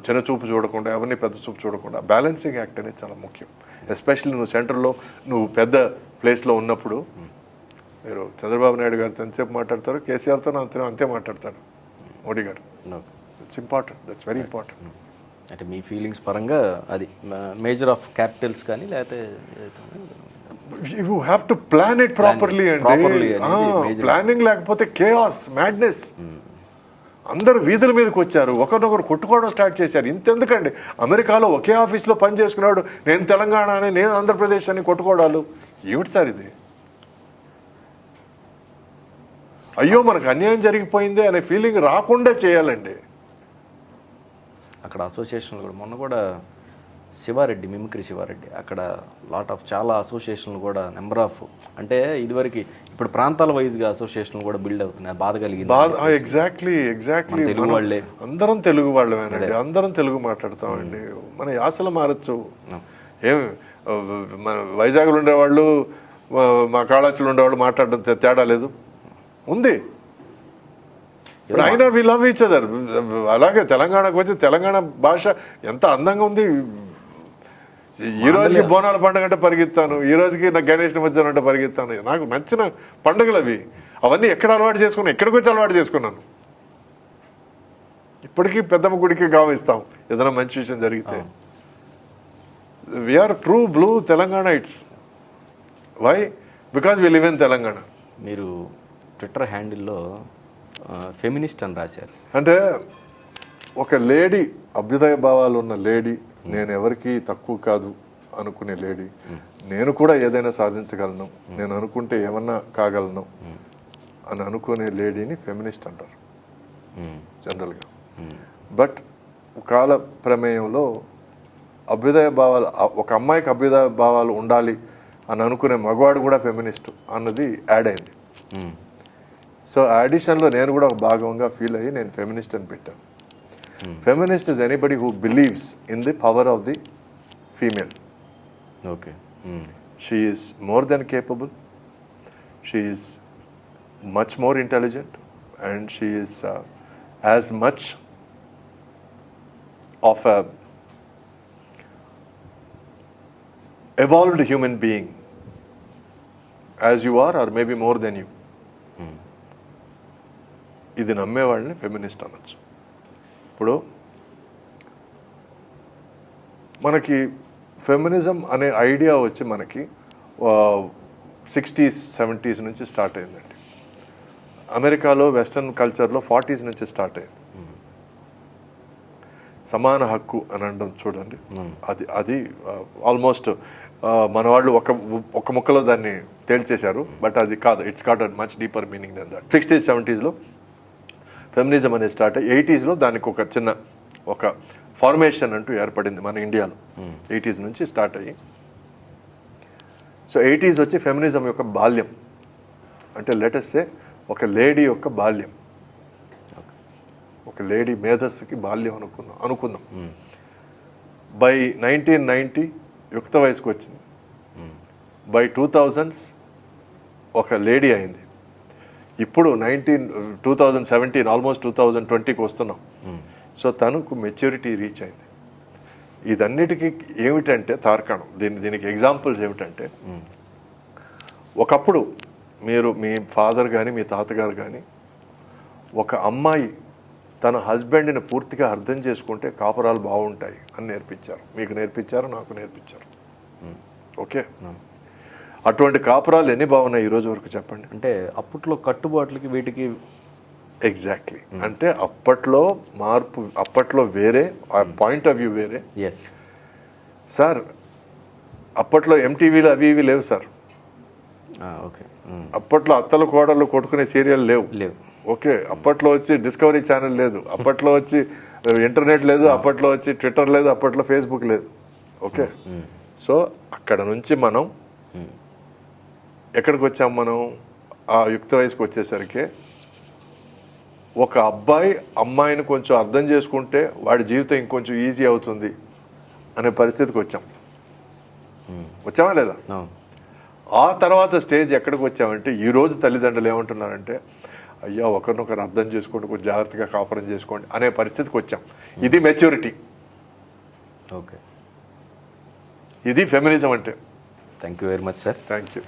చిన్న చూపు చూడకుండా, ఎవరిని పెద్ద చూపు చూడకుండా బ్యాలెన్సింగ్ యాక్ట్ అనేది చాలా ముఖ్యం. ఎస్పెషల్లీ నువ్వు సెంటర్లో నువ్వు పెద్ద ప్లేస్లో ఉన్నప్పుడు. మీరు చంద్రబాబు నాయుడు గారితో ఎంతసేపు మాట్లాడతారు, కేసీఆర్తో అంతే మాట్లాడతాడు మోడీ గారు. It's important, that's very important. అంటే మీ ఫీలింగ్స్ పరంగా అది మేజర్ ఆఫ్ క్యాపిటల్స్ కానీ లేకపోతే you have to plan it properly అండి. ప్లానింగ్ లేకపోతే కేఆస్, మ్యాడ్నెస్. అందరు వీధుల మీదకి వచ్చారు, ఒకరినొకరు కొట్టుకోవడం స్టార్ట్ చేశారు. ఇంతెందుకండి, అమెరికాలో ఒకే ఆఫీస్లో పని చేసుకున్నాడు, నేను తెలంగాణ అని, నేను ఆంధ్రప్రదేశ్ అని కొట్టుకోవడాలు ఏమిటి సార్ ఇది? అయ్యో మనకు అన్యాయం జరిగిపోయింది అనే ఫీలింగ్ రాకుండా చేయాలండి. అక్కడ అసోసియేషన్లు కూడా మొన్న కూడా శివారెడ్డి, మిమిక్రీ శివారెడ్డి, అక్కడ లాట్ ఆఫ్ చాలా అసోసియేషన్లు కూడా నెంబర్ ఆఫ్, అంటే ఇదివరకు ఇప్పుడు ప్రాంతాల వైజ్గా అసోసియేషన్లు కూడా బిల్డ్ అవుతున్నాయి. బాధ కలిగింది. ఎగ్జాక్ట్లీ తెలుగు వాళ్ళే, అందరం తెలుగు వాళ్ళమేనండి, అందరం తెలుగు మాట్లాడతామండి. మన యాసలు మారచ్చు. ఏమి మన వైజాగ్లో ఉండేవాళ్ళు, మా కాళాచిలో ఉండేవాళ్ళు మాట్లాడడం తేడా లేదు, ఉంది. ఇప్పుడు అయినా వి లవ్ ఈచ్ అదర్. అలాగే తెలంగాణకు వచ్చి తెలంగాణ భాష ఎంత అందంగా ఉంది. ఈ రోజుకి బోనాల పండుగ అంటే పరిగెత్తాను, ఈ రోజుకి నాకు గణేష్ నిమజ్జనం అంటే పరిగెత్తాను. నాకు నచ్చిన పండుగలు అవి. అవన్నీ ఎక్కడ అలవాటు చేసుకున్నాను, ఎక్కడికి వచ్చి అలవాటు చేసుకున్నాను. ఇప్పటికీ పెద్దమ్మ గుడికి గావిస్తాం ఏదైనా మంచి విషయం జరిగితే. We are true blue Telangana it's. Why? Because we live in Telangana. మీరు ట్విట్టర్ హ్యాండిల్లో ఫెమినిస్ట్ అని రాశారు. అంటే ఒక లేడీ, అభ్యుదయ భావాలు ఉన్న లేడీ, నేను ఎవరికి తక్కువ కాదు అనుకునే లేడీ, నేను కూడా ఏదైనా సాధించగలను, నేను అనుకుంటే ఏమన్నా కాగలను అని అనుకునే లేడీని ఫెమినిస్ట్ అంటారు జనరల్గా. బట్ కాల ప్రమేయంలో అభ్యుదయ భావాలు, ఒక అమ్మాయికి అభ్యుదయ భావాలు ఉండాలి అని అనుకునే మగవాడు కూడా ఫెమినిస్ట్ అన్నది యాడ్ అయింది. సో ఆ ఎడిషన్లో నేను కూడా ఒక భాగంగా ఫీల్ అయ్యి నేను ఫెమినిస్ట్ అని పెట్టాను. Feminist is anybody who believes in the power of the female. Okay. She is more than capable. She is much more intelligent, and she is as much of a evolved human being as you are, or maybe more than you. ఇది నమ్మే వాళ్ళని feminist అనొచ్చు. ఇప్పుడు మనకి feminism అనే idea వచ్చి మనకి 60s 70s నుంచి స్టార్ట్ అయిందండి. అమెరికాలో వెస్ట్రన్ కల్చర్లో 40s నుంచి స్టార్ట్ అయింది. సమాన హక్కు అని అనడం చూడండి, అది ఆల్మోస్ట్ మన వాళ్ళు ఒక ముక్కలో దాన్ని తేల్చేశారు. బట్ అది కాదు, it's got a much deeper meaning than that. 60s 70sలో ఫెమినిజం అనేది స్టార్ట్ అయ్యి 80sలో దానికి ఒక చిన్న ఒక ఫార్మేషన్ అంటూ ఏర్పడింది మన ఇండియాలో. 80s నుంచి స్టార్ట్ అయ్యి, సో 80s వచ్చి ఫెమినిజం యొక్క బాల్యం, అంటే లెటెస్ట్ ఒక లేడీ యొక్క బాల్యం, ఒక లేడీ మేధస్సుకి బాల్యం అనుకుందాం. బై 1990 యుక్త వయసుకు వచ్చింది. బై 2000s ఒక లేడీ అయింది. ఇప్పుడు 2017 ఆల్మోస్ట్ 2020కి వస్తున్నాం. సో తనకు మెచ్యూరిటీ రీచ్ అయింది. ఇదన్నిటికీ ఏమిటంటే తార్కాణం, దీనికి ఎగ్జాంపుల్స్ ఏమిటంటే, ఒకప్పుడు మీరు మీ ఫాదర్ కానీ మీ తాతగారు కానీ ఒక అమ్మాయి తన హస్బెండ్ని పూర్తిగా అర్థం చేసుకుంటే కాపురాలు బాగుంటాయి అని నేర్పించారు. మీకు నేర్పించారు, నాకు నేర్పించారు. ఓకే, అటువంటి కాపురాలు ఎన్ని బాగున్నాయి ఈరోజు వరకు చెప్పండి. అంటే అప్పట్లో కట్టుబాట్లకి వీటికి ఎగ్జాక్ట్లీ, అంటే అప్పట్లో మార్పు, అప్పట్లో వేరే, ఆ పాయింట్ ఆఫ్ వ్యూ వేరే. సార్ అప్పట్లో ఎంటీవీలు అవి ఇవి లేవు సార్. ఓకే. అప్పట్లో అత్తలు కోడళ్ళు కొట్టుకునే సీరియల్ లేవు. ఓకే, అప్పట్లో వచ్చి డిస్కవరీ ఛానల్ లేదు, అప్పట్లో వచ్చి ఇంటర్నెట్ లేదు, అప్పట్లో వచ్చి ట్విట్టర్ లేదు, అప్పట్లో ఫేస్బుక్ లేదు. ఓకే, సో అక్కడ నుంచి మనం ఎక్కడికి వచ్చాం, మనం ఆ యుక్త వయసుకు వచ్చేసరికి ఒక అబ్బాయి అమ్మాయిని కొంచెం అర్థం చేసుకుంటే వాడి జీవితం ఇంకొంచెం ఈజీ అవుతుంది అనే పరిస్థితికి వచ్చామా లేదా? ఆ తర్వాత స్టేజ్ ఎక్కడికి వచ్చామంటే, ఈరోజు తల్లిదండ్రులు ఏమంటున్నారంటే, అయ్యా ఒకరినొకరు అర్థం చేసుకోండి, కొంచెం జాగ్రత్తగా కాపురం చేసుకోండి అనే పరిస్థితికి వచ్చాం. ఇది మెచ్యూరిటీ. ఓకే, ఇది ఫెమినిజం అంటే. Thank you very much sir. Thank you.